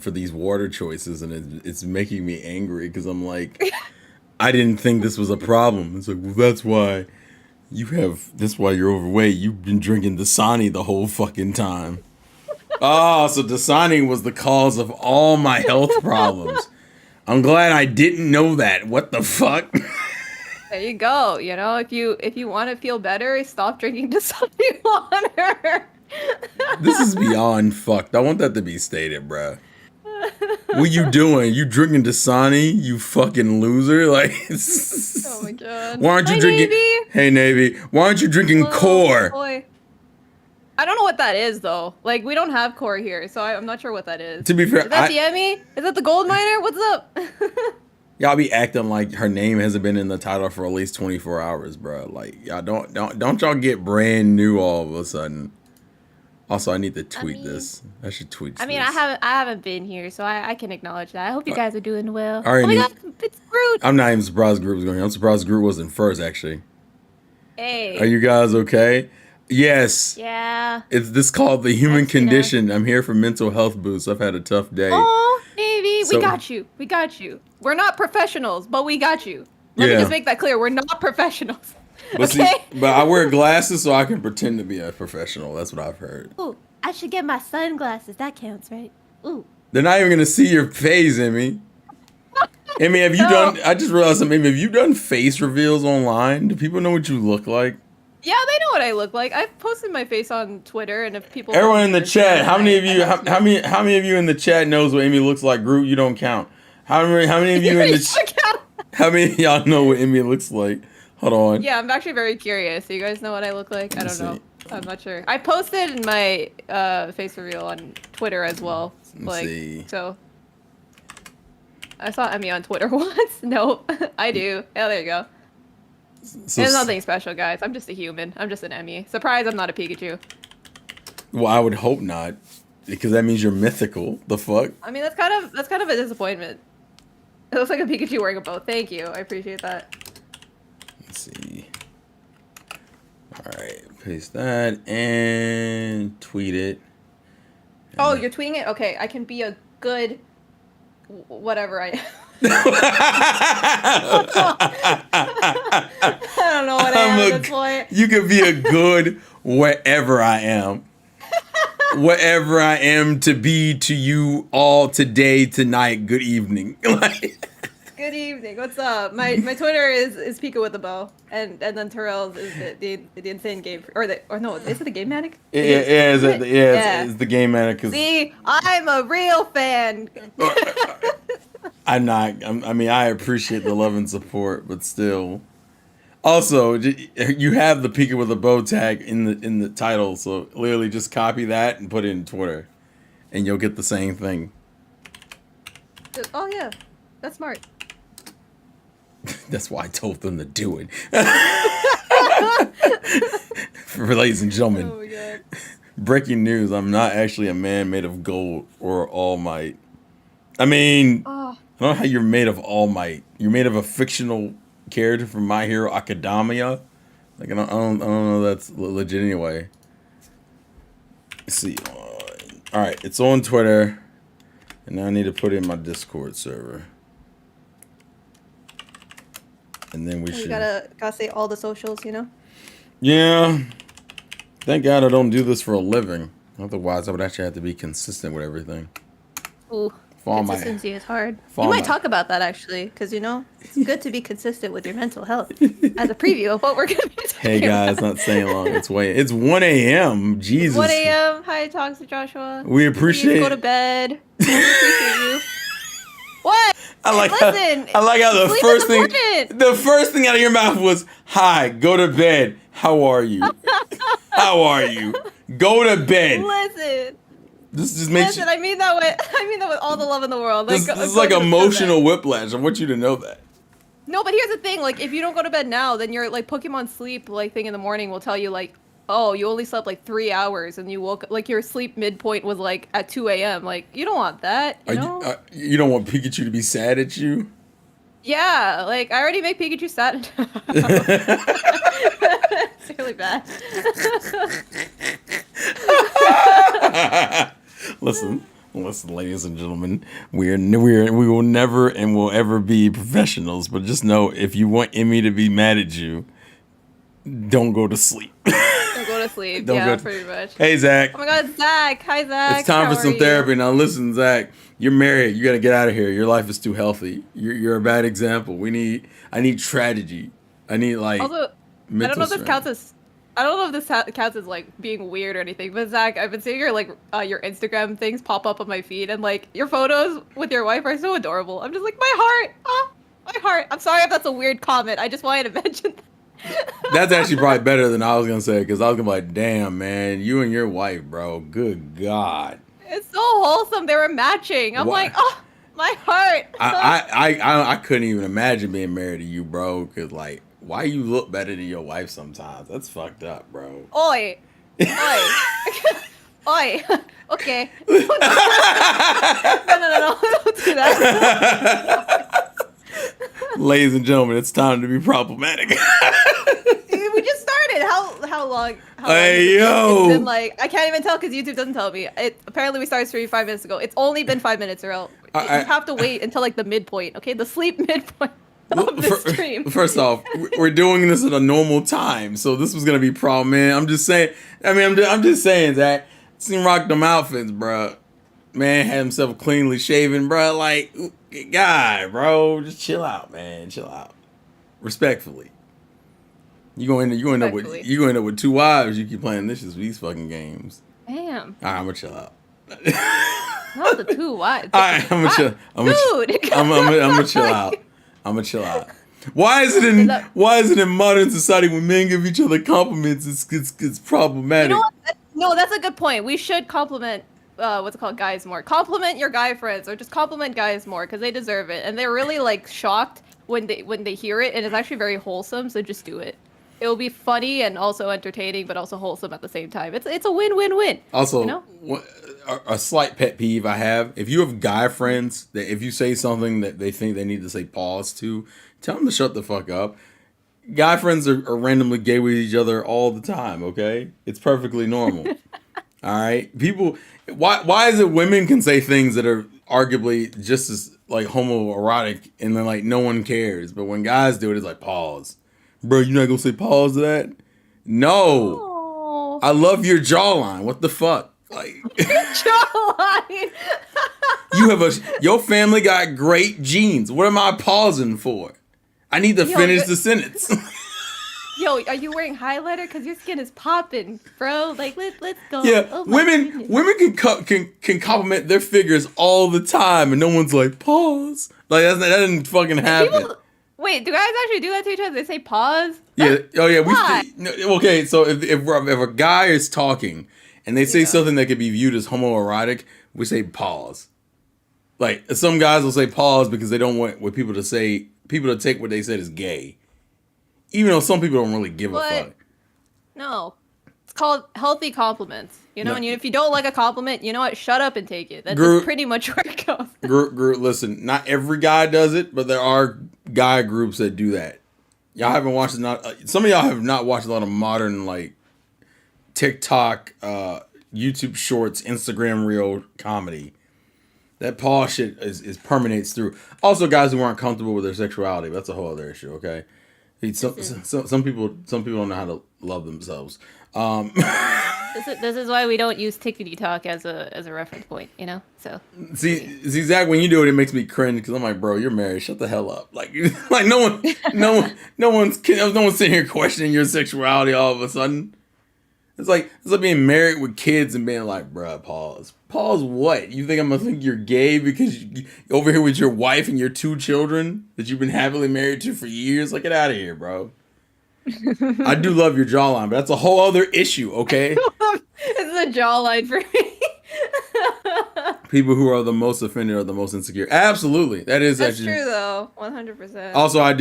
for these water choices, and it's making me angry because I'm like, I didn't think this was a problem. It's like, well, that's why that's why you're overweight. You've been drinking Dasani the whole fucking time. Oh, so Dasani was the cause of all my health problems. I'm glad I didn't know that. What the fuck? There you go. You know, if you want to feel better, stop drinking Dasani water. This is beyond fucked. I want that to be stated, bruh. What you doing? You drinking Dasani? You fucking loser! Like, Oh my god. why aren't you Hi, drinking? Navy. Hey Navy, why aren't you drinking Hello, Core? boy. I don't know what that is though. Like we don't have core here, so I'm not sure what that is. To be fair, Is that the Emmy? Is that the gold miner? What's up? y'all be acting like her name hasn't been in the title for at least 24 hours, bro. Like, y'all don't y'all get brand new all of a sudden. Also, I need to tweet this. I should tweet this. I haven't been here, so I can acknowledge that. I hope you guys are doing well. All right, oh my god, it's Groot. I'm not even surprised Groot was going. I'm surprised Groot wasn't first, actually. Hey. Are you guys okay? Yes. Yeah. It's this called the human condition. I'm here for mental health boosts. I've had a tough day. Oh, Navy, we got you. We got you. We're not professionals, but we got you. Let me just make that clear. We're not professionals. But okay? But I wear glasses so I can pretend to be a professional. That's what I've heard. Ooh, I should get my sunglasses. That counts, right? Ooh. They're not even gonna see your face, Emmy. Emmy, have you done? I just realized something. Have you done face reveals online? Do people know what you look like? Yeah, they know what I look like. I've posted my face on Twitter, and if people. Everyone in the chat, how many of you? How many of you in the chat knows what Emmy looks like? Groot, you don't count. How many of you in the chat? How many of y'all know what Emmy looks like? Hold on. Yeah, I'm actually very curious. Do you guys know what I look like? I don't know. I'm not sure. I posted my face reveal on Twitter as well. Let's see. So. I saw Emmy on Twitter once. No, I do. Oh, there you go. So, there's nothing special, guys. I'm just a human. I'm just an Emmy. Surprise, I'm not a Pikachu. Well, I would hope not, because that means you're mythical. The fuck? I mean, that's kind of a disappointment. It looks like a Pikachu wearing a bow. Thank you. I appreciate that. Let's see. All right, paste that and tweet it. Oh, you're tweeting it? Okay, I can be a good whatever I am. I don't know what I am at this point. You could be a good wherever I am. Whatever I am to be to you all today, tonight, good evening. Good evening. What's up? My Twitter is Pika with a bow, and then Terrell's is the insane game is it the game manic? It's the game manic. See, I'm a real fan. I'm not. I mean, I appreciate the love and support, but still. Also, you have the Pika with a bow tag in the title, so literally just copy that and put it in Twitter, and you'll get the same thing. Oh yeah, that's smart. That's why I told them to do it. For ladies and gentlemen, oh my God. Breaking news: I'm not actually a man made of gold or all might. I mean, I don't know how you're made of all might. You're made of a fictional character from My Hero Academia. Like I don't know that's legit anyway. Let's see. All right, it's on Twitter, and now I need to put it in my Discord server. And then we should. Gotta say all the socials, you know. Yeah. Thank God I don't do this for a living. Otherwise, I would actually have to be consistent with everything. Ooh. Consistency is hard. You might talk about that actually, because it's good to be consistent with your mental health. As a preview of what we're gonna be talking Hey guys, about. not saying long. It's 1 a.m. Jesus. 1 a.m. Hi, Toxic Joshua. We appreciate. Please go to bed. We appreciate you. What? I like Listen. How the first thing out of your mouth was, "Hi, go to bed. How are you? How are you? Go to bed." Listen. This just makes I mean that with all the love in the world. This is like emotional whiplash. I want you to know that. No, but here's the thing. Like, if you don't go to bed now, then your Pokemon sleep thing in the morning will tell you oh, you only slept 3 hours and you woke your sleep midpoint was at 2 a.m. Like, you don't want that. You know? You don't want Pikachu to be sad at you. Yeah, I already make Pikachu sad. It's really bad. Listen, Listen, ladies and gentlemen, we will never and will ever be professionals. But just know, if you want Emmy to be mad at you, don't go to sleep. Don't go to sleep. Don't Yeah, go. pretty much. Hey, Zach. Oh my God, Zach. Hi, Zach. It's time How for some are therapy. you? Now, listen, Zach. You're married. You got to get out of here. Your life is too healthy. You're a bad example. I need tragedy. I need like Also, I don't mental know if this strength. counts as. I don't know if this counts as like being weird or anything, but Zach, I've been seeing your like your Instagram things pop up on my feed, and like your photos with your wife are so adorable. I'm just like my heart, my heart. I'm sorry if that's a weird comment. I just wanted to mention That's that. actually probably better than I was gonna say, because I was gonna be like, "Damn, man, you and your wife, bro. Good God." It's so wholesome. They were matching. I'm What? like, oh, my heart. I couldn't even imagine being married to you, bro. Cause like, why you look better than your wife sometimes? That's fucked up, bro. Oi, oi, oi. Okay. No, no. Don't do that. Ladies and gentlemen, it's time to be problematic. We just started. How long? How long Hey, has yo. It's been like I can't even tell because YouTube doesn't tell me. Apparently we started streaming 5 minutes ago. It's only been 5 minutes, Earl. You have to wait until like the midpoint. Okay, the sleep midpoint of the stream. First off, we're doing this at a normal time, so this was gonna be problem, man. I'm just saying. I mean, I'm just saying that. Seen rock them outfits, bro. Man had himself cleanly shaven, bro. Like, guy, bro, just chill out, man. Chill out, respectfully. You going to end up with two wives. You keep playing these fucking games. Damn. All right, I'm gonna chill out. Not the two wives. All right, I'm gonna chill. Dude. I'm gonna chill out. I'm gonna chill out. Why is it in modern society when men give each other compliments, it's problematic? You know what? No, that's a good point. We should compliment what's it called, guys more. Compliment your guy friends, or just compliment guys more because they deserve it, and they're really like shocked when they hear it, and it's actually very wholesome. So just do it. It will be funny and also entertaining, but also wholesome at the same time. It's a win-win-win. Also, you know? a slight pet peeve I have: if you have guy friends that if you say something that they think they need to say pause to, tell them to shut the fuck up. Guy friends are randomly gay with each other all the time. Okay, it's perfectly normal. All right, people. Why is it women can say things that are arguably just as like homoerotic and then like no one cares, but when guys do it, it's like pause, bro. You're not gonna say pause to that? No, Oh, I love your jawline. What the fuck? Like jawline. your family got great genes. What am I pausing for? I need to finish the sentence. Yo, are you wearing highlighter? Cause your skin is popping, bro. Like let's go. Yeah, Oh my goodness. women can compliment their figures all the time, and no one's like pause. Like that doesn't fucking happen. Wait, do guys actually do that to each other? They say pause? Yeah. Oh yeah. Why? Okay. So if a guy is talking and they say something that could be viewed as homoerotic, we say pause. Like some guys will say pause because they don't want people to take what they said as gay, even though some people don't really give a fuck. No, it's called healthy compliments. You know, No. and if you don't like a compliment, you know what? Shut up and take it. That's pretty much where it goes. Listen, not every guy does it, but there are guy groups that do that. Y'all haven't watched some of y'all have not watched a lot of modern like TikTok, YouTube Shorts, Instagram Reel comedy. That pause shit is permeates through. Also, guys who aren't comfortable with their sexuality, but that's a whole other issue. Okay, some people don't know how to love themselves. This is why we don't use tickety talk as a reference point. You know, so see, Zach, when you do it, it makes me cringe because I'm like, bro, you're married. Shut the hell up. Like no one's sitting here questioning your sexuality all of a sudden. It's like being married with kids and being like, bruh, pause. Pause what? You think I'm gonna think you're gay because you're over here with your wife and your two children that you've been happily married to for years? Like, get out of here, bro. I do love your jawline, but that's a whole other issue, okay? it's a jawline for me. People who are the most offended are the most insecure. Absolutely, that's actually true though, 100%. Also, I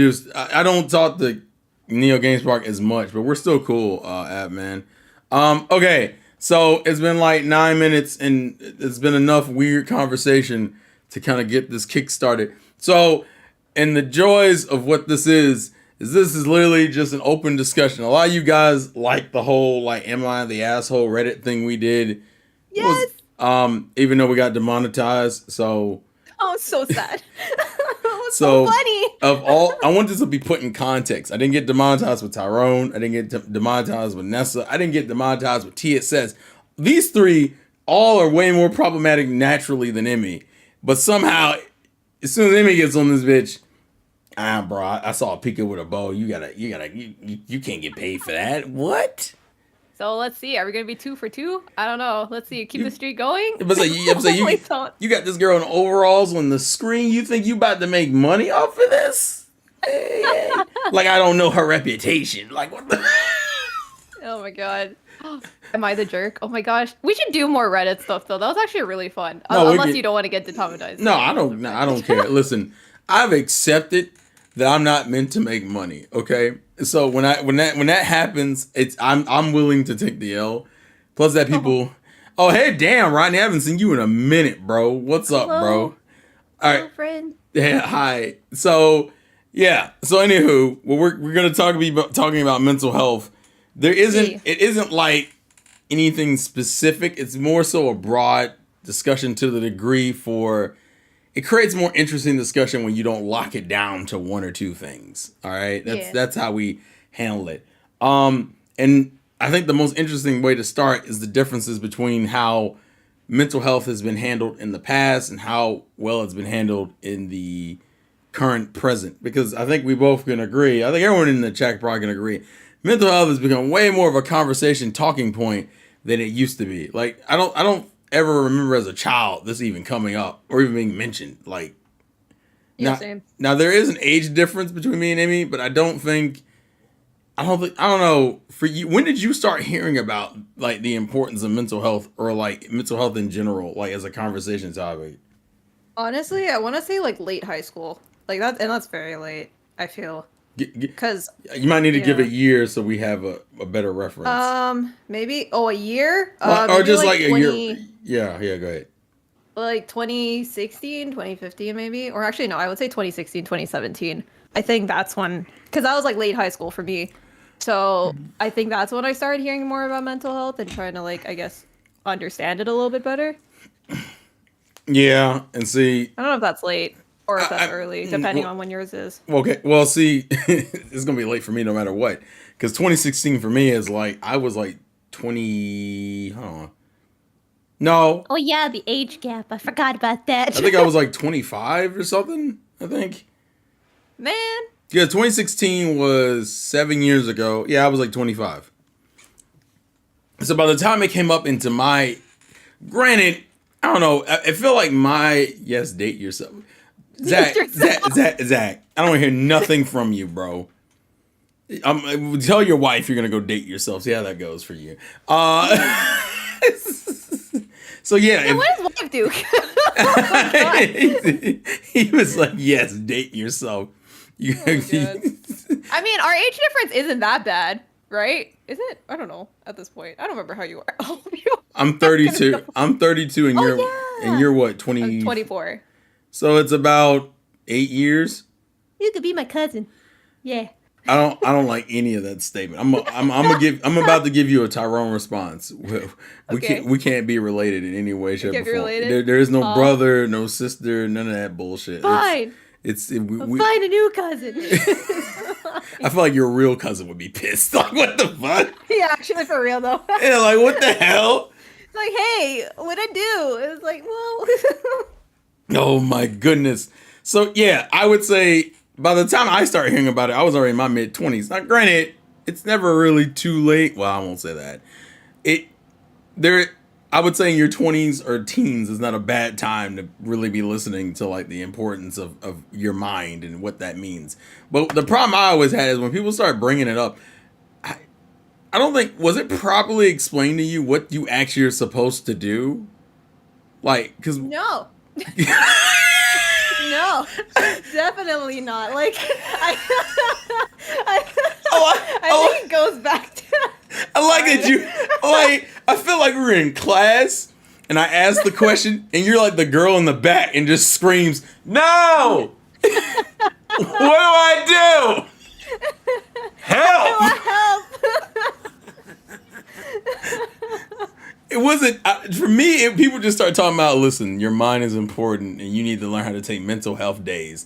don't talk to Neo GameSpark as much, but we're still cool, man. Okay, so it's been like 9 minutes, and it's been enough weird conversation to kind of get this kick started. So, and the joys of what this is literally just an open discussion. A lot of you guys like the whole like "Am I the asshole?" Reddit thing we did. Yes. Even though we got demonetized. So Oh, so sad. It was so so funny. of all, I want this to be put in context. I didn't get demonetized with Tyrone. I didn't get demonetized with Nessa. I didn't get demonetized with Tia Says. These three all are way more problematic naturally than Emmy. But somehow, as soon as Emmy gets on this bitch, bro, I saw a Pika with a bow. You can't get paid for that. What? So let's see. Are we gonna be 2 for 2? I don't know. Let's see. Keep the streak going. But you got this girl in overalls on the screen. You think you about to make money off of this? Like I don't know her reputation. Like what the? Oh my god. Am I the jerk? Oh my gosh. We should do more Reddit stuff though. That was actually really fun. No, Unless you don't want to get demonetized. No, I don't. No, I don't care. Listen, I've accepted that I'm not meant to make money. Okay, so when that happens, I'm willing to take the L. Plus that people. Oh hey, damn, Rodney, I haven't seen you in a minute, bro. What's up, bro? All right, friend. Yeah, hi. So yeah. So anywho, well, we're gonna talking about mental health. It isn't like anything specific. It's more so a broad discussion to the degree for it creates more interesting discussion when you don't lock it down to one or two things. All right. That's how we handle it. And I think the most interesting way to start is the differences between how mental health has been handled in the past and how well it's been handled in the current present. Because I think we both can agree. I think everyone in the chat probably can agree. Mental health has become way more of a conversation talking point than it used to be. Like I don't ever remember as a child this even coming up or even being mentioned. Like Same. Now there is an age difference between me and Emmy, but I don't know for you. When did you start hearing about like the importance of mental health or like mental health in general, like as a conversation topic? Honestly, I want to say like late high school, like that, and that's very late. I feel because you might need to give a year so we have a better reference. Maybe a year, or just like a year. Yeah, go ahead. Like 2016, 2015 maybe, or actually no, I would say 2016, 2017. I think that's when, because that was like late high school for me. So I think that's when I started hearing more about mental health and trying to like, I guess, understand it a little bit better. Yeah, and see, I don't know if that's late or if that's early, depending on when yours is. Okay, well, see, it's gonna be late for me no matter what, because 2016 for me is like I was like 20. No. Oh yeah, the age gap. I forgot about that. I think I was like 25 or something. I think. Man. Yeah, 2016 was 7 years ago. Yeah, I was like 25. So by the time it came up into my, granted, I don't know. I feel like date yourself. Zach, I don't hear nothing from you, bro. Tell your wife you're gonna go date yourself. See how that goes for you. So yeah. What does wife do? He was like, "Yes, date yourself." I mean, our age difference isn't that bad, right? Is it? I don't know at this point. I don't remember how you are. I'm 32. I'm 32, and you're what? 20? I'm 24. So it's about 8 years. You could be my cousin. Yeah. I don't like any of that statement. I'm about to give you a Tyrone response. We can't be related in any way, shape, or form. There is no brother, no sister, none of that bullshit. Fine. Find a new cousin. I feel like your real cousin would be pissed. Like, what the fuck? Yeah, actually, for real though. Yeah, like what the hell? It's like, hey, what'd I do? It was like, well. Oh my goodness. So yeah, I would say by the time I started hearing about it, I was already in my mid-20s. Now, granted, it's never really too late. Well, I won't say that. I would say in your 20s or teens is not a bad time to really be listening to like the importance of your mind and what that means. But the problem I always had is when people start bringing it up, I don't think, was it properly explained to you what you actually are supposed to do? Like, because... No. No, definitely not. Like, I think it goes back to... I like that you, like, I feel like we're in class, and I asked the question, and you're like the girl in the back, and just screams, "No! What do I do? Help!" it wasn't for me. People just start talking about, listen, your mind is important, and you need to learn how to take mental health days.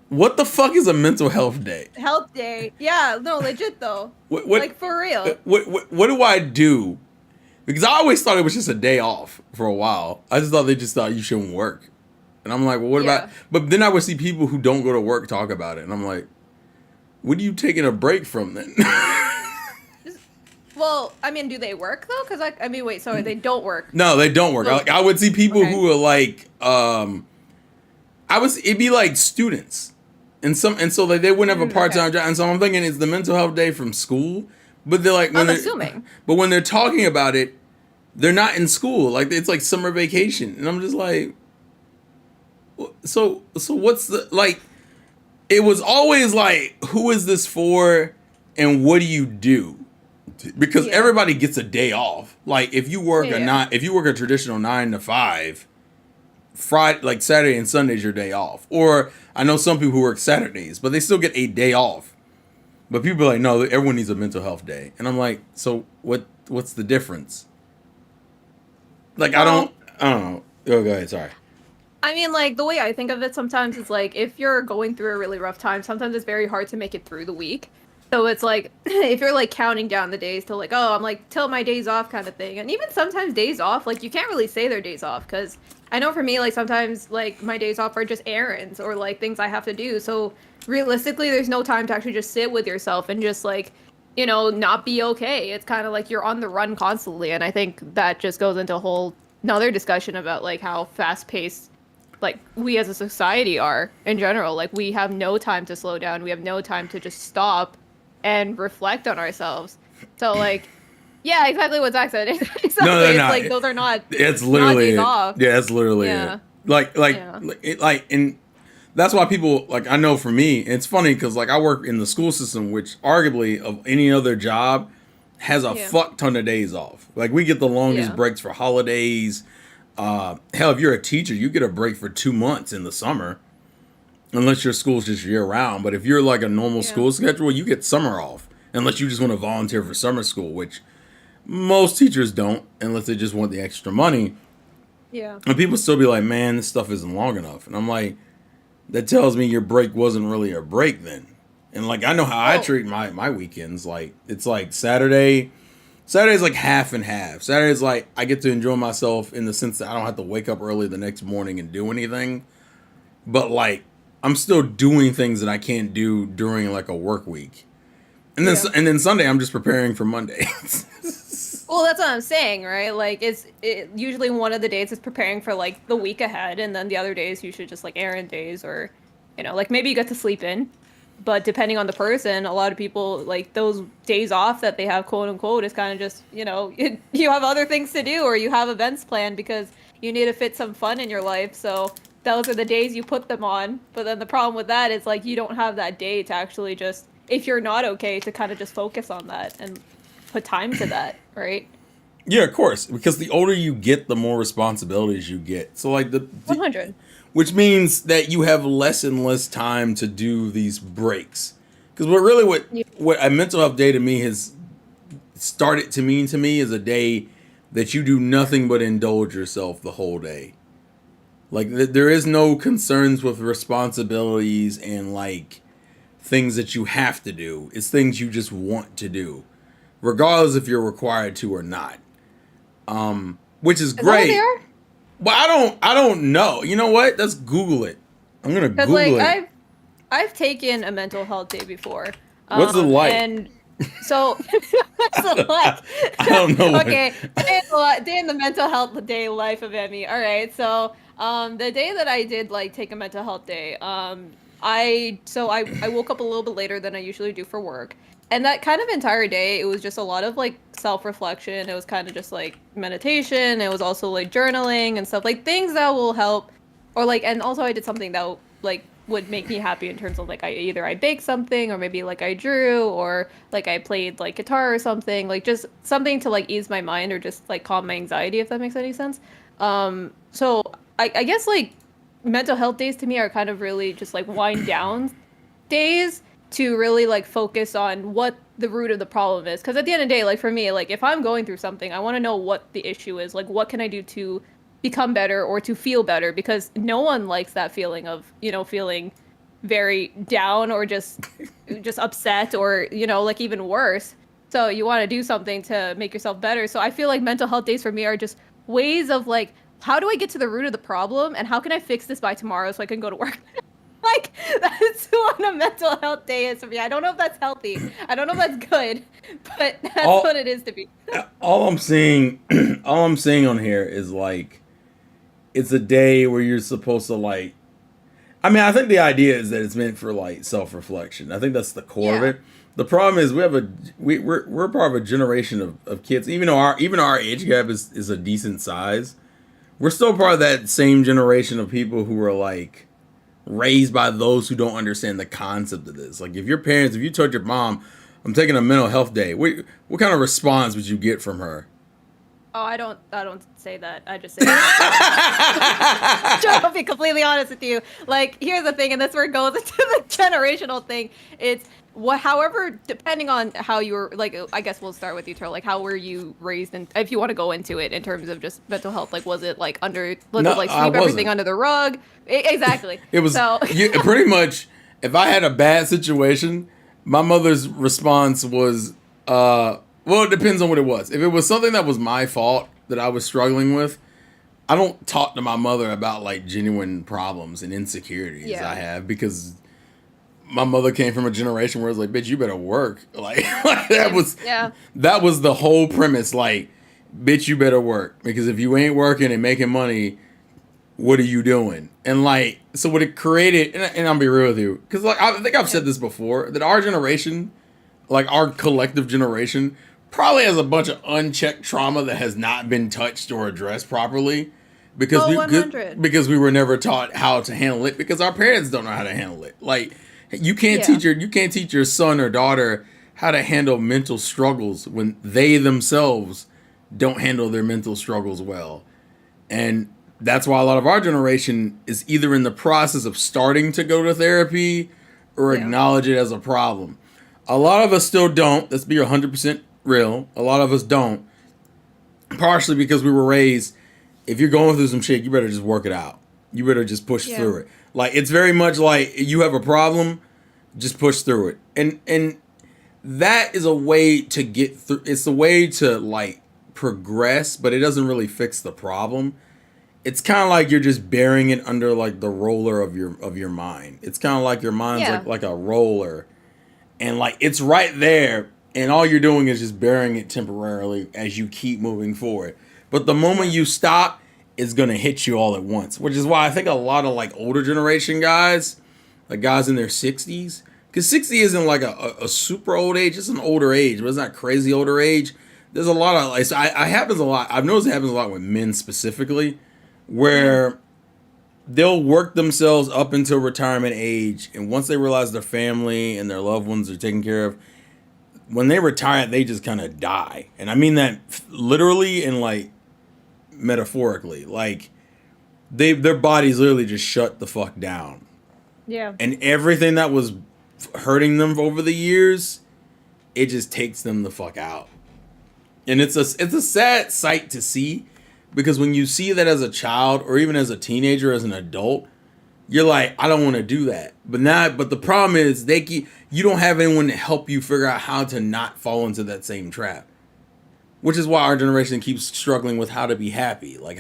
What the fuck is a mental health day? Health day. Yeah, no, legit though. What Like for real. what do I do? Because I always thought it was just a day off for a while. I just thought they just thought you shouldn't work, and I'm like, well, what about? Yeah. But then I would see people who don't go to work talk about it, and I'm like, what are you taking a break from then? Well, I mean, do they work though? Because I mean, wait, sorry, they don't work. No, they don't work. So, I would see people okay. who are like, it'd be like students, and so like they wouldn't have a part time Okay. job, and so I'm thinking it's the mental health day from school, but they're like I'm assuming. but when they're talking about it, they're not in school. Like it's like summer vacation, and I'm just like, so what's the like? It was always like, who is this for, and what do you do? Because Yeah. everybody gets a day off. Like if you work Yeah. if you work a traditional 9 to 5, Friday, like Saturday and Sunday is your day off. Or I know some people who work Saturdays, but they still get a day off. But people are like, no, everyone needs a mental health day, and I'm like, so what's the difference? Like Well, I don't know. Oh, go ahead. Sorry. I mean, like the way I think of it sometimes is like if you're going through a really rough time, sometimes it's very hard to make it through the week. So it's like if you're like counting down the days to like, oh, I'm like till my days off kind of thing. And even sometimes days off, like you can't really say they're days off because I know for me, like sometimes like my days off are just errands or like things I have to do. So realistically, there's no time to actually just sit with yourself and just like, not be okay. It's kind of like you're on the run constantly. And I think that just goes into a whole another discussion about like how fast paced like we as a society are in general. Like we have no time to slow down. We have no time to just stop and reflect on ourselves. So like, yeah, exactly what Zach said. Exactly. No, It's no. like those are not It's not literally days it. off. Yeah, it's literally Yeah. it. Like Yeah. and that's why people like I know for me it's funny because like I work in the school system, which arguably of any other job has a Yeah. fuck ton of days off. Like we get the longest Yeah. breaks for holidays. Hell, if you're a teacher, you get a break for 2 months in the summer, unless your school's just year round. But if you're like a normal Yeah. school schedule, you get summer off, unless you just want to volunteer for summer school, which most teachers don't, unless they just want the extra money. Yeah. And people still be like, man, this stuff isn't long enough. And I'm like, that tells me your break wasn't really a break then. And like, I know how I Oh, treat my weekends. Like, it's like Saturday's like half and half. Saturday's like, I get to enjoy myself in the sense that I don't have to wake up early the next morning and do anything. But like, I'm still doing things that I can't do during like a work week. yeah. And then Sunday, I'm just preparing for Monday. Well, that's what I'm saying, right? Like, usually one of the days is preparing for like the week ahead, and then the other days you should just like errand days, or, like maybe you get to sleep in. But depending on the person, a lot of people like those days off that they have, quote unquote, is kind of just you have other things to do, or you have events planned because you need to fit some fun in your life. So those are the days you put them on. But then the problem with that is like you don't have that day to actually just, if you're not okay, to kind of just focus on that and put time to that, right? Yeah, of course, because the older you get, the more responsibilities you get. So like 100. which means that you have less and less time to do these breaks. Because what a mental health day to me has started to mean to me is a day that you do nothing but indulge yourself the whole day. Like there is no concerns with responsibilities and like things that you have to do. It's things you just want to do, regardless if you're required to or not. Which is Is that what they great. are? But I don't know. You know what? Let's Google it. I'm gonna Because like Google it. I've taken a mental health day before. What's it like? And so what's it like? I don't know. Okay, day in the mental health day life of Emmy. All right, so the day that I did like take a mental health day, I woke up a little bit later than I usually do for work. And that kind of entire day, it was just a lot of like self-reflection. It was kind of just like meditation. It was also like journaling and stuff, like things that will help, or like, and also I did something that like would make me happy in terms of like I baked something, or maybe like I drew, or like I played like guitar or something, like just something to like ease my mind or just like calm my anxiety, if that makes any sense. So I guess like mental health days to me are kind of really just like wind down days to really like focus on what the root of the problem is. Because at the end of the day, like for me, like if I'm going through something, I want to know what the issue is. Like what can I do to become better or to feel better? Because no one likes that feeling of, feeling very down or just upset or, like even worse. So you want to do something to make yourself better. So I feel like mental health days for me are just ways of like, how do I get to the root of the problem and how can I fix this by tomorrow so I can go to work? Like that's what a mental health day is for me. I don't know if that's healthy. I don't know if that's good, but that's All what it is to me. all I'm seeing, all I'm seeing on here is like it's a day where you're supposed to like. I mean, I think the idea is that it's meant for like self reflection. I think that's the core of Yeah. it. The problem is we're part of a generation of kids. Even our age gap is a decent size. We're still part of that same generation of people who are like raised by those who don't understand the concept of this. Like if you told your mom, "I'm taking a mental health day," what kind of response would you get from her? Oh, I don't say that. I just say that. I'll be completely honest with you. Like, here's the thing, and that's where it goes into the generational thing. It's however, depending on how you were, like, I guess we'll start with you, Turl. Like, how were you raised, and if you want to go into it in terms of just mental health, like, was it No, like I sweep everything wasn't. under the rug? Exactly. It was So, pretty much if I had a bad situation, my mother's response was, well, it depends on what it was. If it was something that was my fault that I was struggling with, I don't talk to my mother about like genuine problems and insecurities I yeah, have because my mother came from a generation where it's like, bitch, you better work. Like that same. was Yeah, the whole premise. Like, bitch, you better work because if you ain't working and making money, what are you doing? And like, so what it created, and I'll be real with you, because like I think I've yeah. said this before, that our generation, like our collective generation, probably has a bunch of unchecked trauma that has not been touched or addressed properly, because Oh, 100. we were never taught how to handle it because our parents don't know how to handle it. Like, Yeah. you can't teach your son or daughter how to handle mental struggles when they themselves don't handle their mental struggles well. And that's why a lot of our generation is either in the process of starting to go to therapy or Yeah. acknowledge it as a problem. A lot of us still don't. Let's be 100% real. A lot of us don't. Partially because we were raised, if you're going through some shit, you better just work it out. You better just push Yeah. through it. Like, it's very much like you have a problem, just push through it. And that is a way to get through. It's a way to like progress, but it doesn't really fix the problem. It's kind of like you're just bearing it under like the roller of your mind. It's kind of like your mind's Yeah. like a roller, and like it's right there, and all you're doing is just bearing it temporarily as you keep moving forward. But the moment Yeah. you stop, it's gonna hit you all at once. Which is why I think a lot of like older generation guys, like guys in their 60s, because 60 isn't like a super old age, it's an older age, but it's not crazy older age. There's a lot of like, so I happens a lot. I've noticed it happens a lot with men specifically, Yeah. where they'll work themselves up until retirement age, and once they realize their family and their loved ones are taken care of, when they retire, they just kind of die. And I mean that literally and like metaphorically. Like their bodies literally just shut the fuck down, Yeah. and everything that was hurting them over the years, it just takes them the fuck out. And it's a sad sight to see, because when you see that as a child or even as a teenager, as an adult, you're like, I don't want to do that. But the problem is you don't have anyone to help you figure out how to not fall into that same trap. Which is why our generation keeps struggling with how to be happy. Like,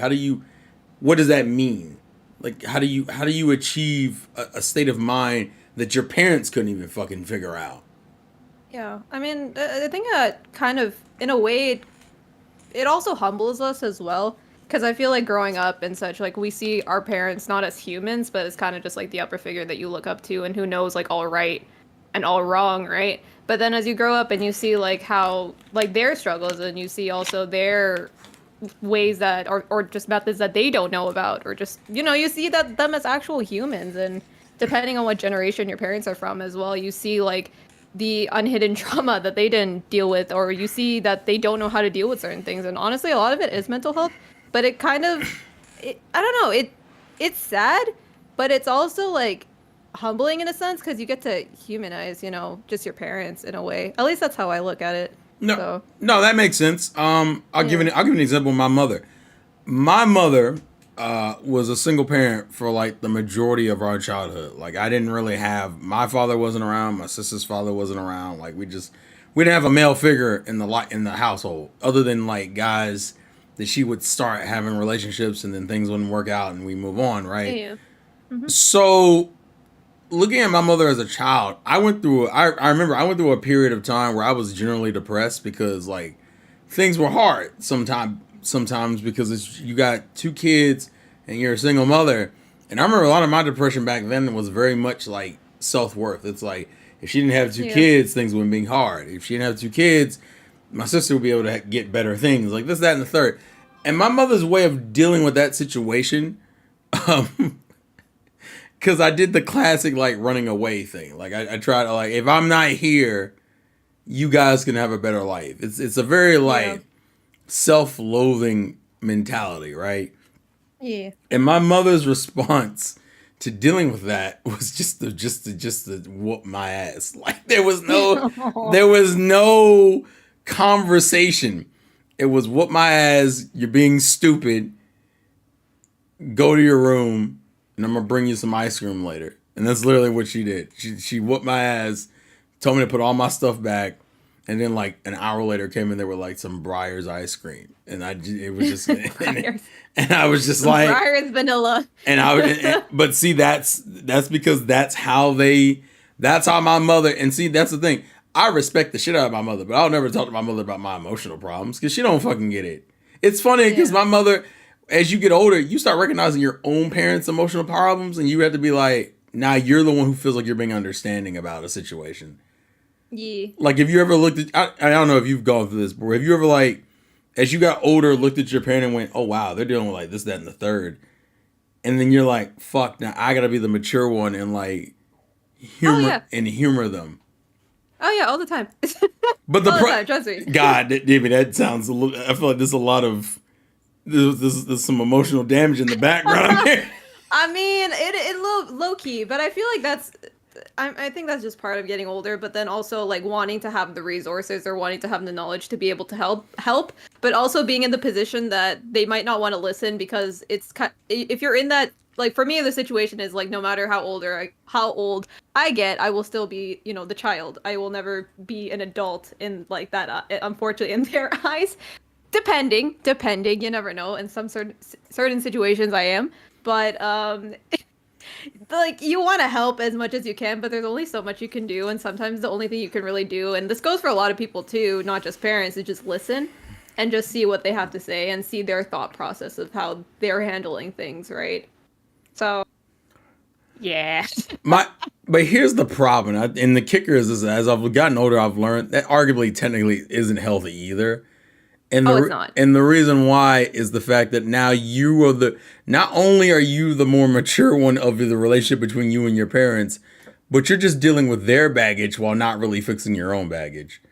what does that mean? Like, how do you achieve a state of mind that your parents couldn't even fucking figure out? Yeah. I mean, I think that kind of, in a way, it also humbles us as well. Because I feel like growing up and such, like we see our parents not as humans, but as kind of just like the upper figure that you look up to and who knows like all right and all wrong, right? But then as you grow up and you see like how like their struggles and you see also their ways that or just methods that they don't know about or just you see that them as actual humans and depending on what generation your parents are from as well you see like the unhidden trauma that they didn't deal with or you see that they don't know how to deal with certain things and honestly a lot of it is mental health but it kind of I don't know it's sad but it's also like humbling in a sense because you get to humanize, just your parents in a way. At least that's how I look at it. No, So no, that makes sense. yeah. I'll give you an example of my mother. My mother was a single parent for like the majority of our childhood. Like I didn't really have my father wasn't around, my sister's father wasn't around. Like we didn't have a male figure in the household other than like guys that she would start having relationships and then things wouldn't work out and we move on, right? Yeah. Hmm. So looking at my mother as a child, I remember I went through a period of time where I was generally depressed because like things were hard sometimes because you got two kids and you're a single mother. And I remember a lot of my depression back then was very much like self-worth. It's like if she didn't have two Yeah. kids, things would be hard. If she didn't have two kids, my sister would be able to get better things like this, that, and the third. And my mother's way of dealing with that situation, um, because I did the classic like running away thing. Like I try to like if I'm not here, you guys can have a better life. It's a very Yeah. like self-loathing mentality, right? Yeah. And my mother's response to dealing with that was just to whoop my ass. Like there was no conversation. It was whoop my ass. You're being stupid. Go to your room, and I'm gonna bring you some ice cream later. And that's literally what she did. She whooped my ass, told me to put all my stuff back, and then like an hour later came in there with like some Breyers ice cream, and it was just Briars. and I was just like Briars vanilla. and but see that's because that's how my mother and see that's the thing. I respect the shit out of my mother, but I'll never talk to my mother about my emotional problems because she don't fucking get it. It's funny because Yeah. my mother, as you get older, you start recognizing your own parents' emotional problems, and you have to be like, now you're the one who feels like you're being understanding about a situation. Yeah. Like, if you ever looked at, I don't know if you've gone through this, but have you ever like, as you got older, looked at your parent and went, oh wow, they're dealing with like this, that, and the third, and then you're like, fuck, now I gotta be the mature one and like Oh yeah. humor them. Oh yeah. All the time. But All the time. Trust me. God, David, that sounds a little. I feel like there's a lot of there's some emotional damage in the background here. I mean, it low key, but I feel like I think that's just part of getting older. But then also like wanting to have the resources or wanting to have the knowledge to be able to help, but also being in the position that they might not want to listen because if you're in that. Like for me, the situation is like no matter how old I get, I will still be the child. I will never be an adult in like that. Unfortunately, in their eyes, depending, you never know. In some certain situations, I am, but like you want to help as much as you can, but there's only so much you can do, and sometimes the only thing you can really do, and this goes for a lot of people too, not just parents, is just listen and just see what they have to say and see their thought process of how they're handling things, right? So, yeah. But here's the problem, and the kicker is this: as I've gotten older, I've learned that arguably, technically, isn't healthy either. And Oh, it's not. the reason why is the fact that now you are not only are you the more mature one of the relationship between you and your parents, but you're just dealing with their baggage while not really fixing your own baggage.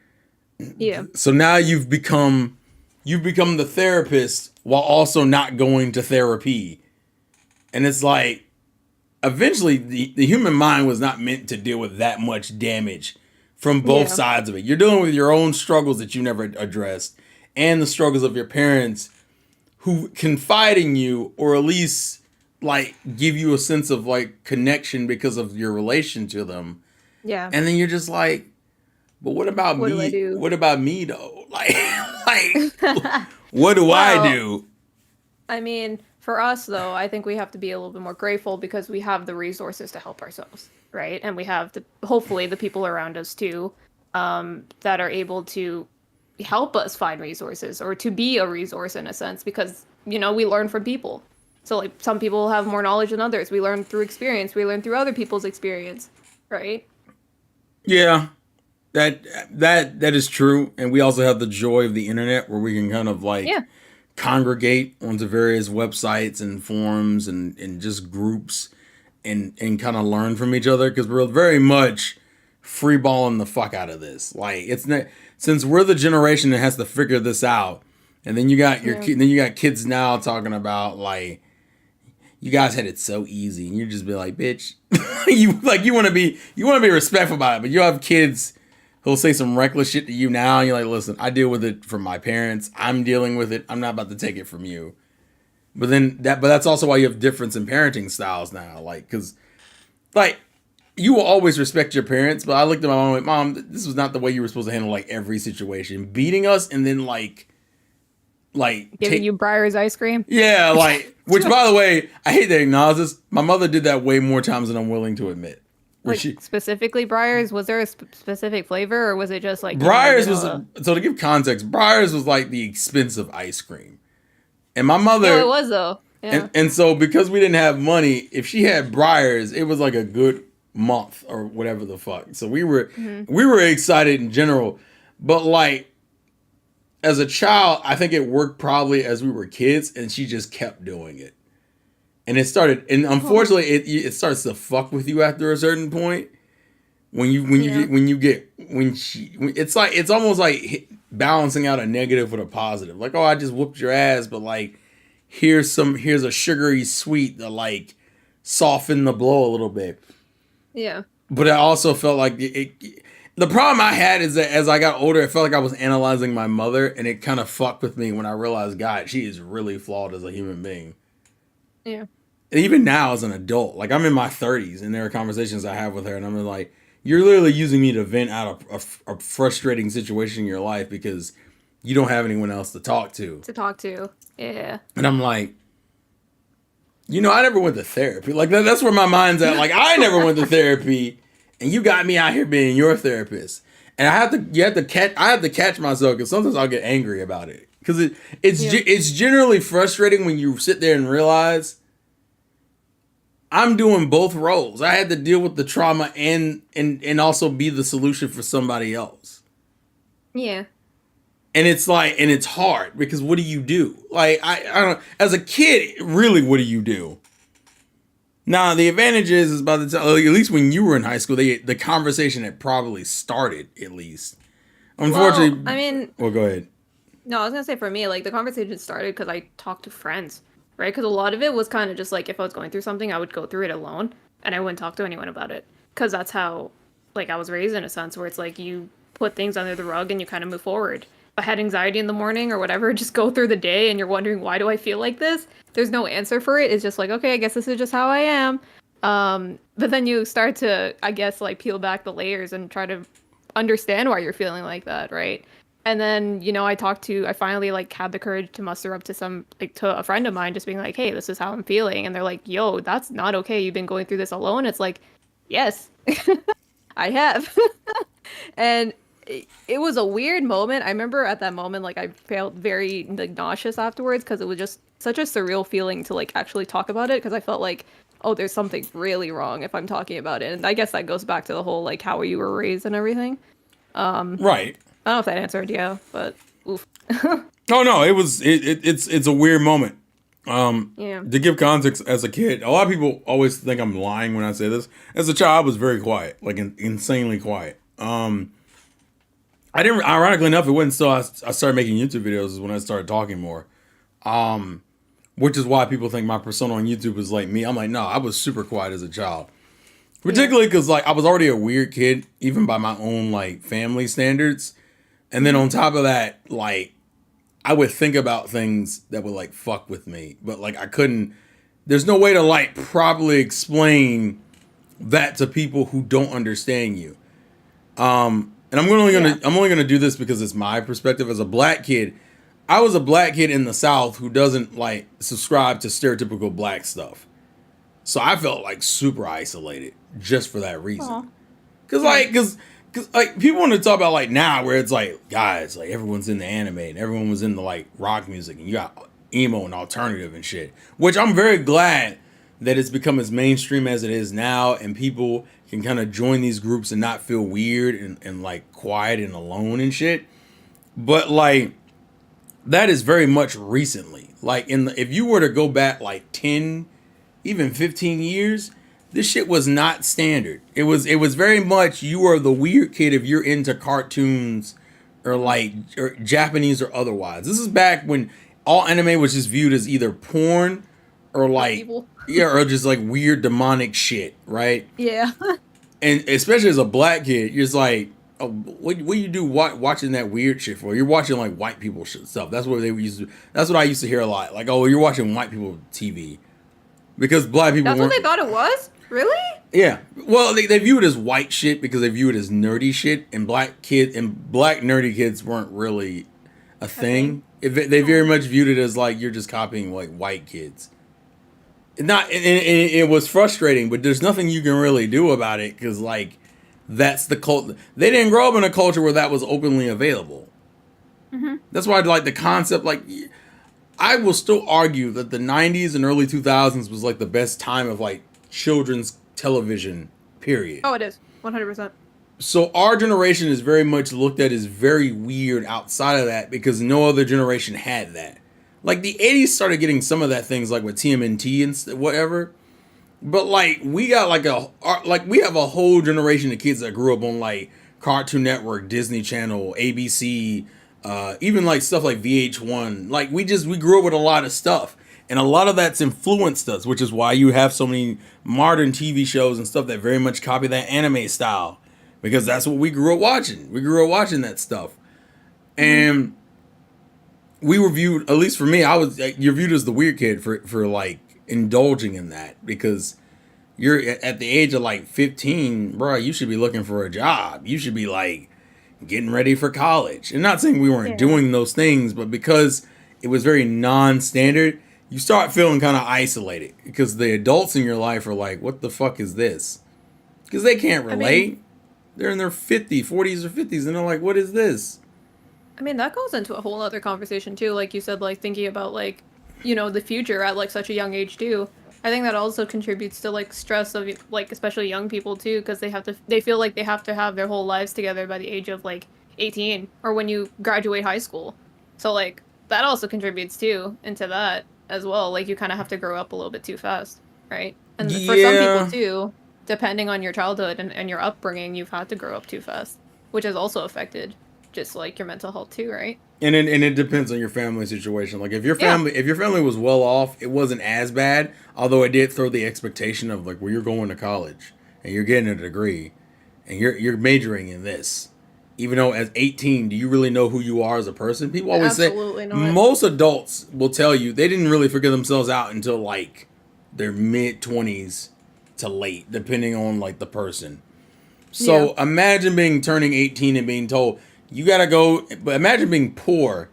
Yeah. So now you've become the therapist while also not going to therapy. And it's like, eventually, the human mind was not meant to deal with that much damage from both Yeah. sides of it. You're dealing with your own struggles that you never addressed and the struggles of your parents who confide in you or at least, like, give you a sense of, like, connection because of your relation to them. Yeah. And then you're just like, but what about What me? do I do? What about me, though? What do I Well, do? I mean, for us though, I think we have to be a little bit more grateful because we have the resources to help ourselves, right? And we have hopefully the people around us too, that are able to help us find resources or to be a resource in a sense because we learn from people. So like some people have more knowledge than others. We learn through experience. We learn through other people's experience, right? Yeah, that is true. And we also have the joy of the internet where we can kind of like Yeah. congregate onto various websites and forums and just groups and kind of learn from each other because we're very much freeballing the fuck out of this. Like it's not since we're the generation that has to figure this out, and then you got then you got kids now talking about like you guys had it so easy, and you just be like, bitch, you want to be respectful about it, but you have kids who'll say some reckless shit to you now, and you're like, listen, I deal with it from my parents. I'm dealing with it. I'm not about to take it from you. But that's also why you have difference in parenting styles now, like because like you will always respect your parents, but I looked at my mom like, Mom, this was not the way you were supposed to handle like every situation. Beating us and then Giving you Briar's ice cream. yeah, like which by the way, I hate to acknowledge this. My mother did that way more times than I'm willing to admit. Like specifically Briar's, was there a specific flavor or was it just like Briar's was so to give context, Briar's was like the expensive ice cream. And my mother No, it was though. Yeah. And so because we didn't have money, if she had Briar's, it was like a good month or whatever the fuck. So we were excited in general, but like as a child, I think it worked probably as we were kids, and she just kept doing it. And it started, and unfortunately, it starts to fuck with you after a certain point. It's almost like balancing out a negative with a positive. Like, oh, I just whooped your ass, but like, here's a sugary sweet to like soften the blow a little bit. Yeah. But I also felt like the problem I had is that as I got older, I felt like I was analyzing my mother, and it kind of fucked with me when I realized, God, she is really flawed as a human being. Yeah. And even now as an adult, like I'm in my 30s, and there are conversations I have with her, and I'm like, you're literally using me to vent out a frustrating situation in your life because you don't have anyone else to talk to. Yeah. And I'm like, I never went to therapy. Like that's where my mind's at. Like I never went to therapy, and you got me out here being your therapist. And I have to catch myself because sometimes I'll get angry about it because it's generally frustrating when you sit there and realize I'm doing both roles. I had to deal with the trauma and also be the solution for somebody else. Yeah. And it's like, and it's hard because what do you do? Like, I don't, as a kid, really, what do you do? Now, the advantage is by the time, at least when you were in high school, the conversation had probably started, at least. Unfortunately. Well, go ahead. No, I was going to say for me, like, the conversation started because I talked to friends, right? Because a lot of it was kind of just like, if I was going through something, I would go through it alone, and I wouldn't talk to anyone about it. Because that's how, like, I was raised in a sense where it's like, you put things under the rug and you kind of move forward. If I had anxiety in the morning or whatever, just go through the day and you're wondering, why do I feel like this? There's no answer for it. It's just like, okay, I guess this is just how I am. But then you start to, I guess, like peel back the layers and try to understand why you're feeling like that, right? And then, I finally like had the courage to muster up to to a friend of mine, just being like, hey, this is how I'm feeling. And they're like, yo, that's not okay. You've been going through this alone. It's like, yes, I have. And it was a weird moment. I remember at that moment, like I felt very nauseous afterwards because it was just such a surreal feeling to like actually talk about it because I felt like, oh, there's something really wrong if I'm talking about it. And I guess that goes back to the whole like how you were raised and everything. Right. I don't know if that answered you, but oof. Oh no, it's a weird moment. Yeah. To give context, as a kid, a lot of people always think I'm lying when I say this. As a child, I was very quiet, like insanely quiet. I didn't. Ironically enough, it wasn't until I started making YouTube videos is when I started talking more. Which is why people think my persona on YouTube is like me. I'm like, no, I was super quiet as a child. Particularly because like I was already a weird kid, even by my own like family standards. And then on top of that, like I would think about things that would like fuck with me, but like I couldn't. There's no way to like properly explain that to people who don't understand you. And I'm only gonna do this because it's my perspective as a black kid. I was a black kid in the South who doesn't like subscribe to stereotypical black stuff, so I felt like super isolated just for that reason. Because people want to talk about like now where it's like guys like everyone's in the anime and everyone was in the like rock music and you got emo and alternative and shit, which I'm very glad that it's become as mainstream as it is now and people can kind of join these groups and not feel weird and like quiet and alone and shit. But like that is very much recently. Like if you were to go back like 10, even 15 years, this shit was not standard. It was very much you are the weird kid if you're into cartoons or Japanese or otherwise. This is back when all anime was just viewed as either porn or Not like evil. yeah, or just like weird demonic shit, right? Yeah. And especially as a black kid, you're just like, oh, what you do watching that weird shit for? You're watching like white people shit stuff. That's what they used to. That's what I used to hear a lot. Like, oh, you're watching white people TV because black people That's what weren't. they thought it was? Really? Yeah, well, they view it as white shit because they view it as nerdy shit, and black nerdy kids weren't really a thing. They very much viewed it as like you're just copying like white kids. Not and it was frustrating, but there's nothing you can really do about it because like that's the cult. They didn't grow up in a culture where that was openly available. Mm-hmm. That's why like the concept, like I will still argue that the '90s and early 2000s was like the best time of like children's television. Period. Oh, it is 100%. So our generation is very much looked at as very weird outside of that because no other generation had that. Like the '80s started getting some of that things like with TMNT and whatever, but like we got like we have a whole generation of kids that grew up on like Cartoon Network, Disney Channel, ABC, even like stuff like VH1. Like we grew up with a lot of stuff, and a lot of that's influenced us, which is why you have so many modern TV shows and stuff that very much copy that anime style because that's what we grew up watching. We grew up watching that stuff, and we were viewed, at least for me, you're viewed as the weird kid for like indulging in that because you're at the age of like 15, bro. You should be looking for a job. You should be like getting ready for college. And not saying we weren't doing those things, but because it was very non-standard, you start feeling kind of isolated because the adults in your life are like, what the fuck is this? Because they can't relate. They're in their 40s or 50s, and they're like, what is this? I mean, that goes into a whole other conversation too. Like you said, like thinking about like, the future at like such a young age too. I think that also contributes to like stress of like especially young people too, because they feel like they have to have their whole lives together by the age of like 18 or when you graduate high school. So like that also contributes too into that as well. Like you kind of have to grow up a little bit too fast, right? And for some people too, depending on your childhood and your upbringing, you've had to grow up too fast, which has also affected just like your mental health too, right? And it depends on your family situation. Like if your family was well off, it wasn't as bad. Although it did throw the expectation of like, well, you're going to college and you're getting a degree, and you're majoring in this. Even though at 18, do you really know who you are as a person? People always Absolutely say not. most adults will tell you they didn't really figure themselves out until like their mid 20s to late, depending on like the person. So imagine turning 18 and being told you gotta go. But imagine being poor,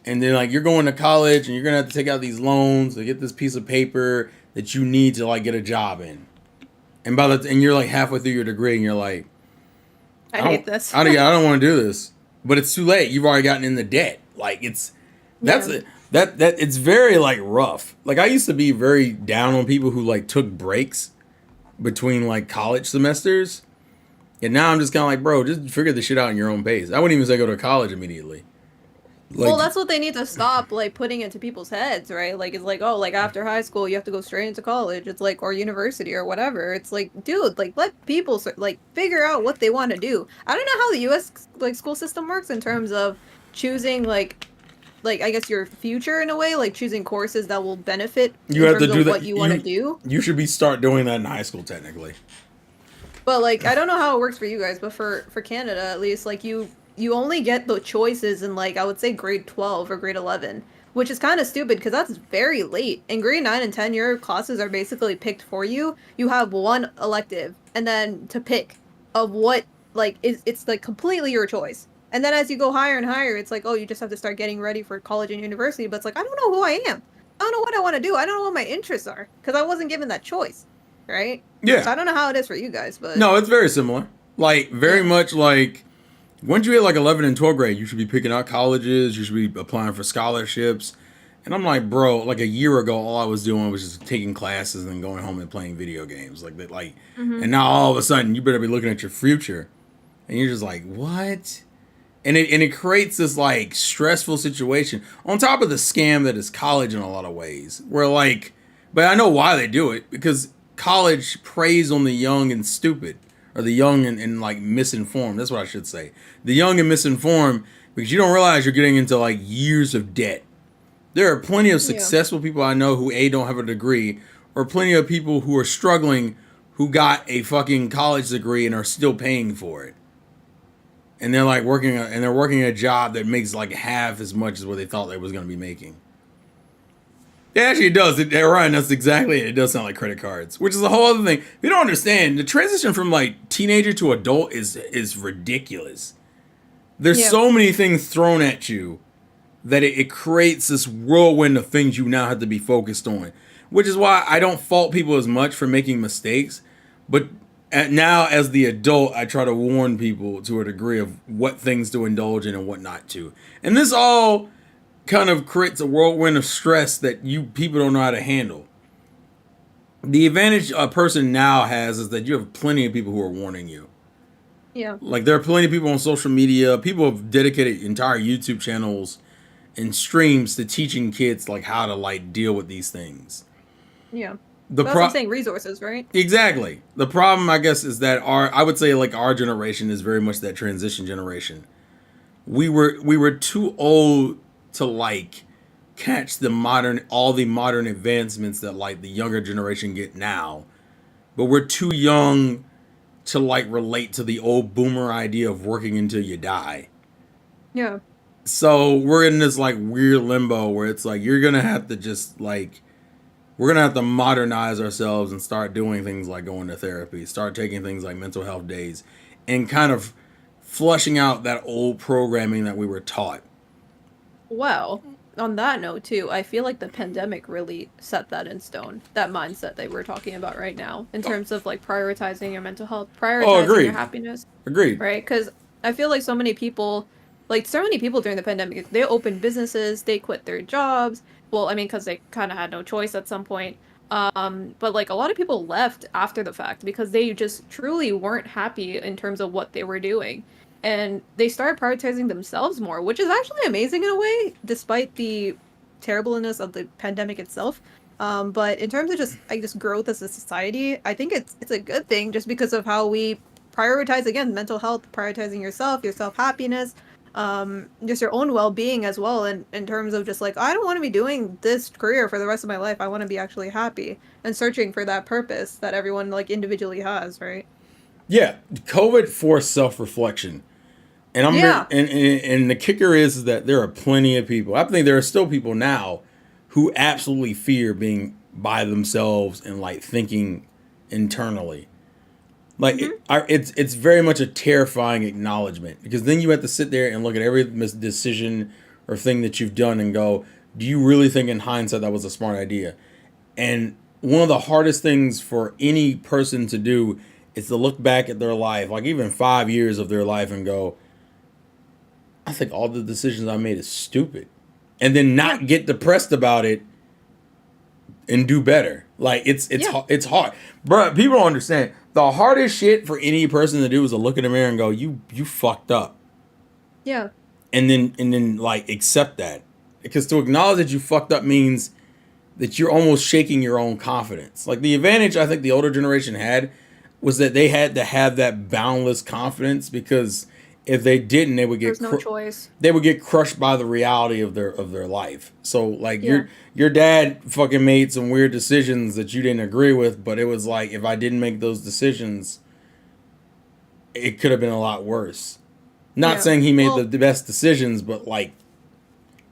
and then like you're going to college, and you're gonna have to take out these loans to get this piece of paper that you need to like get a job in. And and you're like halfway through your degree, and you're like, I hate this. I don't want to do this. But it's too late. You've already gotten in the debt. Like that it's very like rough. Like I used to be very down on people who like took breaks between like college semesters. And now I'm just kind of like, bro, just figure this shit out in your own pace. I wouldn't even say go to college immediately. Well, that's what they need to stop, like, putting into people's heads, right? Like, it's like, oh, like, after high school, you have to go straight into college. It's like, or university or whatever. It's like, dude, like, let people, like, figure out what they want to do. I don't know how the U.S., like, school system works in terms of choosing, like, I guess your future in a way, like, choosing courses that will benefit you have to do that. What you want to do. You should start doing that in high school, technically. But, like, I don't know how it works for you guys, but for Canada, at least, like, you only get the choices in, like, I would say grade 12 or grade 11, which is kind of stupid because that's very late. In grade 9 and 10, your classes are basically picked for you. You have one elective, and then to pick of what, like, it's, like, completely your choice. And then as you go higher and higher, it's like, oh, you just have to start getting ready for college and university. But it's like, I don't know who I am. I don't know what I want to do. I don't know what my interests are because I wasn't given that choice. Right? Yeah. So I don't know how it is for you guys, but no, it's very similar. Like very much like once you hit like 11 and 12th grade, you should be picking out colleges. You should be applying for scholarships. And I'm like, bro, like a year ago, all I was doing was just taking classes and then going home and playing video games. Like that, and now all of a sudden you better be looking at your future, and you're just like, what? And it creates this like stressful situation on top of the scam that is college in a lot of ways. Where like, but I know why they do it because college preys on the young and stupid, or the young and like misinformed. That's what I should say. The young and misinformed, because you don't realize you're getting into like years of debt. There are plenty of Yeah. successful people I know who A, don't have a degree, or plenty of people who are struggling who got a fucking college degree and are still paying for it. And they're like working a job that makes like half as much as what they thought they was going to be making. Yeah, actually, it does. Ryan, that's exactly it. It does sound like credit cards, which is a whole other thing. You don't understand. The transition from like teenager to adult is ridiculous. There's Yeah. so many things thrown at you that it creates this whirlwind of things you now have to be focused on. Which is why I don't fault people as much for making mistakes, but now as the adult, I try to warn people to a degree of what things to indulge in and what not to. And this all kind of creates a whirlwind of stress that you people don't know how to handle. The advantage a person now has is that you have plenty of people who are warning you. Yeah. Like there are plenty of people on social media. People have dedicated entire YouTube channels and streams to teaching kids like how to like deal with these things. Yeah. The That's what I'm saying. Resources, right? exactly. The problem, I guess, is that I would say like our generation is very much that transition generation. We were too old to like catch all the modern advancements that like the younger generation get now, but we're too young to like relate to the old boomer idea of working until you die. Yeah. So we're in this like weird limbo where it's like you're gonna have to just like we're gonna have to modernize ourselves and start doing things like going to therapy, start taking things like mental health days, and kind of flushing out that old programming that we were taught. Well, on that note too, I feel like the pandemic really set that in stone. That mindset that we're talking about right now, in terms of like prioritizing your mental health, Oh, prioritizing your agreed. happiness, Agreed. right? Because I feel like so many people during the pandemic, they opened businesses, they quit their jobs. Well, I mean, because they kind of had no choice at some point. But like a lot of people left after the fact because they just truly weren't happy in terms of what they were doing. And they started prioritizing themselves more, which is actually amazing in a way, despite the terribleness of the pandemic itself. But in terms of just I guess growth as a society, I think it's a good thing just because of how we prioritize again mental health, prioritizing yourself, your self happiness, just your own well being as well. And in terms of just like I don't want to be doing this career for the rest of my life. I want to be actually happy and searching for that purpose that everyone like individually has, right? Yeah, COVID forced self-reflection, and I'm very, Yeah. and the kicker is that there are plenty of people. I think there are still people now who absolutely fear being by themselves and like thinking internally. Like Mm-hmm. it's very much a terrifying acknowledgement because then you have to sit there and look at every decision or thing that you've done and go, do you really think in hindsight that was a smart idea? And one of the hardest things for any person to do is to look back at their life, like even 5 years of their life, and go, I think all the decisions I made is stupid, and then Yeah. not get depressed about it and do better. Like Yeah. it's hard, bro. People don't understand. The hardest shit for any person to do is to look in the mirror and go, you fucked up, Yeah. and then like accept that, because to acknowledge that you fucked up means that you're almost shaking your own confidence. Like the advantage I think the older generation had was that they had to have that boundless confidence, because if they didn't, There's no choice. they would get crushed by the reality of their life. So like Yeah. your dad fucking made some weird decisions that you didn't agree with, but it was like if I didn't make those decisions, it could have been a lot worse. Not Yeah. saying he made Well, the best decisions, but like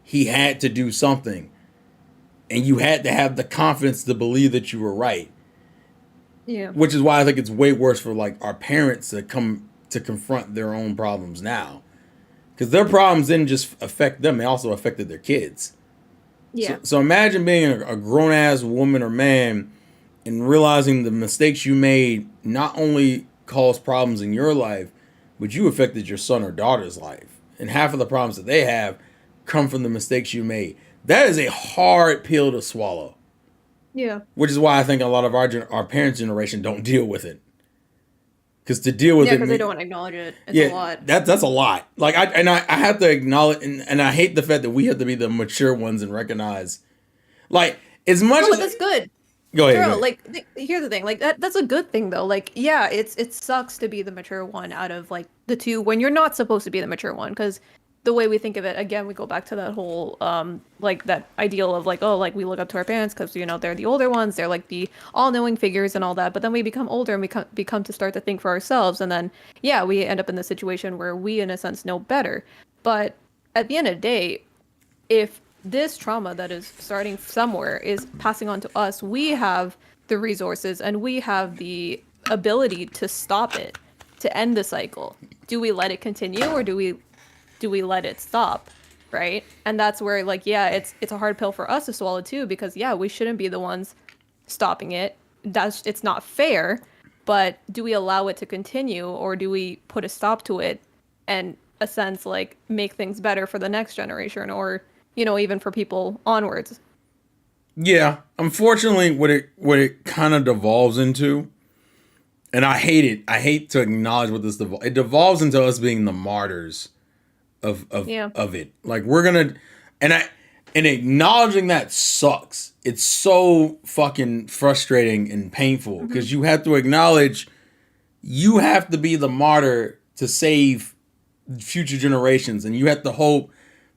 he had to do something, and you had to have the confidence to believe that you were right. yeah. Which is why I think it's way worse for like our parents to come to confront their own problems now, because their problems didn't just affect them; they also affected their kids. Yeah. So imagine being a grown ass woman or man and realizing the mistakes you made not only caused problems in your life, but you affected your son or daughter's life, and half of the problems that they have come from the mistakes you made. That is a hard pill to swallow. Yeah. Which is why I think a lot of our parents' generation don't deal with it. Because to deal with Yeah, it, because they don't want to acknowledge it. It's a yeah, lot. that's a lot. Like I have to acknowledge, and I hate the fact that we have to be the mature ones and recognize, like as much No, but as that's good. go ahead, go True. ahead. Like, here's the thing. Like that's a good thing though. Like, yeah, it sucks to be the mature one out of like the two when you're not supposed to be the mature one because the way we think of it, again, we go back to that whole like that ideal of like, oh, like we look up to our parents because they're the older ones, they're like the all-knowing figures and all that. But then we become older and we become to start to think for ourselves, and then yeah, we end up in the situation where we, in a sense, know better. But at the end of the day, if this trauma that is starting somewhere is passing on to us, we have the resources and we have the ability to stop it, to end the cycle. Do we let it continue, or do we let it stop? Right? And that's where, like, yeah, it's a hard pill for us to swallow too, because yeah, we shouldn't be the ones stopping it. It's not fair. But do we allow it to continue, or do we put a stop to it and, a sense, like, make things better for the next generation, or even for people onwards? Yeah, unfortunately, what it kind of devolves into, and I hate it. I hate to acknowledge what this it devolves into us being the martyrs Yeah. of it. Like, we're gonna, and acknowledging that sucks. It's so fucking frustrating and painful Hmm. because you have to acknowledge you have to be the martyr to save future generations, and you have to hope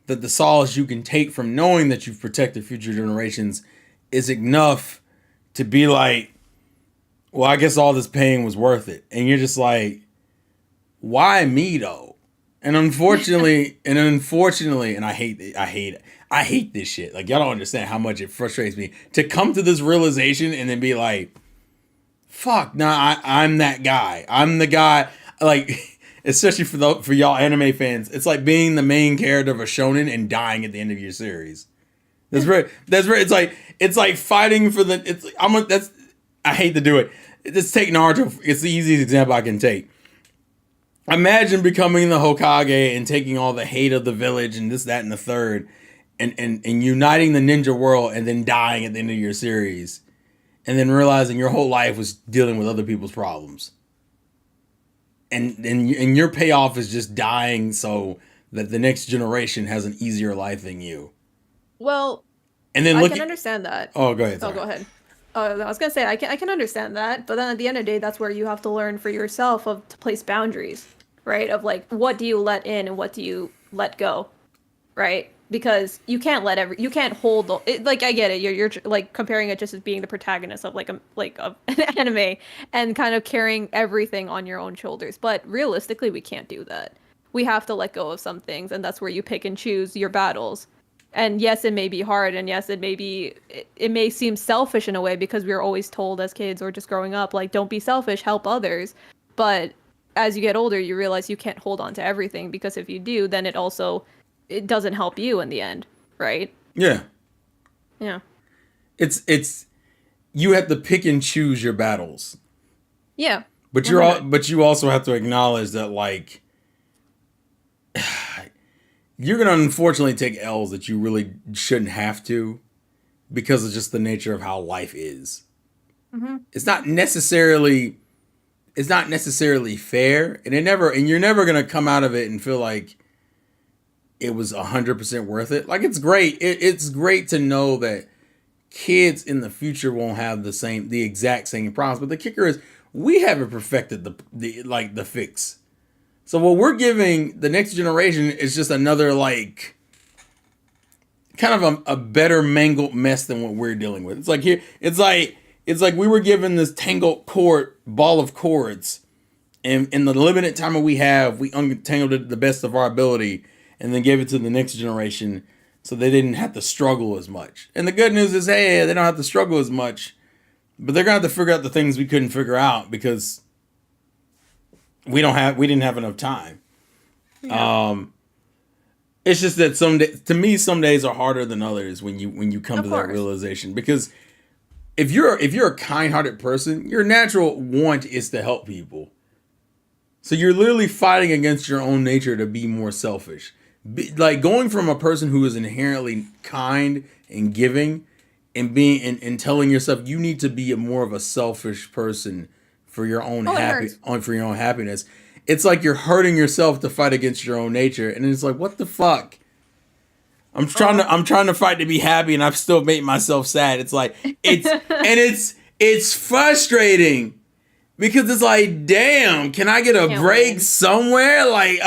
that the solace you can take from knowing that you've protected future generations is enough to be like, well, I guess all this pain was worth it. And you're just like, why me though? And I hate this shit. Like, y'all don't understand how much it frustrates me to come to this realization and then be like, fuck, nah, I'm that guy. I'm the guy. Like, especially for y'all anime fans, it's like being the main character of a shonen and dying at the end of your series. That's right. That's right. It's like fighting for the. It's I'm a, that's I hate to do it. Just take Naruto. It's the easiest example I can take. Imagine becoming the Hokage and taking all the hate of the village and this, that, and the third, and uniting the ninja world, and then dying at the end of your series, and then realizing your whole life was dealing with other people's problems, and your payoff is just dying so that the next generation has an easier life than you. Well, And then I look can at, understand that. oh, go ahead, Oh, sorry. go ahead. I was gonna say I can understand that, but then at the end of the day, that's where you have to learn for yourself of to place boundaries, right? Of like, what do you let in and what do you let go, right? Because you can't hold like, I get it. You're like comparing it just as being the protagonist of of an anime and kind of carrying everything on your own shoulders. But realistically, we can't do that. We have to let go of some things, and that's where you pick and choose your battles. And yes, it may be hard, and yes, it may seem selfish in a way, because we were always told as kids or just growing up, like, don't be selfish, help others. But as you get older, you realize you can't hold on to everything, because if you do, then it doesn't help you in the end, right? Yeah, Yeah. it's you have to pick and choose your battles, Yeah. but 100. but you also have to acknowledge that, like, you're gonna unfortunately take L's that you really shouldn't have to, because of just the nature of how life is. Hmm. It's not necessarily fair, and you're never gonna come out of it and feel like it was 100% worth it. Like, it's great. It's great to know that kids in the future won't have the exact same problems. But the kicker is, we haven't perfected the fix. So what we're giving the next generation is just another, like, kind of a better mangled mess than what we're dealing with. It's like here, it's like we were given this tangled cord ball of cords, and in the limited time that we have, we untangled it to the best of our ability, and then gave it to the next generation, so they didn't have to struggle as much. And the good news is, hey, they don't have to struggle as much, but they're gonna have to figure out the things we couldn't figure out because we didn't have enough time. Yeah. It's just that to me, some days are harder than others when you come Of to that course. realization, because if you're a kind-hearted person, your natural want is to help people. So you're literally fighting against your own nature to be more selfish. Like, going from a person who is inherently kind and giving, and being and telling yourself you need to be more of a selfish person for your own Oh, it hurts. for your own happiness. It's like you're hurting yourself to fight against your own nature, and it's like, what the fuck? I'm trying to fight to be happy, and I've still made myself sad. It's like it's frustrating because it's like, damn, can I get a Can't break win. somewhere? Like,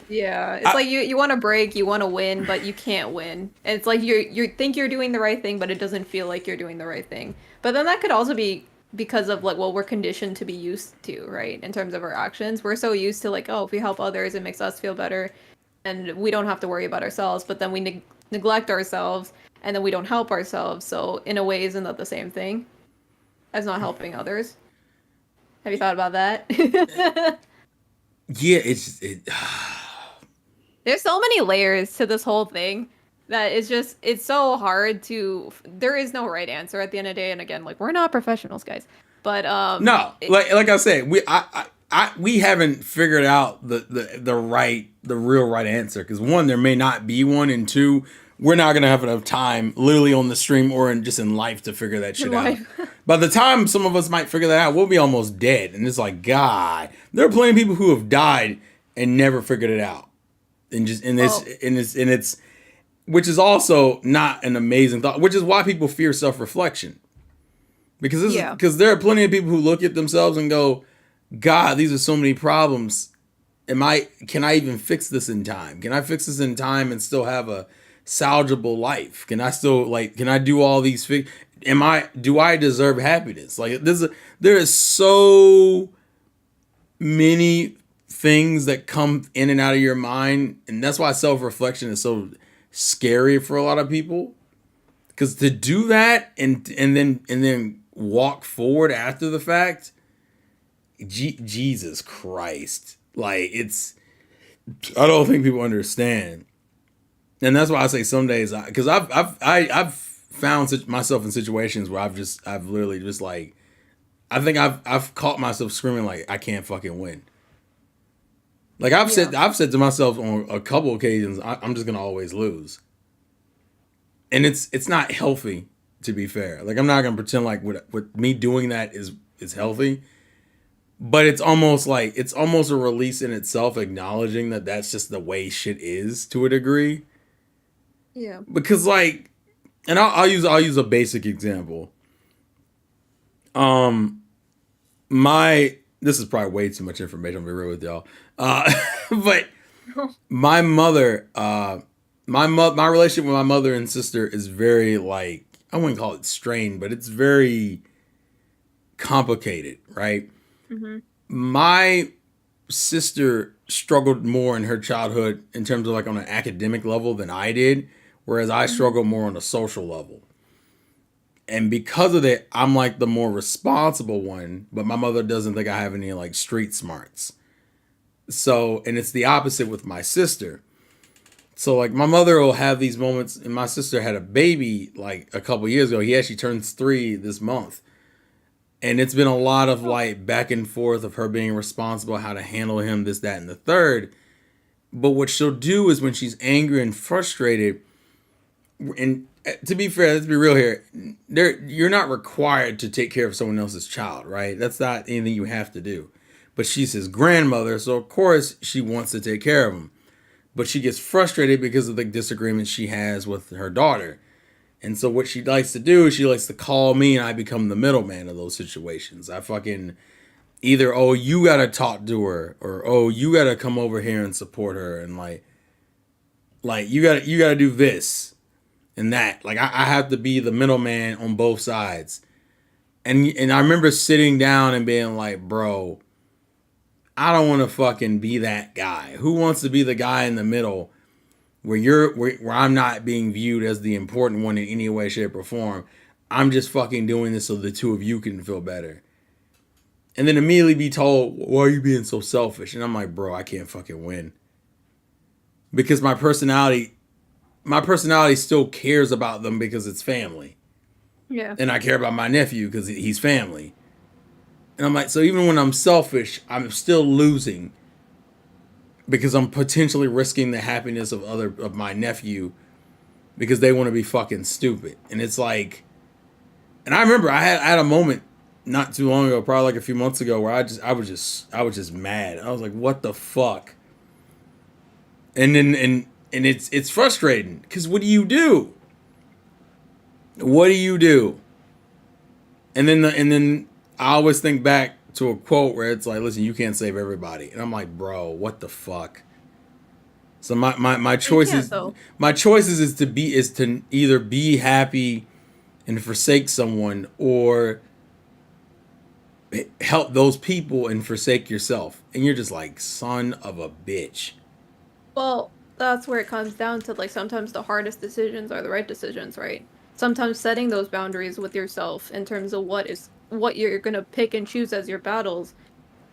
Yeah, it's like you want to break, you want to win, but you can't win. And it's like you think you're doing the right thing, but it doesn't feel like you're doing the right thing. But then that could also be because of like what we're conditioned to be used to, right? In terms of our actions, we're so used to like, oh, if we help others, it makes us feel better, and we don't have to worry about ourselves. But then we neglect ourselves, and then we don't help ourselves. So in a way, isn't that the same thing as not helping others? Have you thought about that? yeah, it. There's so many layers to this whole thing that it's so hard to there is no right answer at the end of the day. And again, like we're not professionals, guys. But No, like I said, we haven't figured out the real right answer, because one, there may not be one, and two, we're not gonna have enough time, literally on the stream or in life, to figure that shit out. life. By the time some of us might figure that out, we'll be almost dead, and it's like, God, there are plenty of people who have died and never figured it out, and just Oh, and it's which is also not an amazing thought, which is why people fear self reflection. yeah. Because there are plenty of people who look at themselves and go, God, these are so many problems. Can I even fix this in time? Can I fix this in time and still have a salvageable life? Can I do all these things? Do I deserve happiness? Like, there is so many things that come in and out of your mind. And that's why self-reflection is so scary for a lot of people. Because to do that and then walk forward after the fact, Jesus Christ, like, I don't think people understand, and that's why I say some days, because I've found myself in situations where I've literally just like, I think I've caught myself screaming like, I can't fucking win. Like, Yeah. I've said to myself on a couple occasions, I'm just gonna always lose, and it's not healthy, to be fair. Like, I'm not gonna pretend like what me doing that is healthy, but it's almost a release in itself, acknowledging that that's just the way shit is, to a degree. Yeah. Because, like, and I'll use a basic example. Um, my This is probably way too much information. I'll be real with y'all. But my mother, my relationship with my mother and sister is very, like, I wouldn't call it strained, but it's very complicated, right? Hmm. My sister struggled more in her childhood in terms of, like, on an academic level than I did, whereas I Hmm. struggled more on a social level. And because of that, I'm like the more responsible one, but my mother doesn't think I have any, like, street smarts. So, and it's the opposite with my sister. So, like, my mother will have these moments, and my sister had a baby like a couple years ago. He actually turns 3 this month. And it's been a lot of, Oh, like, back and forth of her being responsible, how to handle him, this, that, and the third. But what she'll do is, when she's angry and frustrated, and to be fair, let's be real here, you're not required to take care of someone else's child, right? That's not anything you have to do. But she's his grandmother, so of course she wants to take care of him. But she gets frustrated because of the disagreements she has with her daughter. And so what she likes to do is she likes to call me, and I become the middleman of those situations. I fucking either, oh, you gotta talk to her, or, oh, you gotta come over here and support her, and like you gotta do this and that. Like, I have to be the middleman on both sides. And I remember sitting down and being like, bro, I don't want to fucking be that guy. Who wants to be the guy in the middle where I'm not being viewed as the important one in any way, shape, or form? I'm just fucking doing this so the two of you can feel better. And then immediately be told, why are you being so selfish? And I'm like, bro, I can't fucking win. Because my personality still cares about them because it's family. yeah. And I care about my nephew because he's family. And I'm like, so even when I'm selfish, I'm still losing because I'm potentially risking the happiness of my nephew because they want to be fucking stupid. And it's like, and I remember I had a moment not too long ago, probably like a few months ago, where I was just mad. I was like, what the fuck? And it's frustrating because what do you do? What do you do? And then I always think back to a quote where it's like, listen, you can't save everybody, and I'm like, bro, what the fuck? So my You can't choices, though. my choices is to either be happy and forsake someone, or help those people and forsake yourself. And you're just like, son of a bitch. Well, that's where it comes down to like sometimes the hardest decisions are the right decisions, right? Sometimes setting those boundaries with yourself in terms of what you're gonna pick and choose as your battles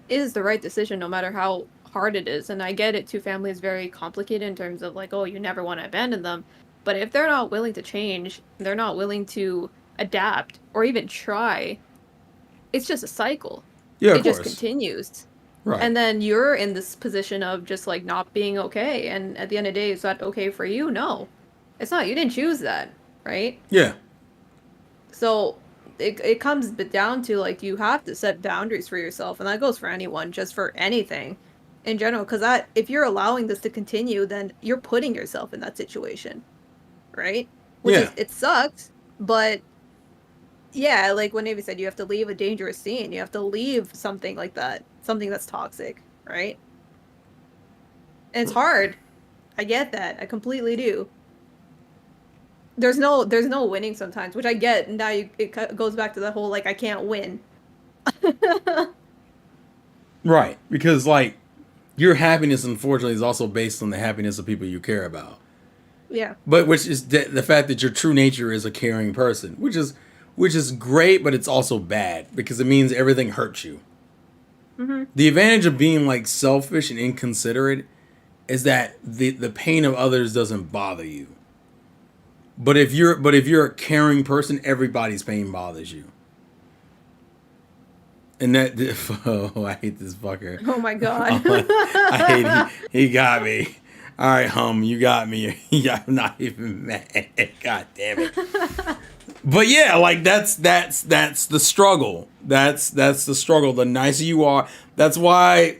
is the right decision no matter how hard it is. And I get it, two families very complicated in terms of like, oh, you never want to abandon them. But if they're not willing to change, they're not willing to adapt or even try, it's just a cycle. Yeah, of It just course. continues. Right. And then you're in this position of just like not being okay. And at the end of the day, is that okay for you? No, it's not. You didn't choose that, right? Yeah. So it comes down to like you have to set boundaries for yourself, and that goes for anyone, just for anything in general. Because that if you're allowing this to continue, then you're putting yourself in that situation, right? Which Yeah. is it sucks, but yeah, like what Navy said, you have to leave a dangerous scene. You have to leave something like that, something that's toxic, right? And it's hard. I get that. I completely do. There's no winning sometimes, which I get. Now it goes back to the whole like I can't win. Right. Because like your happiness, unfortunately, is also based on the happiness of people you care about. Yeah. But which is the fact that your true nature is a caring person, which is great, but it's also bad because it means everything hurts you. Hmm. The advantage of being like selfish and inconsiderate is that the pain of others doesn't bother you. But if you're a caring person, everybody's pain bothers you. And that oh, I hate this fucker. Oh my god. I hate he got me. All right, you got me. I'm not even mad. God damn it. But yeah, like that's the struggle. That's the struggle. The nicer you are, that's why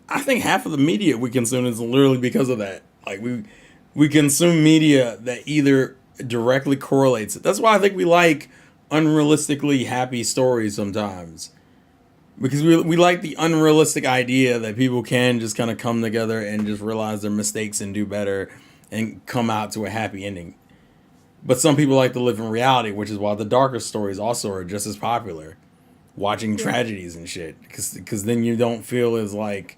I think half of the media we consume is literally because of that. Like we consume media that either directly correlates it. That's why I think we like unrealistically happy stories sometimes. Because we like the unrealistic idea that people can just kind of come together and just realize their mistakes and do better and come out to a happy ending. But some people like to live in reality, which is why the darker stories also are just as popular. Watching Yeah. tragedies and shit, because then you don't feel as like,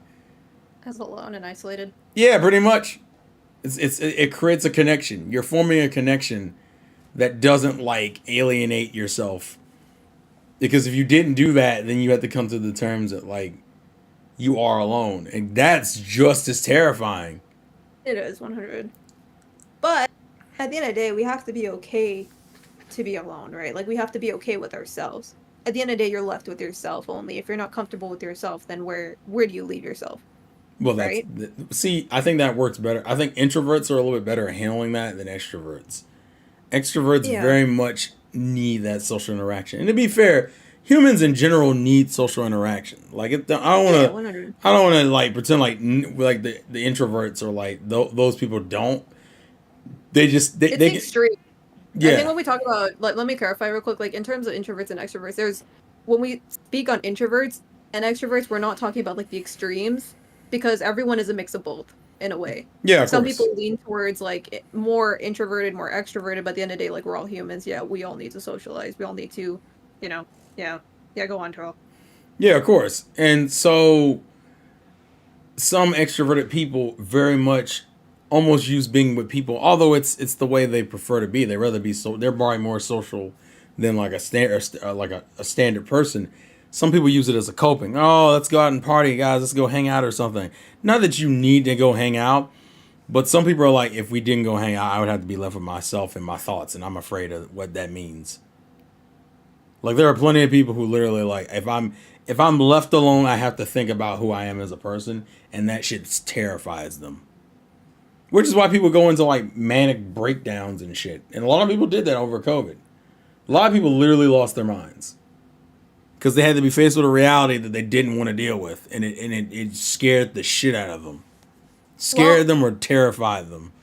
As alone and isolated. yeah, pretty much. It creates a connection. You're forming a connection that doesn't like alienate yourself. Because if you didn't do that, then you have to come to the terms that like you are alone, and that's just as terrifying. It is 100. But at the end of the day, we have to be okay to be alone, right? Like we have to be okay with ourselves. At the end of the day, you're left with yourself only. If you're not comfortable with yourself, then where do you leave yourself, Well, that's right? see, I think that works better. I think introverts are a little bit better at handling that than extroverts. Extroverts Yeah. very much need that social interaction. And to be fair, humans in general need social interaction. Like I don't want Yeah, to 100. I don't want to like pretend like the introverts are like those people don't. They just It's they get extreme. I think yeah. when we talk about, let me clarify real quick, like in terms of introverts and extroverts, when we speak on introverts and extroverts, we're not talking about like the extremes because everyone is a mix of both in a way. Yeah, of Some course. people lean towards like more introverted, more extroverted, but at the end of the day, like we're all humans. Yeah, we all need to socialize. We all need to, you know, yeah, yeah, go on, Terrell. Yeah, of course. And so some extroverted people very much almost use being with people, although it's the way they prefer to be. They rather be so they're probably more social than like a a standard person. Some people use it as a coping. Oh, let's go out and party, guys. Let's go hang out or something. Not that you need to go hang out, but some people are like, if we didn't go hang out, I would have to be left with myself and my thoughts, and I'm afraid of what that means. Like there are plenty of people who literally like if I'm left alone, I have to think about who I am as a person, and that shit terrifies them. Which is why people go into like manic breakdowns and shit. And a lot of people did that over COVID. A lot of people literally lost their minds because they had to be faced with a reality that they didn't want to deal with, and it scared the shit out of them, Well, scared them or terrified them.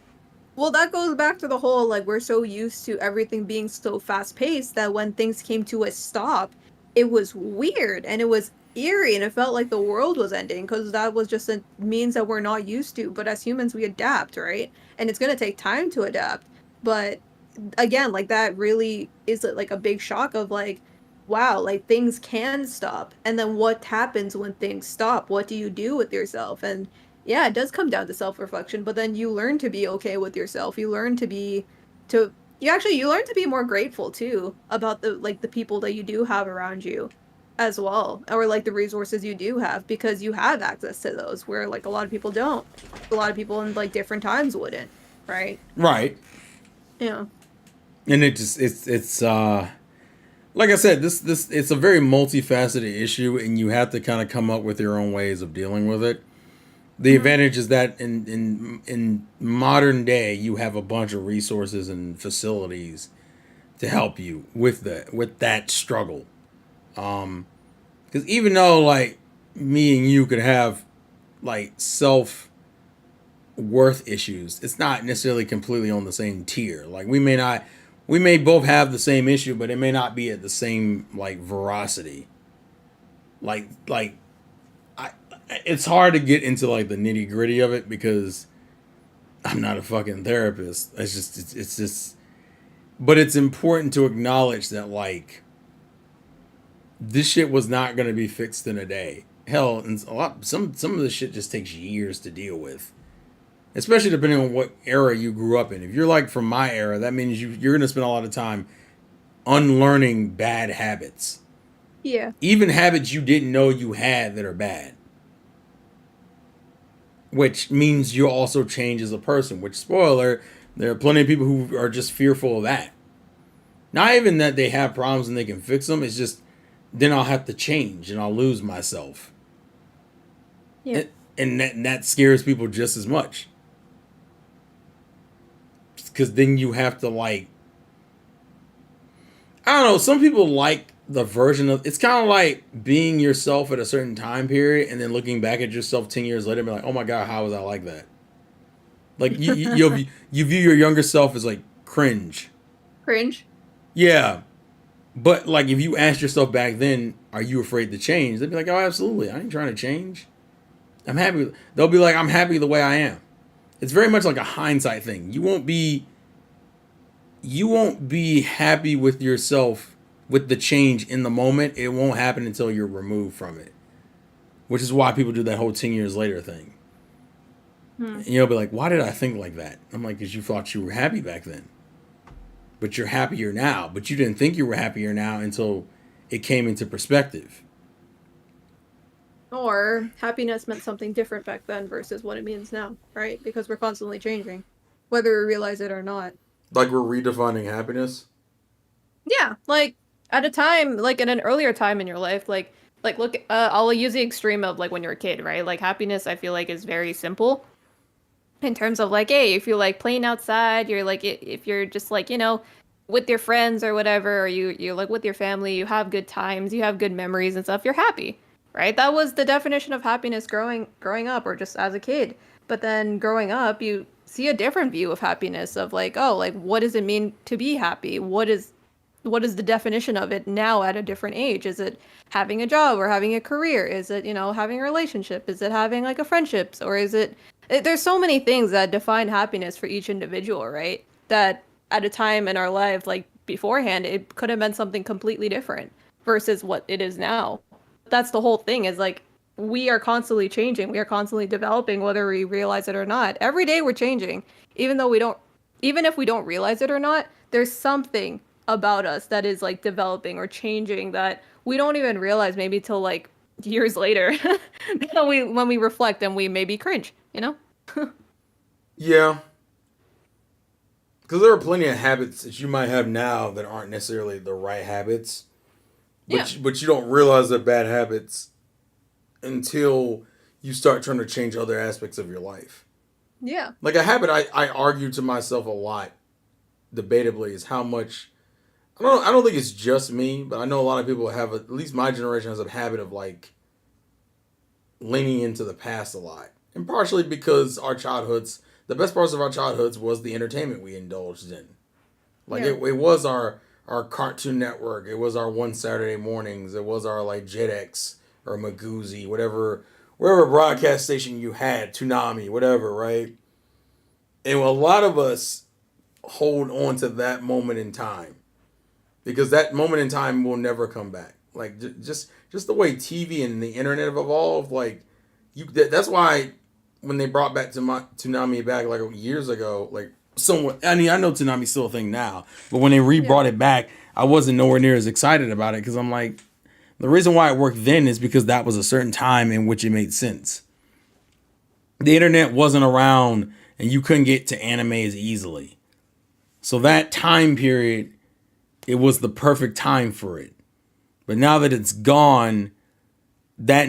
well, that goes back to the whole like we're so used to everything being so fast paced that when things came to a stop, it was weird and it was eerie and it felt like the world was ending because that was just a means that we're not used to. But as humans, we adapt, right? And it's going to take time to adapt. But again, like that really is like a big shock of like, wow, like things can stop. And then what happens when things stop? What do you do with yourself? And yeah, it does come down to self-reflection, but then you learn to be okay with yourself. You learn to be to you learn to be more grateful too about the people that you do have around you as well, or like the resources you do have because you have access to those where like a lot of people don't. A lot of people in like different times wouldn't, right? Right. Yeah. And it just it's like I said, this it's a very multifaceted issue, and you have to kind of come up with your own ways of dealing with it. The Hmm. advantage is that in modern day, you have a bunch of resources and facilities to help you with that struggle. Because even though like me and you could have like self worth issues, it's not necessarily completely on the same tier. Like we may both have the same issue, but it may not be at the same like veracity. Like I, it's hard to get into like the nitty gritty of it because I'm not a fucking therapist. It's just, but it's important to acknowledge that like this shit was not going to be fixed in a day. Hell, and some of this shit just takes years to deal with, especially depending on what era you grew up in. If you're like from my era, that means you're going to spend a lot of time unlearning bad habits, Yeah. even habits you didn't know you had that are bad. Which means you'll also change as a person. Which, spoiler, there are plenty of people who are just fearful of that. Not even that they have problems and they can fix them. It's just then I'll have to change and I'll lose myself, Yeah. and that scares people just as much. Because then you have to like, I don't know. Some people like the version of it's kind of like being yourself at a certain time period and then looking back at yourself 10 years later and be like, oh my god, how was I like that? Like you view your younger self as like cringe. Cringe. Yeah, but like if you ask yourself back then, are you afraid to change? They'd be like, oh, absolutely. I ain't trying to change. I'm happy. They'll be like, I'm happy the way I am. It's very much like a hindsight thing. You won't be happy with yourself with the change in the moment. It won't happen until you're removed from it. Which is why people do that whole 10 years later thing. Hmm. And you'll be like, why did I think like that? I'm like, because you thought you were happy back then. But you're happier now. But you didn't think you were happier now until it came into perspective. Or happiness meant something different back then versus what it means now, right? Because we're constantly changing, whether we realize it or not. Like we're redefining happiness. Yeah, like at a time, like in an earlier time in your life, like look, I'll use the extreme of like when you're a kid, right? Like happiness, I feel like is very simple in terms of like, hey, if you're like playing outside, you're like if you're just like, with your friends or whatever, or you're like with your family, you have good times, you have good memories and stuff, you're happy, right? That was the definition of happiness growing up or just as a kid. But then growing up, you see a different view of happiness of like, oh, like what does it mean to be happy? What is the definition of it now at a different age? Is it having a job or having a career? Is it, having a relationship? Is it having like a friendships? Or there's so many things that define happiness for each individual, right? That at a time in our life, like beforehand, it could have meant something completely different versus what it is now. That's the whole thing is like we are constantly changing. We are constantly developing, whether we realize it or not. Every day we're changing, even though we don't, even if we don't realize it or not, there's something about us that is like developing or changing that we don't even realize maybe till like years later when we reflect and we maybe cringe. Yeah. Because there are plenty of habits that you might have now that aren't necessarily the right habits. Yeah. But you don't realize they're bad habits until you start trying to change other aspects of your life. Yeah. Like a habit I argue to myself a lot, debatably, is how much I don't think it's just me, but I know a lot of people have at least my generation has a habit of like leaning into the past a lot. And partially because the best parts of our childhoods was the entertainment we indulged in. Like Yeah. it was our Cartoon Network. It was our One Saturday Mornings. It was our like Jetix or Maguzi, whatever broadcast station you had, Toonami, whatever, right? And a lot of us hold on to that moment in time because that moment in time will never come back. Like just the way TV and the internet have evolved, like that's why when they brought back Toonami back like years ago, like someone I mean I know Toonami's still a thing now, but when they Yeah. re-brought it back, I wasn't nowhere near as excited about it because I'm like the reason why it worked then is because that was a certain time in which it made sense. The internet wasn't around and you couldn't get to anime as easily. So that time period, it was the perfect time for it. But now that it's gone, that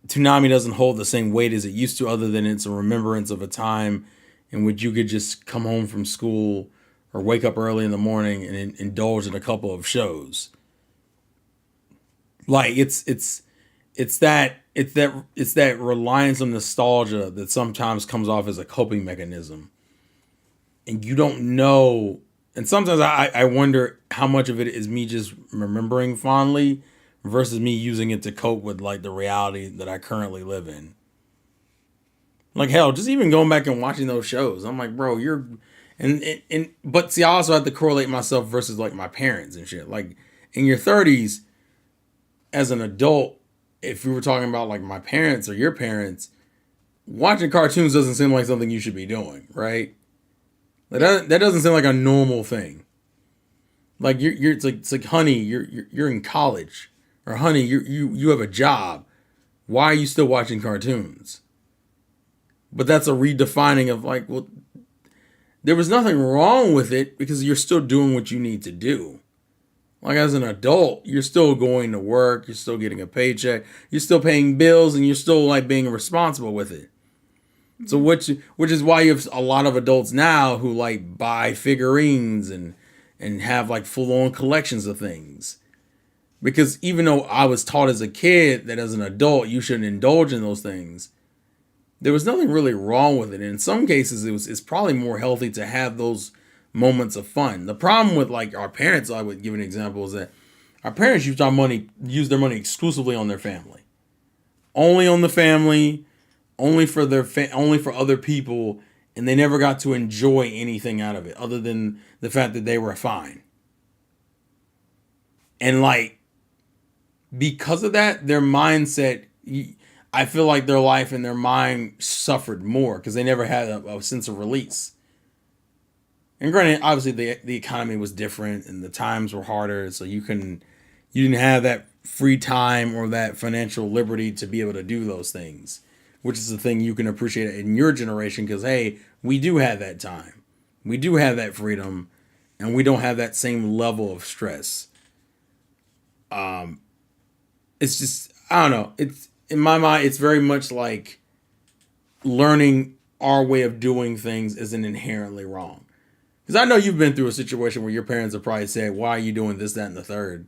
Toonami doesn't hold the same weight as it used to, other than it's a remembrance of a time in which you could just come home from school or wake up early in the morning and indulge in a couple of shows. Like it's that reliance on nostalgia that sometimes comes off as a coping mechanism, and you don't know. And sometimes I wonder how much of it is me just remembering fondly versus me using it to cope with like the reality that I currently live in. Like hell, just even going back and watching those shows, I'm like, bro, you're, and but see, I also have to correlate myself versus like my parents and shit. Like in your 30s, as an adult, if we were talking about like my parents or your parents, watching cartoons doesn't seem like something you should be doing, right? Like Yeah. that doesn't seem like a normal thing. Like you're it's like honey, you're in college, or honey, you have a job. Why are you still watching cartoons? But that's a redefining of like, well, there was nothing wrong with it because you're still doing what you need to do. Like as an adult, you're still going to work, you're still getting a paycheck, you're still paying bills, and you're still like being responsible with it. So Hmm. which is why you have a lot of adults now who like buy figurines and have like full on collections of things. Because even though I was taught as a kid that as an adult you shouldn't indulge in those things, there was nothing really wrong with it. In some cases, it's probably more healthy to have those moments of fun. The problem with like our parents, I would give an example, is that our parents use their money exclusively on their family, only on the family, only for other people, and they never got to enjoy anything out of it other than the fact that they were fine. And like because of that, their mindset, I feel like their life and their mind suffered more because they never had a sense of release. And granted, obviously the economy was different and the times were harder, so you didn't have that free time or that financial liberty to be able to do those things, which is the thing you can appreciate in your generation because hey, we do have that time, we do have that freedom, and we don't have that same level of stress. It's just I don't know. It's in my mind, it's very much like learning our way of doing things isn't inherently wrong. Because I know you've been through a situation where your parents have probably said, "Why are you doing this, that, and the third?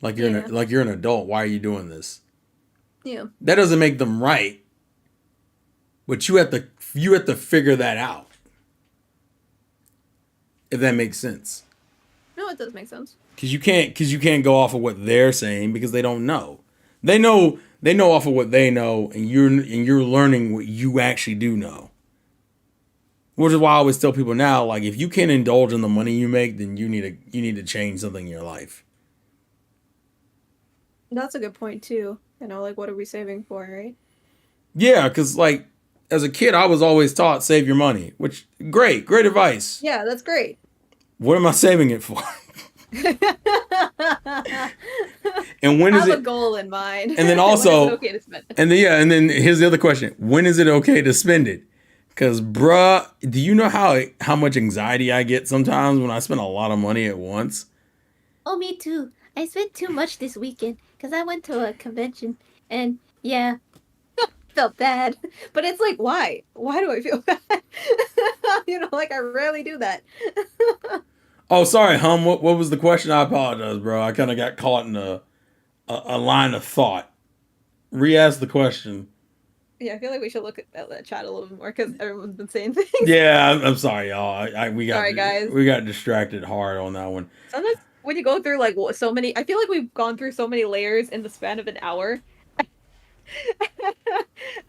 Yeah. Like you're an adult. Why are you doing this?" Yeah. That doesn't make them right, but you have to figure that out if that makes sense. No, it does make sense. Because you can't go off of what they're saying because they don't know. They know off of what they know, and you're learning what you actually do know. Which is why I always tell people now, like if you can't indulge in the money you make, then you need to change something in your life. That's a good point too. Like what are we saving for, right? Yeah, because like as a kid, I was always taught save your money, which great advice. Yeah, that's great. What am I saving it for? And when is Have a it? goal in mind. And then When is it also, okay to spend it? and then yeah, and then here's the other question: when is it okay to spend it? Because bruh, do you know how much anxiety I get sometimes when I spend a lot of money at once? Oh, me too. I spent too much this weekend because I went to a convention and yeah, Felt bad. But it's like, why? Why do I feel bad? Like I rarely do that. Oh, sorry, hum. What was the question? I apologize, bro. I kind of got caught in a line of thought. Re-ask the question. Yeah, I feel like we should look at that chat a little bit more because everyone's been saying things. Yeah, I'm sorry, y'all. We got Sorry, guys. we got distracted hard on that one. Sometimes when you go through like so many, I feel like we've gone through so many layers in the span of an hour.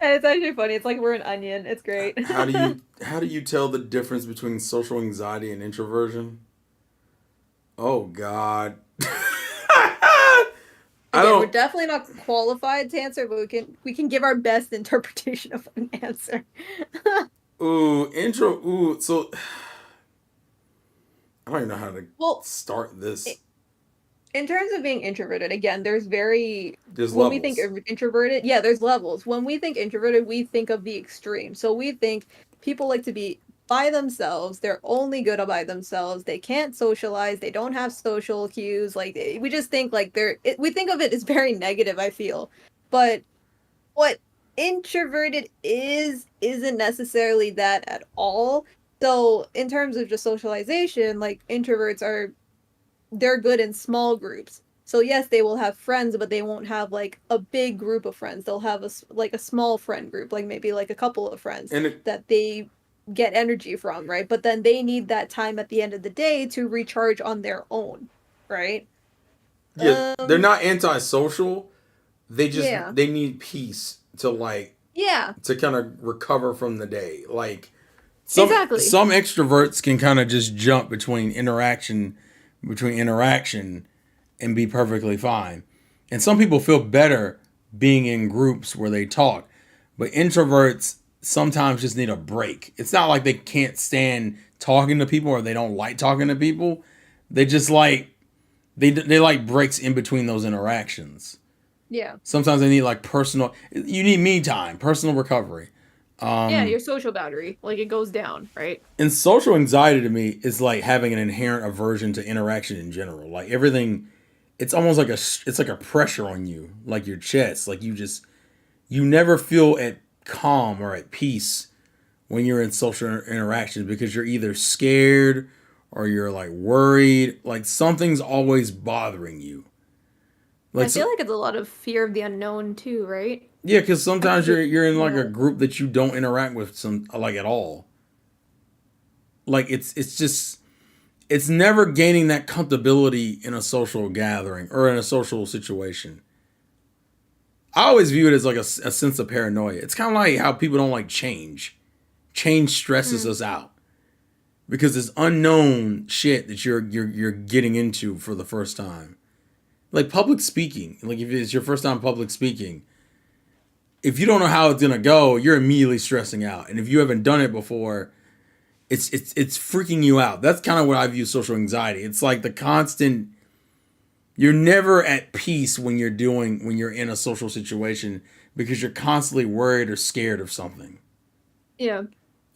And it's actually funny. It's like we're an onion. It's great. how do you tell the difference between social anxiety and introversion? Oh God. I Again, we're don't. definitely not qualified to answer, but we can give our best interpretation of an answer. Ooh, so I don't even know how to Well, start i- this. in terms of being introverted, again, there's very There's when we think levels. of introverted, yeah, there's levels. When we think introverted, we think of the extreme. So we think people like to be by themselves. They're only good by themselves. They can't socialize. They don't have social cues. Like we just think like we think of it as very negative, I feel. But what introverted isn't necessarily that at all. So in terms of just socialization, like introverts are they're good in small groups. So yes, they will have friends, but they won't have like a big group of friends. They'll have like a small friend group, like maybe like a couple of friends And it, that they get energy from, right? But then they need that time at the end of the day to recharge on their own, right? yeah, they're Um, not antisocial. yeah. They need peace to like Yeah, to kind of recover from the day. Like exactly. some extroverts can kind of just jump between interaction and be perfectly fine. And some people feel better being in groups where they talk. But introverts sometimes just need a break. It's not like they can't stand talking to people or they don't like talking to people. They just like they like breaks in between those interactions. Yeah. Sometimes they need like personal you need me time, personal recovery. Yeah, Um your social boundary, like it goes down, right? and social anxiety to me is like having an inherent aversion to interaction in general. Like everything it's almost like it's like a pressure on you, like your chest. Like you never feel at calm or at peace when you're in social interactions because you're either scared or you're like worried. Like something's always bothering you. Like I so, feel like it's a lot of fear of the unknown too, right? yeah, because I sometimes think it, you're in like a yeah. group that you don't interact with some like at all. Like it's never gaining that comfortability in a social gathering or in a social situation. I always view it as like a sense of paranoia. It's kind of like how people don't like change. Change stresses Mm. us out because it's unknown shit that you're getting into for the first time. Like public speaking, like if it's your first time public speaking, if you don't know how it's gonna go, you're immediately stressing out. And if you haven't done it before, it's freaking you out. That's kind of what I view social anxiety. It's like the constant. You're never at peace when you're in a social situation because you're constantly worried or scared of something. Yeah.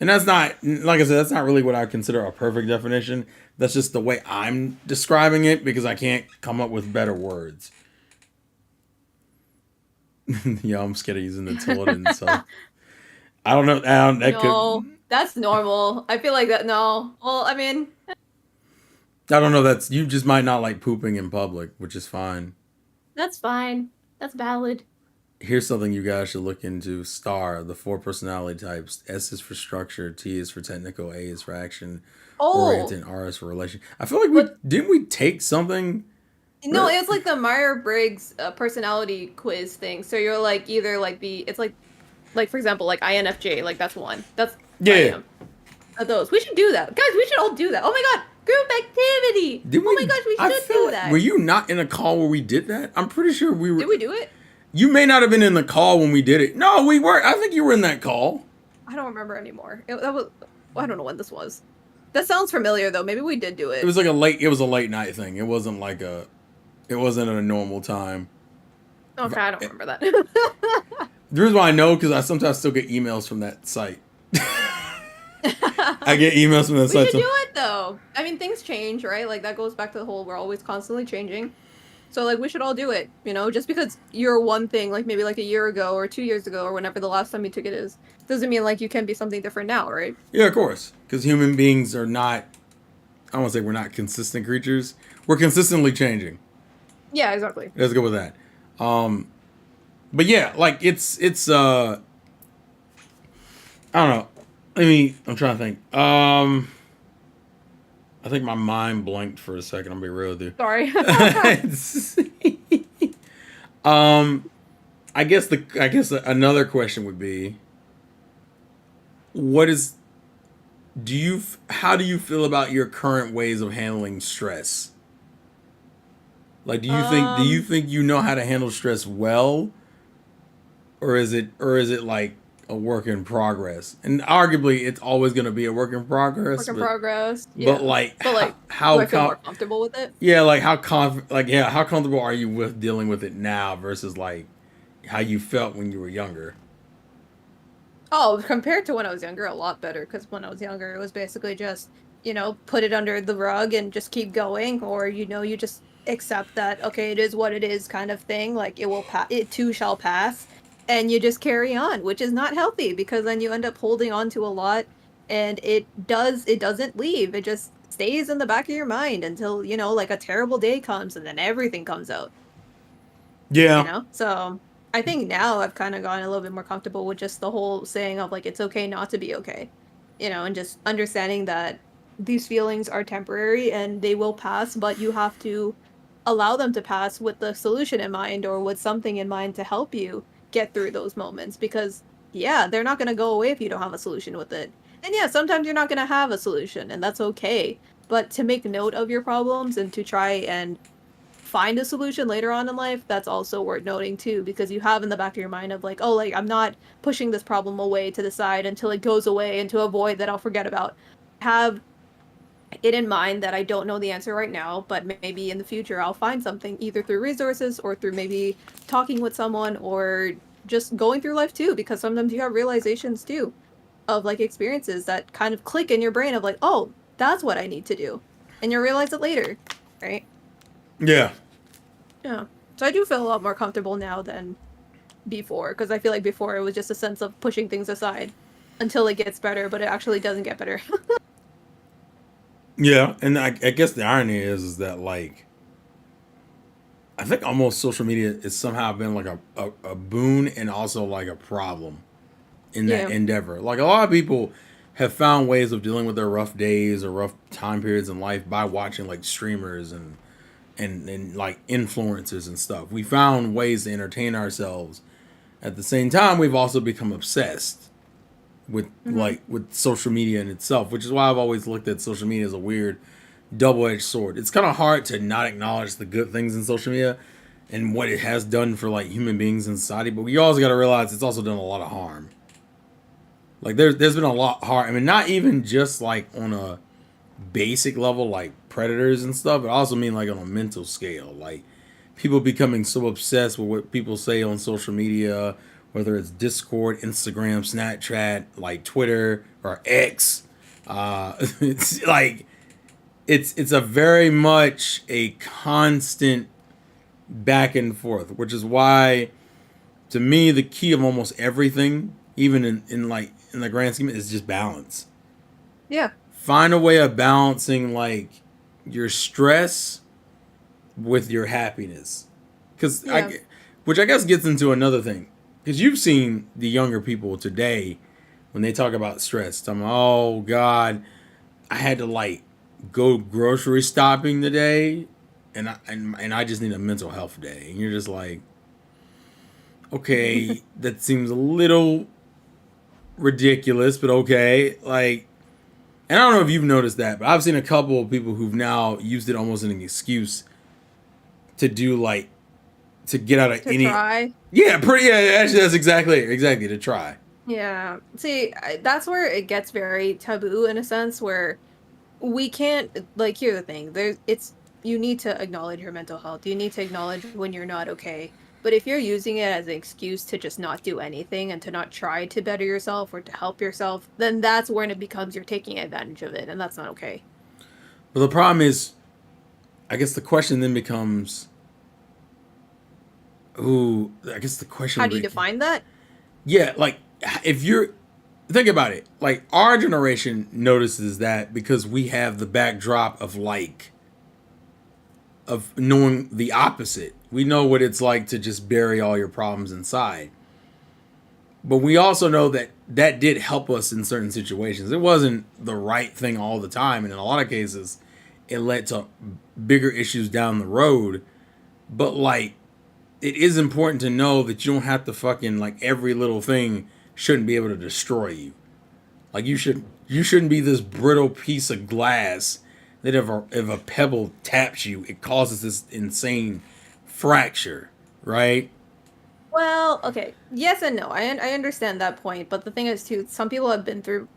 And that's not, like I said, that's not really what I consider a perfect definition. That's just the way I'm describing it because I can't come up with better words. Yeah, I'm scared of using the toilet, and so I don't know. That could, No, that's normal. I feel like that. No. Well, I mean, I don't know. That's you just might not like pooping in public, which is fine. That's fine. That's valid. Here's something you guys should look into. STAR, the four personality types. S is for structure, T is for technical, A is for action oh, oriented, and R is for relation. I feel like but we take something. no, it's like the Myers-Briggs personality quiz thing. So you're like either like it's like for example, like INFJ, like that's one. That's I Yeah. am. Those. We should do that. Guys, we should all do that. Oh my god, group activity. Did Oh my we? gosh, we I should feel do like were that. you not in a call where we did that? I'm pretty sure we were. Did we do it? You may not have been in the call when we did it. No, we were. I think you were in that call. I don't remember anymore. That was I don't know when this was. That sounds familiar though. Maybe we did do It it. was like a late. It was a late night thing. It wasn't like a. It wasn't at a normal time. Okay, I don't remember that. The reason why I know because I sometimes still get emails from that site. I get emails from that We site. should So do it though. I mean, things change, right? Like that goes back to the whole we're always constantly changing. So like we should all do it, just because you're one thing, like maybe like a year ago or 2 years ago or whenever the last time you took it is, doesn't mean like you can be something different now, right? yeah, of course, because human beings are not. I don't want to say we're not consistent creatures. We're consistently changing. Yeah, exactly. Let's go with that. Um, but yeah, like I don't know. I'm trying to think. I think my mind blanked for a second. I'll be real with you. Sorry. um, I guess another question would be, what is how do you feel about your current ways of handling stress? Like, do you Um, think you know how to handle stress well, or is it like a work in progress? And arguably, it's always going to be a work in progress. work in progress. But Yeah. like But like, do I feel more comfortable with it? yeah, like how comfortable are you with dealing with it now versus like how you felt when you were younger? Oh, compared to when I was younger, a lot better. Because when I was younger, it was basically just, put it under the rug and just keep going, or you just accept that okay, it is what it is, kind of thing. Like it will pass, it too shall pass, and you just carry on, which is not healthy because then you end up holding on to a lot, and it doesn't leave. It just stays in the back of your mind until like a terrible day comes, and then everything comes out. Yeah, So I think now I've kind of gotten a little bit more comfortable with just the whole saying of like it's okay not to be okay, and just understanding that these feelings are temporary and they will pass, but you have to allow them to pass with the solution in mind or with something in mind to help you get through those moments because yeah, they're not going to go away if you don't have a solution with it. And yeah, sometimes you're not going to have a solution and that's okay, but to make note of your problems and to try and find a solution later on in life, that's also worth noting too, because you have in the back of your mind of like, oh, like I'm not pushing this problem away to the side until it goes away into a void that I'll forget about. Have it in mind that I don't know the answer right now, but maybe in the future I'll find something either through resources or through maybe talking with someone or just going through life too, because sometimes you have realizations too of like experiences that kind of click in your brain of like, oh, that's what I need to do. And you'll realize it later, right? yeah, Yeah. So I do feel a lot more comfortable now than before, because I feel like before it was just a sense of pushing things aside until it gets better, but it actually doesn't get better. yeah. And I guess the irony is that like I think almost social media has somehow been like a boon and also like a problem in that Yeah. endeavor. Like a lot of people have found ways of dealing with their rough days or rough time periods in life by watching like streamers and like influencers and stuff. We found ways to entertain ourselves. At the same time, we've also become obsessed Mm-hmm. with social media in itself, which is why I've always looked at social media as a weird double-edged sword. It's kind of hard to not acknowledge the good things in social media and what it has done for like human beings in society, but you also got to realize it's also done a lot of harm. Like there's been a lot harm. I mean, not even just like on a basic level like predators and stuff, but I also mean like on a mental scale, like people becoming so obsessed with what people say on social media, whether it's Discord, Instagram, Snapchat, like Twitter or X. It's like it's a very much a constant back and forth, which is why to me the key of almost everything, even in like in the grand scheme, is just balance. Yeah. Find a way of balancing like your stress with your happiness, because Yeah. which I guess gets into another thing, because you've seen the younger people today when they talk about stress, talking about, oh God, I had to like go grocery shopping today, and I just need a mental health day, and you're just like, okay, that seems a little ridiculous, but okay, like. And I don't know if you've noticed that, but I've seen a couple of people who've now used it almost as an excuse to do like to get out of To any. try. Yeah, pretty. Yeah, actually, that's exactly to try. Yeah. See, that's where it gets very taboo in a sense where we can't like here's the thing. It's you need to acknowledge your mental health. You need to acknowledge when you're not okay. But if you're using it as an excuse to just not do anything and to not try to better yourself or to help yourself, then that's when it becomes you're taking advantage of it, and that's not okay. But the problem is, I guess the question then becomes, who? I guess the question How would do you be, define that? yeah, like if you're think about it, like our generation notices that because we have the backdrop of like of knowing the opposite. We know what it's like to just bury all your problems inside. But we also know that that did help us in certain situations. It wasn't the right thing all the time, and in a lot of cases, it led to bigger issues down the road. But like, it is important to know that you don't have to fucking like every little thing shouldn't be able to destroy you. Like you shouldn't be this brittle piece of glass that if a pebble taps you, it causes this insane fracture, right? Well, okay. Yes and no. I understand that point, but the thing is too, some people have been through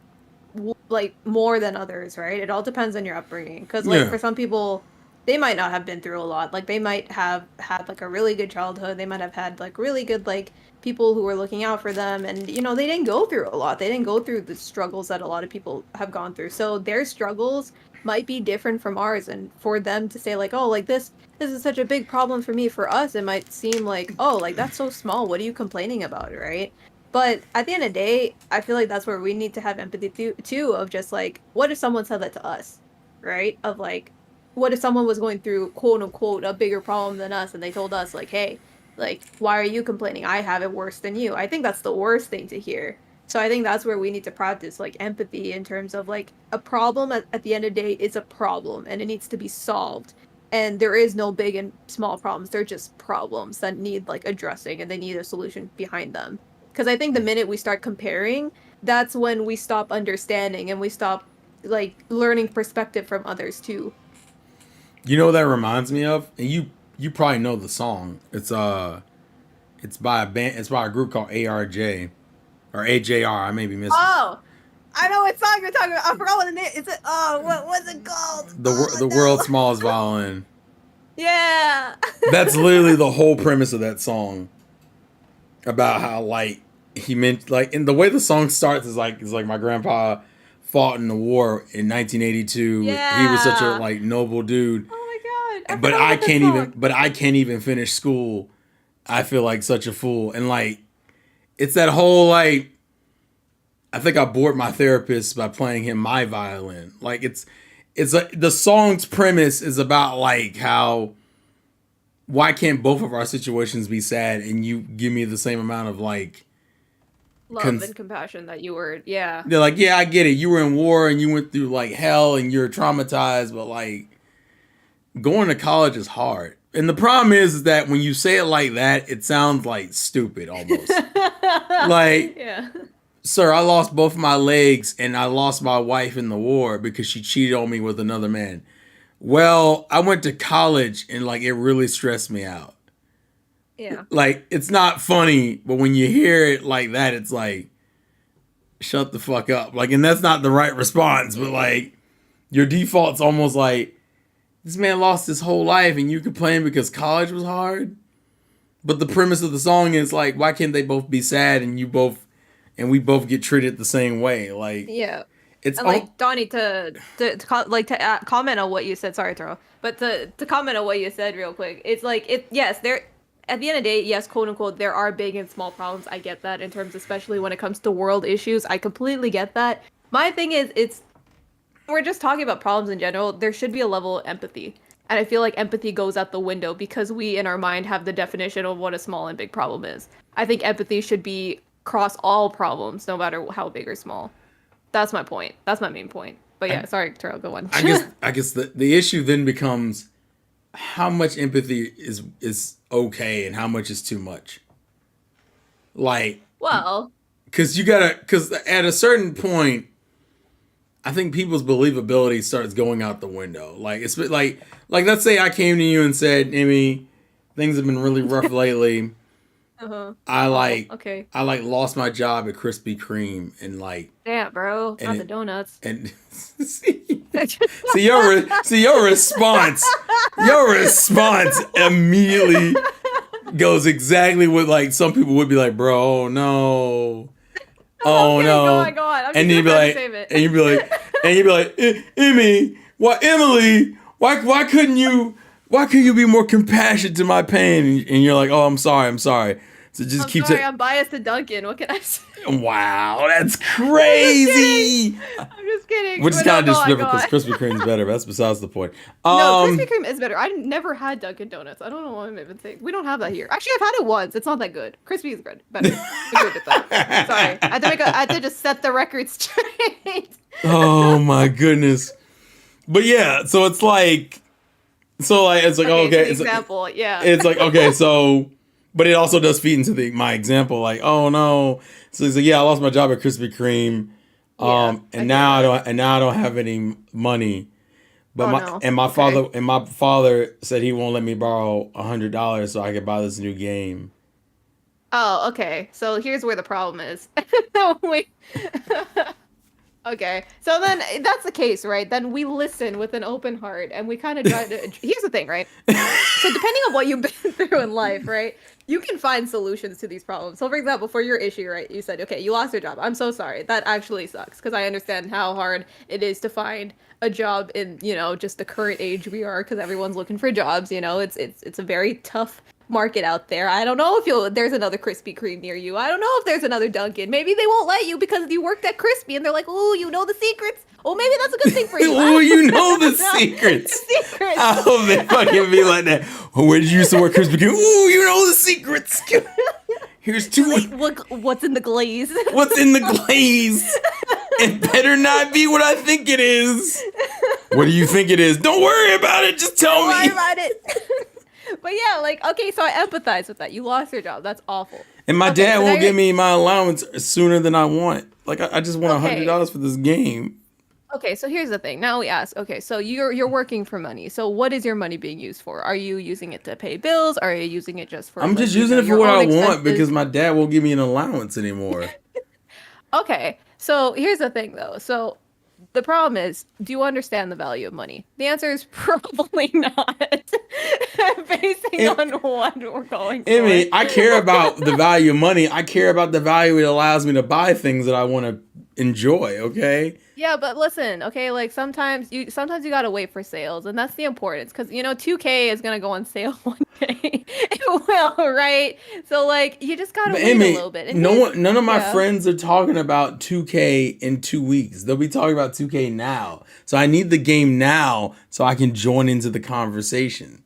like more than others, right? It all depends on your upbringing. Because like Yeah. for some people, they might not have been through a lot. Like they might have had like a really good childhood. They might have had like really good like people who were looking out for them, and you know they didn't go through a lot. They didn't go through the struggles that a lot of people have gone through. So their struggles might be different from ours, and for them to say like, oh, like this is such a big problem for me. For us, it might seem like, oh, like that's so small. What are you complaining about, right? But at the end of the day, I feel like that's where we need to have empathy too, of just like, what if someone said that to us, right? Of like, what if someone was going through quote unquote a bigger problem than us and they told us like, hey, like, why are you complaining? I have it worse than you. I think that's the worst thing to hear. So I think that's where we need to practice like empathy in terms of like a problem at the end of the day is a problem and it needs to be solved. And there is no big and small problems. They're just problems that need like addressing and they need a solution behind them. Because I think the minute we start comparing, that's when we stop understanding and we stop like learning perspective from others too. You know what that reminds me of? And you probably know the song. It's by a band. It's by a group called ARJ or AJR. I may be missing. Oh, I know what song you're talking about. I forgot what the name. Is it? Oh, what was it called? The world's smallest violin. Yeah. That's literally the whole premise of that song. About how like he meant like, and the way the song starts is like my grandpa fought in the war in 1982. Yeah. He was such a like noble dude. Oh my god. But I can't even finish school. I feel like such a fool. And like it's that whole like I think I bored my therapist by playing him my violin. Like it's like the song's premise is about like how why can't both of our situations be sad and you give me the same amount of like Love and compassion that you were, yeah. They're like, yeah, I get it. You were in war and you went through like hell and you're traumatized, but like going to college is hard. And the problem is that when you say it like that, it sounds like stupid almost. Like, yeah. Sir, I lost both my legs and I lost my wife in the war because she cheated on me with another man. Well, I went to college and like it really stressed me out. Yeah. Like it's not funny, but when you hear it like that, it's like shut the fuck up. Like, and that's not the right response, but like your default's almost like this man lost his whole life and you complain because college was hard. But the premise of the song is like, why can't they both be sad and we both get treated the same way? Like, yeah. It's and like Donnie to comment on what you said. Sorry, Taro, but to comment on what you said real quick. It's like yes, there at the end of the day, yes, quote unquote, there are big and small problems. I get that in terms, especially when it comes to world issues. I completely get that. My thing is, we're just talking about problems in general. There should be a level of empathy, and I feel like empathy goes out the window because we in our mind have the definition of what a small and big problem is. I think empathy should be across all problems, no matter how big or small. That's my point. That's my main point. But yeah, sorry, Taro, go on. I guess the issue then becomes how much empathy is okay and how much is too much. Like, well, because at a certain point, I think people's believability starts going out the window. Like it's like let's say I came to you and said, Amy, things have been really rough lately. Uh-huh. I lost my job at Krispy Kreme and like damn, bro, not the donuts. And see your response immediately goes exactly what like some people would be like, bro, oh no. Oh okay, no. Go on. And you'd be like, Emmy, why couldn't you be more compassionate to my pain? And you're like, oh, I'm sorry. So just keep I'm biased to Duncan. What can I say? Wow, that's crazy. I'm just kidding. Which is kind of disrespectful because Krispy Kreme is better. But that's besides the point. No, Krispy Kreme is better. I never had Dunkin' Donuts. I don't know why I'm even saying. We don't have that here. Actually, I've had it once. It's not that good. Crispy is good. Better. Agree with that. Sorry, I had to just set the record straight. Oh my goodness. But yeah, so it's like, okay. Example, yeah. It's like, okay, so But it also does feed into my example, like, oh no. So he's like, yeah, I lost my job at Krispy Kreme, Yeah, I and get now I that. don't, and now I don't have any money. But Oh my no. and my Okay. father and my father said he won't let me borrow $100 so I could buy this new game. Oh, okay. So here's where the problem is. Wait. Okay. So then that's the case, right? Then we listen with an open heart and we kind of try to. Here's the thing, right? So depending on what you've been through in life, right? You can find solutions to these problems. So for example, for your issue, right? You said, okay, you lost your job. I'm so sorry. That actually sucks because I understand how hard it is to find a job in, just the current age we are because everyone's looking for jobs, it's a very tough market out there. I don't know if there's another Krispy Kreme near you. I don't know if there's another Dunkin'. Maybe they won't let you because you worked at Krispy and they're like, "Oh, you know the secrets." Oh, maybe that's a good thing for you. I Oh, you don't know the know. secrets. The secrets. I hope they fucking be like that. Oh, where did you used to work, Krispy Kreme? Ooh, you know the secrets. Here's two. Like, what's in the glaze? What's in the glaze? It better not be what I think it is. What do you think it is? Don't worry about it. Just tell Don't worry me. about it. But yeah, like, okay, so I empathize with that. You lost your job. That's awful. And my Okay, dad so now won't you're give me my allowance sooner than I want. Like I just want okay. $100 for this game. Okay, so here's the thing. Now we ask, okay, so you're working for money. So what is your money being used for? Are you using it to pay bills? Are you using it just for I'm like, just using it for your what own I want expenses? because my dad won't give me an allowance anymore. Okay, so here's the thing though. So the problem is, do you understand the value of money? The answer is probably not, basing And, on what we're going I for. mean, I care about the value of money. I care about the value it allows me to buy things that I want to enjoy. Okay. Yeah, but listen, okay, like sometimes you gotta wait for sales, and that's the importance, because 2K is gonna go on sale one day. It will, right? So like you just gotta But wait a Amy, little bit. And here's none of my yeah. friends are talking about 2K in 2 weeks. They'll be talking about 2K now. So I need the game now so I can join into the conversation.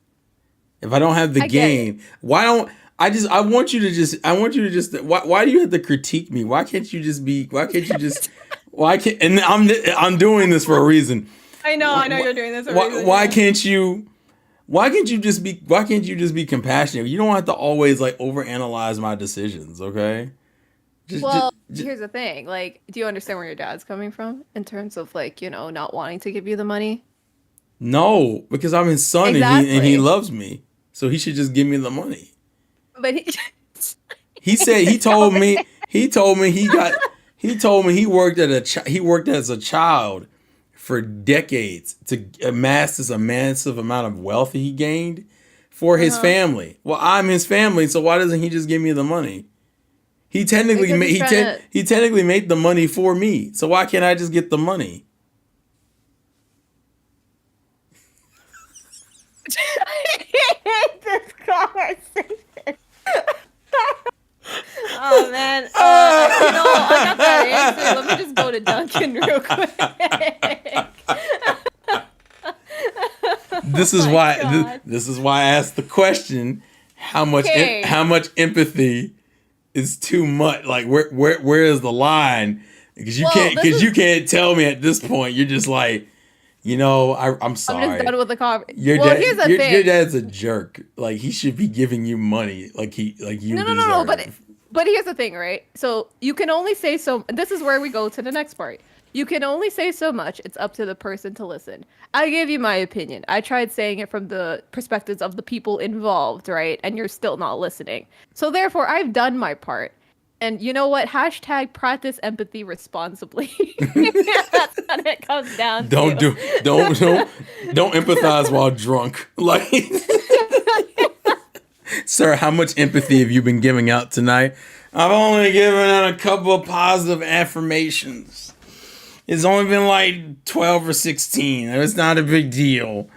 If I don't have the I get it. game, why don't I want you to just why do you have to critique me? Why can't you just why can't and I'm doing this for a reason. I know you're doing this for a reason, Why yeah. can't you why can't you just be compassionate? You don't have to always like overanalyze my decisions, okay? Well, Just here's the thing. Like, do you understand where your dad's coming from in terms of like, not wanting to give you the money? no, because I'm his son and he Exactly. loves me. So he should just give me the money. But he, He said he's always he told me he told me he worked he worked as a child for decades to amass this massive amount of wealth he gained for his uh-huh. family. Well, I'm his family, so why doesn't he just give me the money? Because he's trying to He technically made the money for me. So why can't I just get the money? this conversation. Oh man. I got that answer. Let me just go to Duncan real quick. Oh my god. This is why I asked the question Okay. how much empathy is too much? Like where is the line? Well, this Because is. you can't tell me at this point. You're just like, I'm I'm just sorry. done with the conversation. Well, here's the Your thing. dad's a jerk. Like he should be giving you money like you No, no, no, no. deserve. But here's the thing, right? So you can only say so. This is where we go to the next part. You can only say so much. It's up to the person to listen. I gave you my opinion. I tried saying it from the perspectives of the people involved, right? And you're still not listening. So therefore, I've done my part. And you know what? Hashtag practice empathy responsibly. That's what it comes down Don't to. do don't empathize while drunk. Like sir, how much empathy have you been giving out tonight? I've only given out a couple of positive affirmations. It's only been like 12 or 16. It's not a big deal.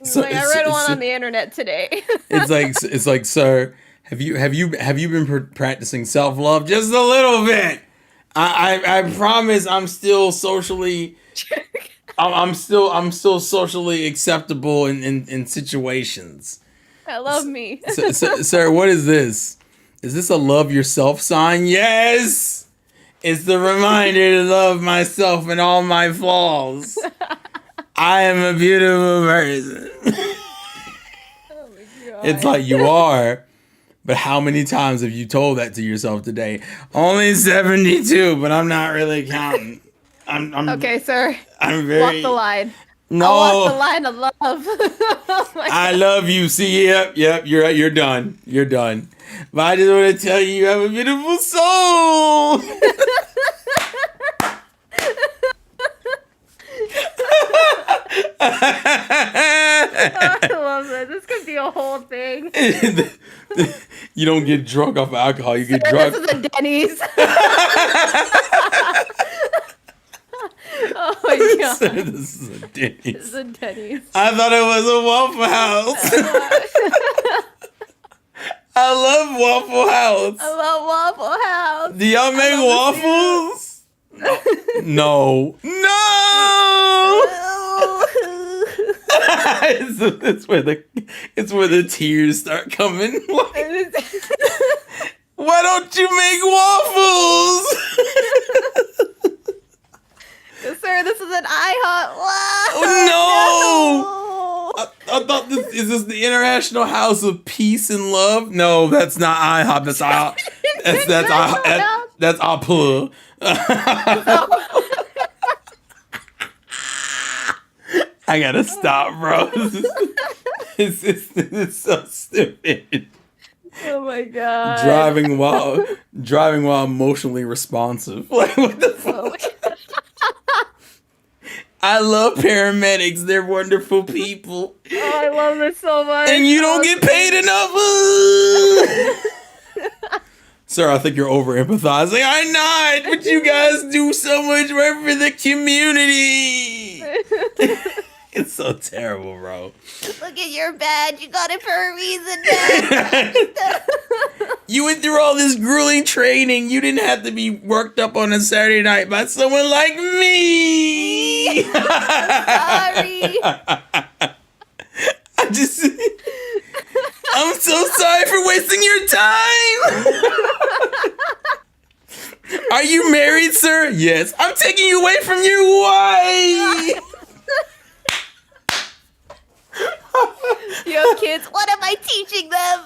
So Like I read one on the internet today. it's like, sir, have you been practicing self love just a little bit? I promise I'm still socially I'm still socially acceptable in situations. I love me. Sir, what is this? Is this a love yourself sign? Yes. It's the reminder to love myself and all my flaws. I am a beautiful person. Oh my It's god. like you are. But how many times have you told that to yourself today? Only 72, but I'm not really counting. I'm Okay, sir. I'm Walk very the line. no. I'll walk the line of love. Oh my I God. love you. See, yep. You're done. You're done. But I just want to tell you have a beautiful soul. I love it. This could be a whole thing. You don't get drunk off of alcohol. You get Sir, drunk. this is a Denny's. Oh my God. This is a This Denny's. is a Denny's. I thought it was a Waffle House. I love Waffle House. I love Waffle House. Do y'all make waffles? No. It's where the tears start coming. Why don't you make waffles? Sir, this is an IHOP. Oh, no. No. I thought is this the International House of Peace and Love? No, that's not IHOP. That's IHOP. That's Apple. I gotta stop, bro. It's so stupid. Oh my God. Driving while emotionally responsive. Like what the fuck? Oh my God. I love paramedics. They're wonderful people. Oh, I love this so much. And you don't get paid enough. Sir, I think you're over empathizing. I'm not, but you guys do so much work for the community. It's so terrible, bro. Look at your badge. You got it for a reason, man. You went through all this grueling training. You didn't have to be worked up on a Saturday night by someone like me. Sorry. I'm so sorry for wasting your time. Are you married, sir? Yes. I'm taking you away from your wife. You have kids. What am I teaching them?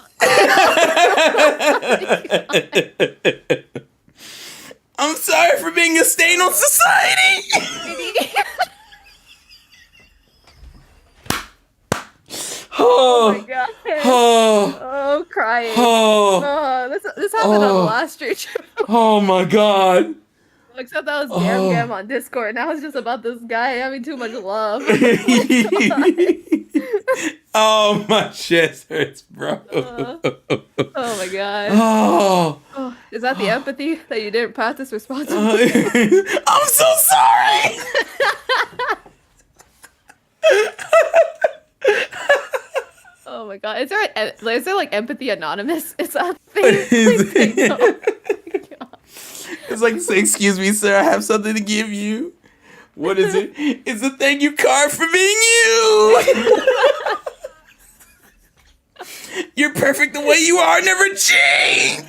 I'm sorry for being a stain on society. Oh my God. Oh, Oh, crying. oh, Oh, this happened on the last street trip. oh my God. Except that was Gam on Discord. Now it's just about this guy having too much love. Oh, my chest hurts, bro. Oh my God. Oh, Oh, is that the empathy that you didn't practice responsibly? I'm so sorry. Oh my God. Is there like Empathy Anonymous? Is that a thing? Like, It's like, say, excuse me, sir, I have something to give you. What is it? It's a thank you card for being you. You're perfect the way you are, never change.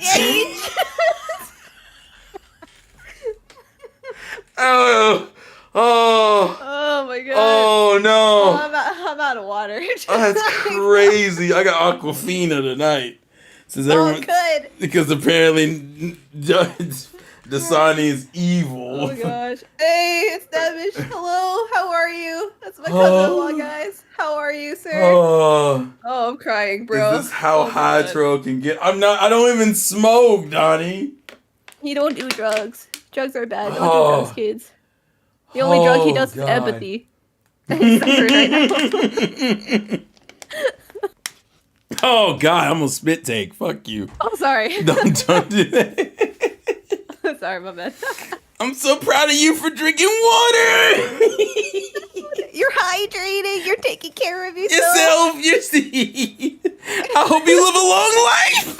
Oh, oh my God. oh no. Oh, I'm out of water. Oh, that's crazy. I got Aquafina tonight. Since everyone, good. because apparently Dasani is evil. Oh my gosh. Hey, it's Devish. Hello, how are you? That's my cousin-in-law, guys. How are you, sir? Oh, Oh, I'm crying, bro. is this how Oh, high God. Tro can get? I don't even smoke, Donnie. He don't do drugs. Drugs are bad. Don't Oh. do drugs, kids. The only drug he does God. is empathy. He's suffering right now. Oh God, I'm gonna spit take. Fuck you. Oh, sorry. Don't do that. Sorry, my bad. I'm so proud of you for drinking water. You're hydrating. You're taking care of yourself. Yourself, I hope you live a long life.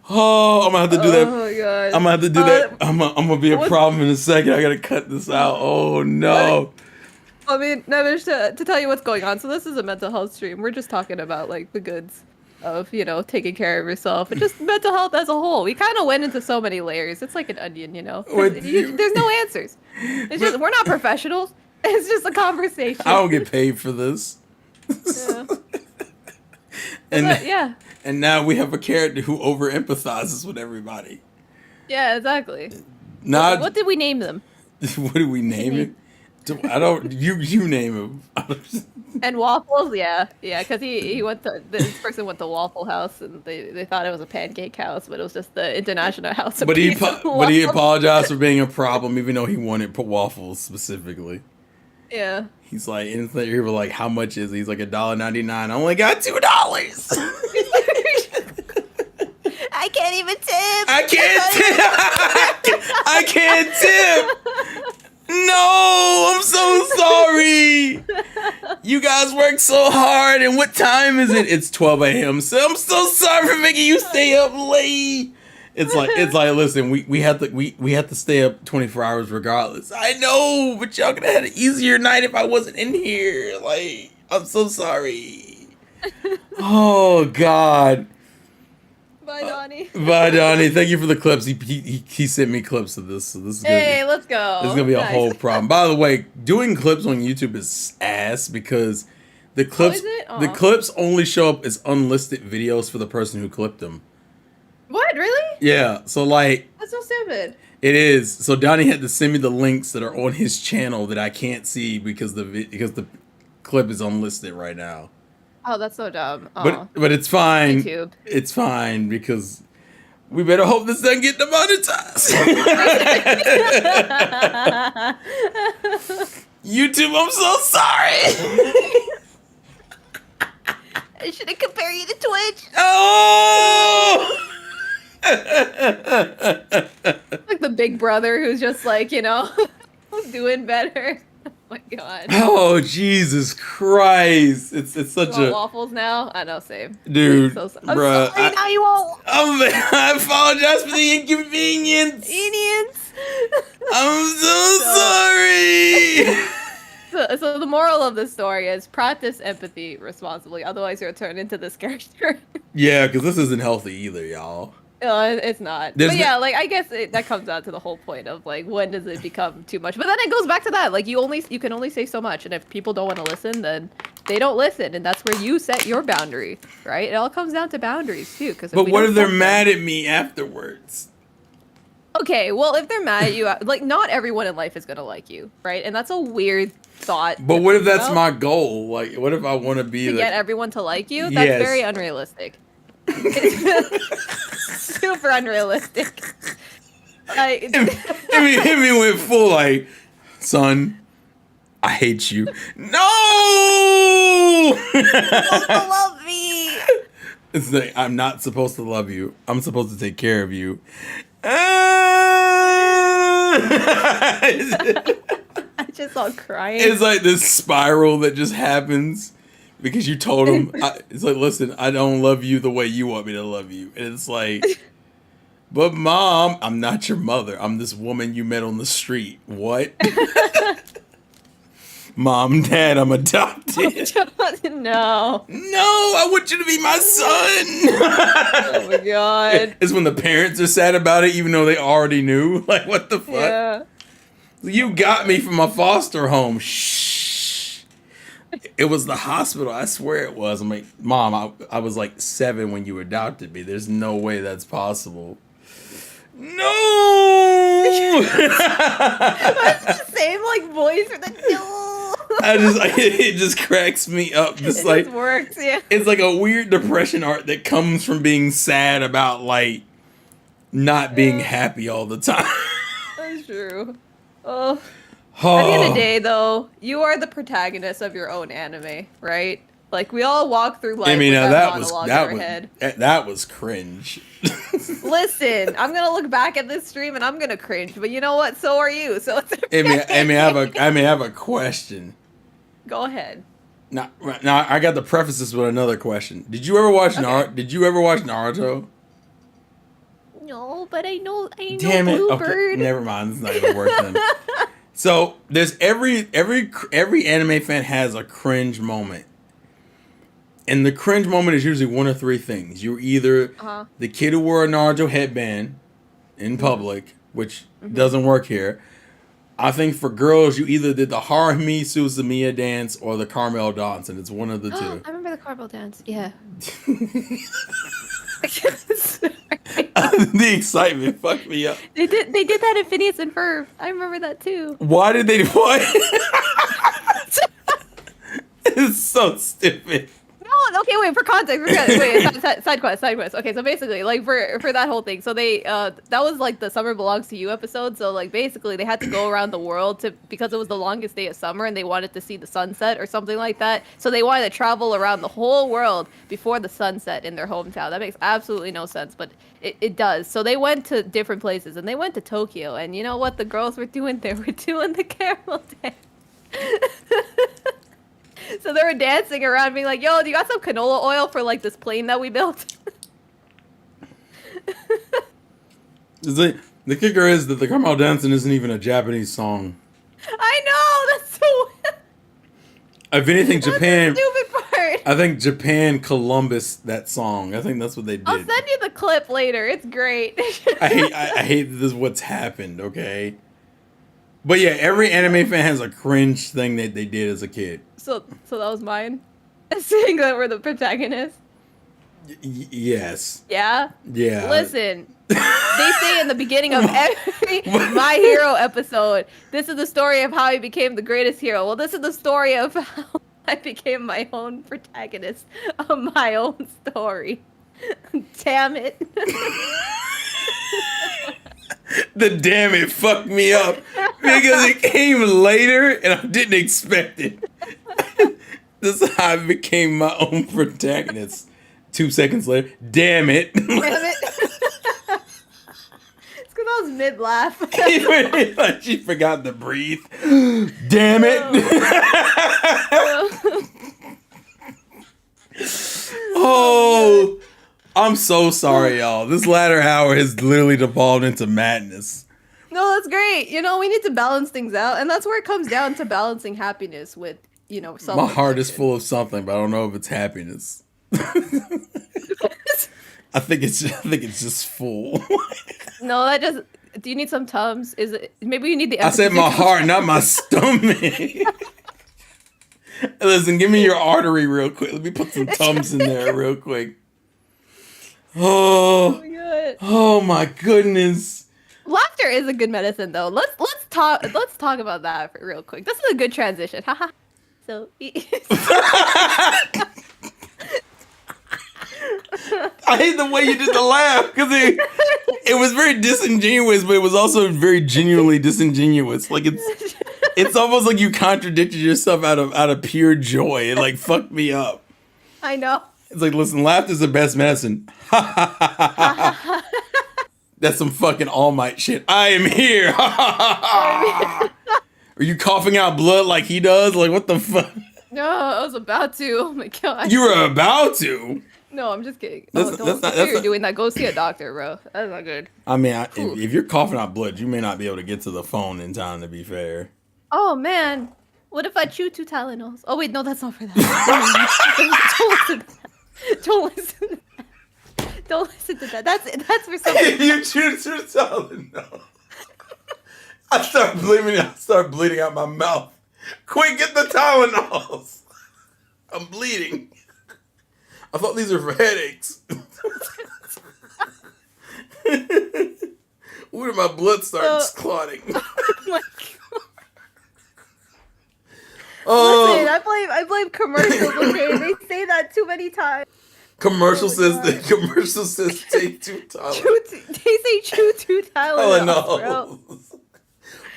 Oh, I'm gonna have to do that. Oh my God. I'm gonna have to do that. I'm gonna be a problem in a second. I gotta cut this out. Oh no. I mean, Nevish, to tell you what's going on. So this is a mental health stream. We're just talking about like the goods of, taking care of yourself and just mental health as a whole. We kind of went into so many layers. It's like an onion, 'cause What there's no answers. It's just we're not professionals. It's just a conversation. I don't get paid for this. Yeah. And But, yeah. and now we have a character who over empathizes with everybody. Yeah, exactly. Not What did we name them? what do we name him? I don't. You name him. And Waffles, yeah, because he went to this person went to Waffle House and they thought it was a pancake house, but it was just the International House of But he Peace and but he Waffles. apologized for being a problem, even though he wanted waffles specifically. Yeah. He's like, and he was like, "How much is it?" He's like $1.99. I only got $2. I can't even tip. I can't tip. I can't tip. No, I'm so sorry. You guys work so hard, and what time is it? It's 12 a.m. So I'm so sorry for making you stay up late. It's like listen, we have to stay up 24 hours regardless. I know, but y'all could have had an easier night if I wasn't in here. Like, I'm so sorry. Oh God. Bye, Donnie. Bye, Donnie. Thank you for the clips. He sent me clips of this, so this is good. Hey, let's go. This is gonna be a Nice. whole problem. By the way, doing clips on YouTube is ass because the clips is it? the Aw. clips only show up as unlisted videos for the person who clipped them. What? Really? Yeah, so like That's so stupid. it is. So Donnie had to send me the links that are on his channel that I can't see because the clip is unlisted right now. Oh, that's so dumb. Oh, But it's fine. YouTube. It's fine because we better hope this doesn't get demonetized. YouTube, I'm so sorry. I shouldn't compare you to Twitch. Oh! Like the big brother who's just like, doing better. Oh my god. Oh, Jesus Christ. It's such You want a... waffles now? I know, same. Dude, I'm bruh. sorry, now you won't. I apologize for the inconvenience. Indians. I'm so sorry. So the moral of the story is practice empathy responsibly, otherwise you'll turn into this character. Yeah, because this isn't healthy either, y'all. It's not. There's But no- yeah, like I guess that comes down to the whole point of like when does it become too much? But then it goes back to that, like you can only say so much, and if people don't want to listen, then they don't listen, and that's where you set your boundary, right? It all comes down to boundaries too. But what if they're mad at me afterwards? Okay, well if they're mad at you, like not everyone in life is gonna like you, right? And that's a weird thought. But to what if think that's about, my goal? Like, what if I want to be to the... get everyone to like you? That's Yes. very unrealistic. Super unrealistic. Like, hit me with full like, son, I hate you. No. love me. It's like I'm not supposed to love you. I'm supposed to take care of you. I just saw crying. It's like this spiral that just happens because you told him. It's like, listen, I don't love you the way you want me to love you, and it's like, but mom, I'm not your mother. I'm this woman you met on the street. What? Mom, dad, I'm adopted. No. No, I want you to be my son. Oh my god. It's when the parents are sad about it, even though they already knew. Like, what the fuck? Yeah. You got me from a foster home. Shh. It was the hospital. I swear it was. I'm like, Mom, I was like 7 when you adopted me. There's no way that's possible. No. That's the same like voice for the no. It just cracks me up. Just It like just works, yeah. it's like a weird depression art that comes from being sad about like not being happy all the time. That's true. Oh. Oh. At the end of the day, though, you are the protagonist of your own anime, right? Like we all walk through life. I mean, with now that that was monologue in our head. that was cringe. Listen, I'm gonna look back at this stream and I'm gonna cringe, but you know what? So are you. So it's okay. I have a question. Go ahead. Now I got to preface this with another question. Did you ever watch Did you ever watch Naruto? No, but I know Damn it! Okay, Bluebird. never mind. It's not even worth it. So there's every anime fan has a cringe moment. And the cringe moment is usually one of 3 things. You're either the kid who wore a Naruto headband in public, which doesn't work here, I think for girls, you either did the Harumi Suzumiya dance or the Carmel dance, and it's one of the I two. remember the Carmel dance. Yeah. The excitement fucked me up. They did that in Phineas and Ferb. I remember that too. Why did they what? It's so stupid. No, okay, wait, for context, side quest. Okay, so basically, like, for that whole thing, so they, that was, like, the Summer Belongs to You episode, so, like, basically, they had to go around the world because it was the longest day of summer, and they wanted to see the sunset or something like that, so they wanted to travel around the whole world before the sunset in their hometown. That makes absolutely no sense, but it does. So they went to different places, and they went to Tokyo, and you know what the girls were doing? They were doing the caramel dance. So they were dancing around being like, yo, do you got some canola oil for like this plane that we built? The kicker is that the Carmel dancing isn't even a Japanese song. I know, that's so If anything, Japan. That's the stupid part. I think Japan Columbus that song. I think that's what they did. I'll send you the clip later. It's great. I hate this is what's happened, okay? But yeah, every anime fan has a cringe thing that they did as a kid. So that was mine. Saying that we're the protagonists. Yes. Yeah? Yeah. Listen, they say in the beginning of every My Hero episode, this is the story of how I became the greatest hero. Well, this is the story of how I became my own protagonist of my own story. Damn it. The damn it fucked me up because it came later and I didn't expect it. This is how I became my own protagonist. 2 seconds later, damn it. Damn it. It's because I was mid-laugh. Like she forgot to breathe. Damn it. Oh, I'm so sorry, y'all. This latter hour has literally devolved into madness. No, that's great. You know, we need to balance things out, and that's where it comes down to balancing happiness with, you know, my heart is full of something, but I don't know if it's happiness. I think it's just full. No, that just. Do you need some Tums? Is it maybe you need the? I said my heart, not my stomach. Listen, give me your artery real quick. Let me put some Tums in there real quick. Oh, oh my goodness. Laughter is a good medicine, though. Let's talk about that for real quick. This is a good transition. Haha. So. I hate the way you did the laugh because it was very disingenuous, but it was also very genuinely disingenuous. Like it's almost like you contradicted yourself out of pure joy. It like fucked me up. I know. It's like, listen, laughter's the best medicine. That's some fucking All Might shit. I am here. Are you coughing out blood like he does? Like, what the fuck? No, I was about to. Oh my god. You were about to? No, I'm just kidding. That's You're doing that. Go see a doctor, bro. That's not good. I mean, if you're coughing out blood, you may not be able to get to the phone in time, to be fair. Oh, man. What if I chew 2 Tylenols? Oh, wait, no, that's not for that. Don't listen to that. Don't listen to that. That's for something. If you chew 2 Tylenols. I start bleeding out my mouth. Quick, get the Tylenols. I'm bleeding. I thought these were for headaches. Where did my blood start clotting? Oh my god. Oh. Listen, I blame commercials, okay? They say that too many times. Commercial says take 2 Tylenols. They say chew 2 Tylenols, bro.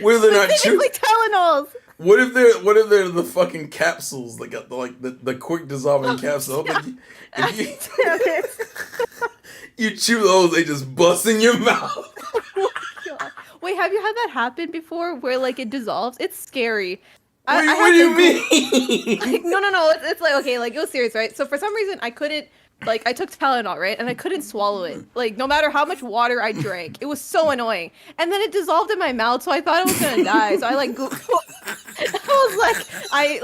What if they're not Specifically Tylenols. What if they're the fucking capsules? Like the quick dissolving capsule. You chew those, they just bust in your mouth. Oh god. Wait, have you had that happen before where like it dissolves? It's scary. What do you mean? No. It's like, okay, like it was serious, right? So for some reason I couldn't, like I took Tylenol, right? And I couldn't swallow it. Like no matter how much water I drank, it was so annoying. And then it dissolved in my mouth, so I thought I was gonna die. So I like I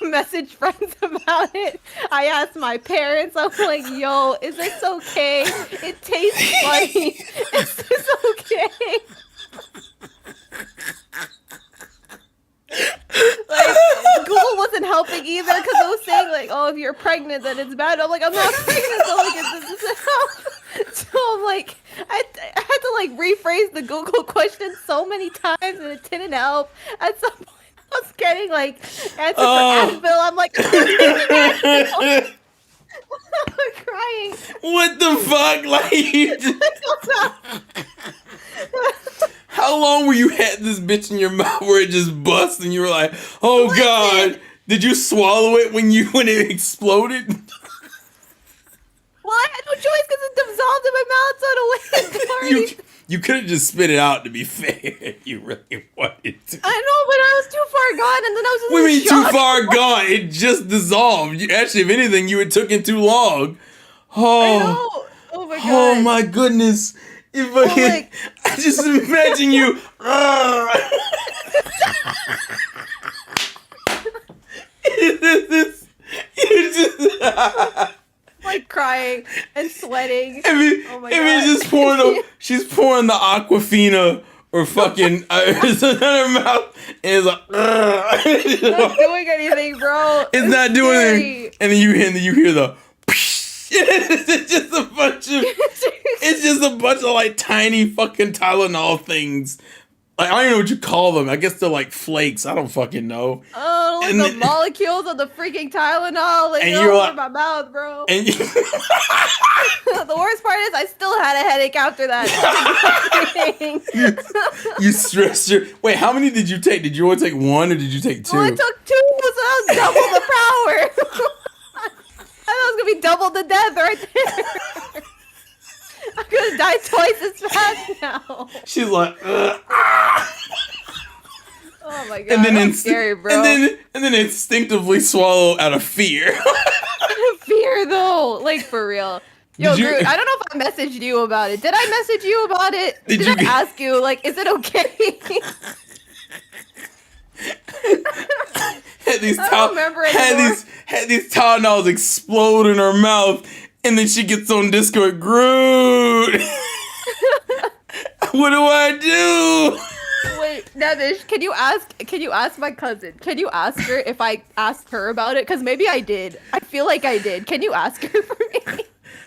messaged friends about it. I asked my parents. I was like, "Yo, is this okay? It tastes funny. Is this okay?" helping either because it was saying like, oh, if you're pregnant, then it's bad. I'm like, I'm not pregnant, so like, it doesn't help. So I'm like, I had to like rephrase the Google question so many times, and it didn't help. At some point, I was getting like answers for Advil. I'm like, I'm taking Advil. I'm crying. What the fuck? Like, you just... How long were you had this bitch in your mouth where it just bust and you were like, oh god, did you swallow it when it exploded? Well, I had no choice because it dissolved in my mouth, so I had to wait. You could have just spit it out, to be fair, if you really wanted to. I know, but I was too far gone, and then I was just What do you mean shock. too far gone? It just dissolved. Actually, if anything, you had took it too long. Oh, I know. Oh my god. Oh my goodness. If I just imagine you. Like crying and sweating. Oh my god. Just pouring she's pouring the Aquafina or fucking it's in her mouth and it's like It's not doing anything, bro. It's not doing anything. And then you hear the it's just a bunch of like tiny fucking Tylenol things. Like, I don't even know what you call them. I guess they're like flakes. I don't fucking know. Oh, like the molecules of the freaking Tylenol like all over my mouth, bro. And the worst part is I still had a headache after that. you stressed your... Wait, how many did you take? Did you only take one or did you take two? Well, I took two, so that was double the power. I thought it was gonna be double the death right there. I'm gonna die twice as fast now. She's like, oh my god, and then that's scary, bro. And then instinctively swallow out of fear. Fear though, like for real. Yo, Groot, I don't know if I messaged you about it. Did I message you about it? Did I ask you, like, is it okay? Had these Tylenols explode in her mouth, and then she gets on Discord. Groot, what do I do? Wait, Nevish, can you ask my cousin? Can you ask her if I asked her about it? Because maybe I did. I feel like I did. Can you ask her for me?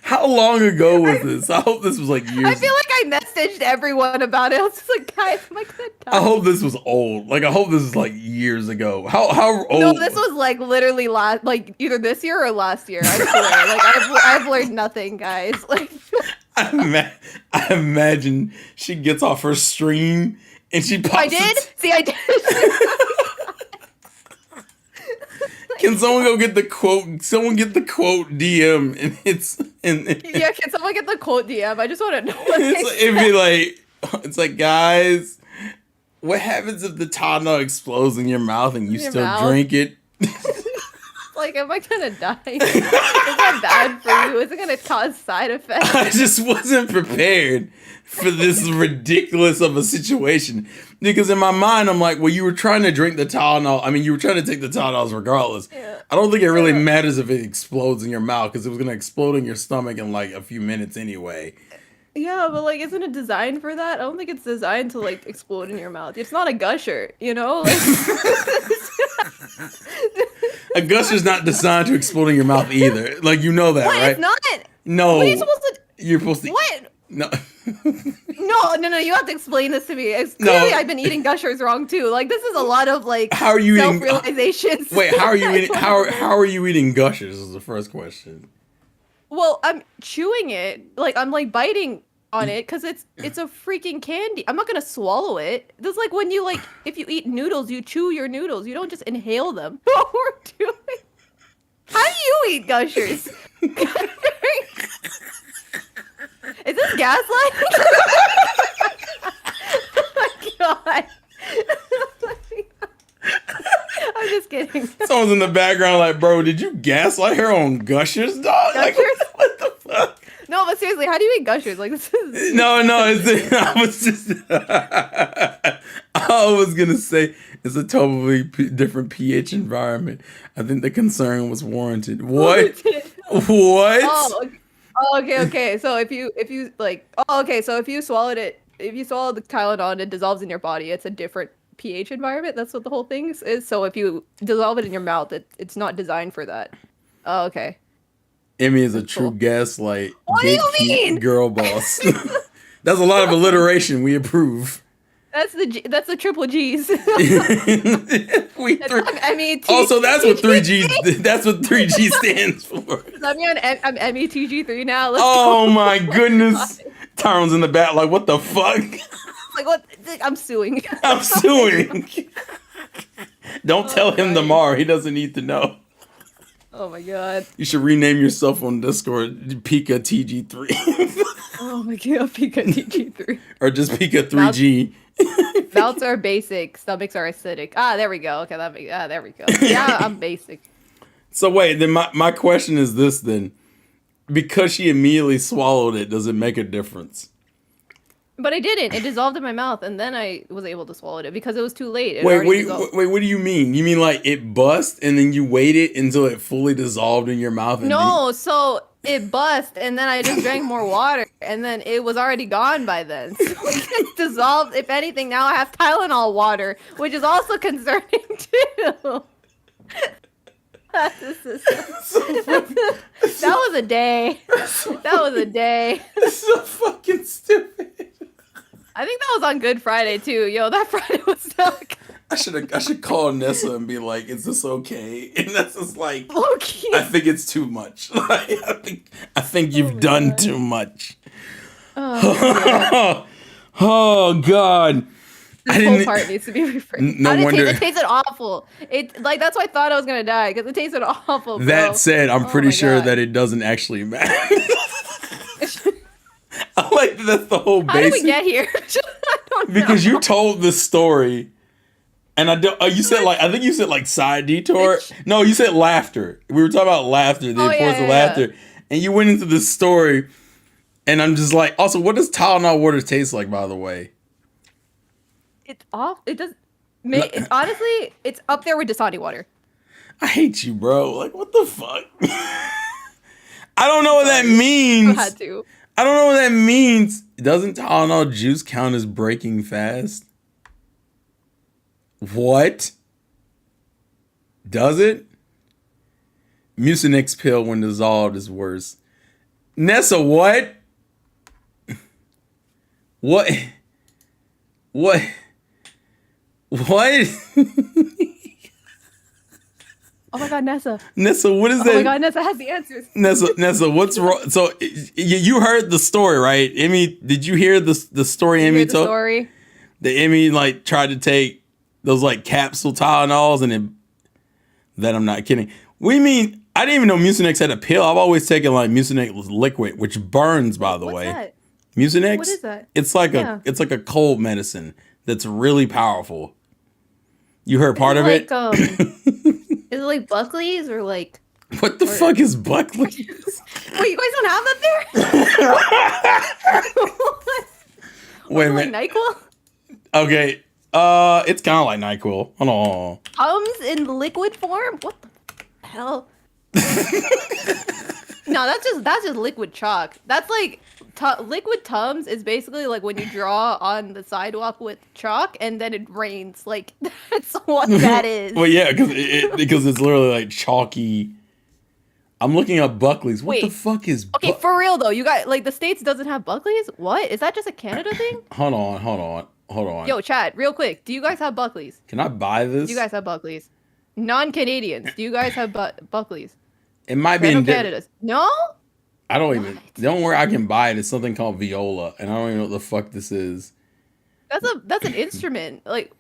How long ago was this? I hope this was like years. I feel like I messaged everyone about it. I was just like, guys, am I gonna die? I hope this was old. Like, I hope this is like years ago. How old? No, this was like literally like either this year or last year. I swear. Like I've learned nothing, guys. Like I imagine she gets off her stream and she pops. I did. See, I did. Can someone go get the quote? Someone get the quote DM, and yeah. Can someone get the quote DM? I just want to know. It'd be like, it's like, guys, what happens if the Tylenol explodes in your mouth and you still drink it? Like, am I gonna die? Is that bad for you? Is it gonna cause side effects? I just wasn't prepared for this ridiculous of a situation. Because in my mind, I'm like, well, you were trying to drink the Tylenol. I mean, you were trying to take the Tylenols regardless. Yeah. I don't think it really matters if it explodes in your mouth because it was going to explode in your stomach in like a few minutes anyway. Yeah, but like, isn't it designed for that? I don't think it's designed to like explode in your mouth. It's not a gusher, you know? Like... A gusher's not designed to explode in your mouth either. Like, you know that, right? It's not. No. What are you supposed to... You're supposed to... What? No. No, you have to explain this to me. Clearly, I've been eating gushers wrong too. Like, this is a lot of like how are you self-realizations. Wait, how are you eating? How are you eating gushers? Is the first question. Well, I'm chewing it. Like, I'm like biting on it because it's a freaking candy. I'm not gonna swallow it. This is like when you like if you eat noodles, you chew your noodles. You don't just inhale them. What we're doing? How do you eat gushers? Is this gaslighting? Oh my god. I'm just kidding. Someone's in the background like, bro, did you gaslight her on gushers, dog? Gushers? Like, what the fuck? No, but seriously, how do you eat gushers? Like, this is... No, I was just... I was going to say it's a totally different pH environment. I think the concern was warranted. What? What? Oh, okay. So if you like, so if you swallow the Tylenol and it dissolves in your body, it's a different pH environment. That's what the whole thing is. So if you dissolve it in your mouth, it's not designed for that. Oh, okay. Emmy is a That's true cool. gaslight, What do you gatekeep, mean? girl boss. That's a lot of alliteration. We approve. That's the triple G's. we three. MET. Also, that's what 3G. That's what 3G stands for. I'm METG3 now. Let's Oh go. my goodness. Tyrone's in the back like, what the fuck? Like what? I'm suing. I'm suing. Don't tell him God. tomorrow. He doesn't need to know. Oh my god. You should rename yourself on Discord Pika TG3. Oh my god. Pika TG3. Or just Pika 3G. Mouths are basic. Stomachs are acidic. Ah, there we go. Okay, there we go. Yeah, I'm basic. So wait, then my question is this then. Because she immediately swallowed it, does it make a difference? But I didn't. It dissolved in my mouth, and then I was able to swallow it because it was too late. Wait, what do you mean? You mean like it bust and then you waited until it fully dissolved in your mouth? And no, so it bust, and then I just drank more water, and then it was already gone by then. So it dissolved. If anything, now I have Tylenol water, which is also concerning too. That was a day. That was a day. It's so fucking stupid. I think that was on Good Friday too. Yo, that Friday was stuck. I should call Nessa and be like, "Is this okay?" And Nessa's like, Low-key. "I think it's too much. Like, I think you've done too much." Oh, Oh God. this whole part needs to be rephrased. No wonder. It tasted awful. It like that's why I thought I was gonna die because it tasted awful. Bro. That said, I'm Oh pretty my sure God. that it doesn't actually matter. I like that that's the whole How did we basic. get here? I don't know. Because you told the story, and I don't. You said like I think you said like side detour. No, you said laughter. We were talking about laughter, the importance of laughter, and you went into this story, and I'm just like, also, what does Tylenol water taste like? By the way, It's off. It does. Honestly, it's up there with Dasani water. I hate you, bro. Like, what the fuck? I don't know what that means. I had to. I don't know what that means. Doesn't Tylenol juice count as breaking fast? What? Does it? Mucinex pill when dissolved is worse. Nessa, what? What? What? What? Oh my God, Nessa. Nessa, what is that? Oh my God, Nessa has the answers. Nessa, what's wrong? So you heard the story, right? Emmy, did you hear the story Emmy told? Story. That Emmy like tried to take those like capsule Tylenols and that I'm not kidding. We mean I didn't even know Mucinex had a pill. I've always taken like Mucinex liquid, which burns by the What's way. that? Mucinex? What is that? It's like Yeah. it's like a cold medicine that's really powerful. You heard part of Like, it? is it like Buckley's or like? What the fuck is Buckley? Wait, you guys don't have that there? Wait a Like minute. NyQuil? Okay. It's kind of like NyQuil. Hold on. Tums in liquid form? What the hell? No, that's just liquid chalk. That's like liquid Tums is basically like when you draw on the sidewalk with chalk and then it rains. Like that's what that is. Well, yeah, because it's literally like chalky. I'm looking up Buckley's. What the Wait. fuck is? Okay, for real though, you got like the States doesn't have Buckley's? What? Is that just a Canada thing? Hold on. Yo, chat, real quick. Do you guys have Buckley's? Can I buy this? Do you guys have Buckley's? Non-Canadians, do you guys have Buckley's? It might be in Canada's. No? I don't even. Don't worry, I can buy it. It's something called viola, and I don't even know what the fuck this is. That's an instrument. Like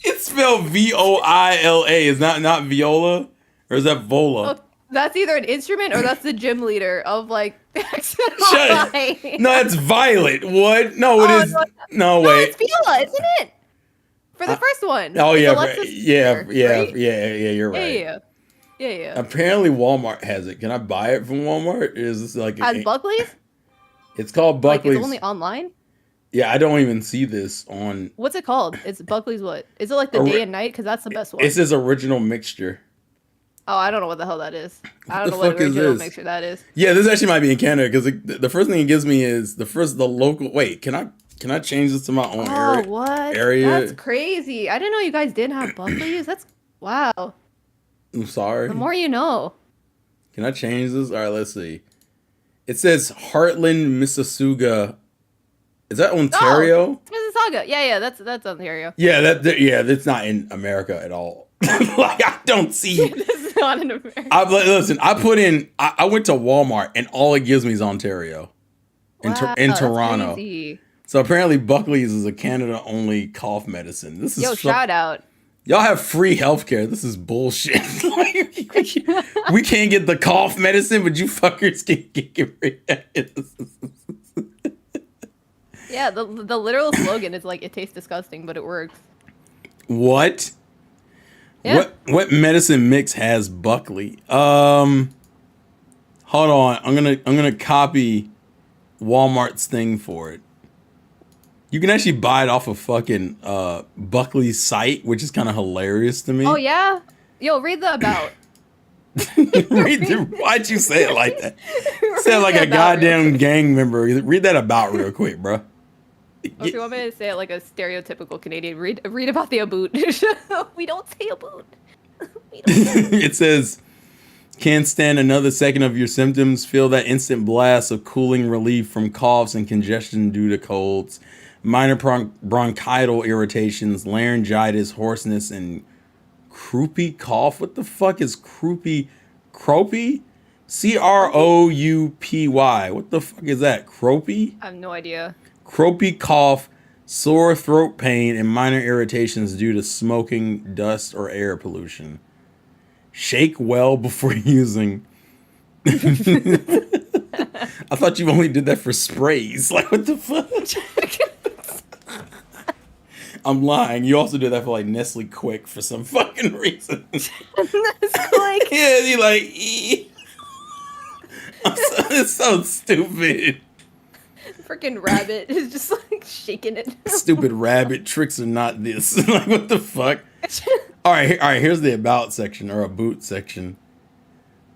It's spelled Voila. Is not viola, or is that vola? oh, that's either an instrument or that's the gym leader of like Shut it. No, that's violet. What? No, it Oh, is. no, No, No, wait. it's viola, isn't it? For the first one. Oh It's yeah, Alexis yeah. Leader, right? You're right. Yeah. Apparently Walmart has it. Can I buy it from Walmart? Is this like As Buckley's? It's called Like Buckley's. it's only online? Yeah, I don't even see this on. What's it called? It's Buckley's what? Is it like the day and night? Because that's the best one. It says original mixture. Oh, I don't know what the hell that is. I don't The know what fuck is original this? mixer that is. Yeah, this actually might be in Canada because the first thing it gives me is the local. Wait, can I change this to my own Oh, what? That's area? crazy. I didn't know you guys didn't have Buckley's. That's wow. I'm The sorry. more you know. Can I change this? All right, let's see. It says Heartland, Mississauga. Is that Oh, Ontario? Mississauga. Yeah, that's Ontario. Yeah, yeah, that's not in America at all. Like I don't see. This is not in America. Listen. I went to Walmart and all it gives me is Ontario, Wow, in that's Toronto. crazy. So apparently Buckley's is a Canada only cough medicine. This is Yo, shout out. y'all have free healthcare. This is bullshit. We can't get the cough medicine, but you fuckers can get rid of it. Yeah, the literal slogan is like it tastes disgusting, but it works. What? Yeah. What medicine mix has Buckley? Hold on. I'm gonna copy Walmart's thing for it. You can actually buy it off of fucking Buckley's site, which is kind of hilarious to me. Oh yeah? Yo, read the about. Why'd you say it like that? Say it like Read a the about real goddamn quick. gang member. Read that about real quick, bro. Or if you want me to say it like a stereotypical Canadian, read about the aboot. We don't say aboot. We don't. It says, can't stand another second of your symptoms. Feel that instant blast of cooling relief from coughs and congestion due to colds, minor bronchial irritations, laryngitis, hoarseness, and croupy cough. What the fuck is croupy? Croupy? Croupy. What the fuck is that? Croupy? I have no idea. Croupy cough, sore throat pain, and minor irritations due to smoking, dust, or air pollution. Shake well before using. I thought you only did that for sprays. Like, what the fuck? I'm lying. You also did that for like Nestle Quick for some fucking reason. It's like Yeah, you like. It's so stupid. freaking rabbit is just like shaking it. Stupid rabbit tricks are not this. Like, what the fuck? All right. Here's the about section or a boot section.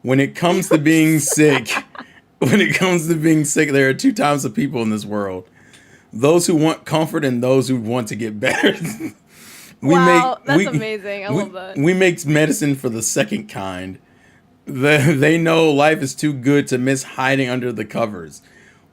When it comes to being sick, there are two types of people in this world: those who want comfort and those who want to get better. That's amazing. I love that. We make medicine for the second kind. They know life is too good to miss hiding under the covers.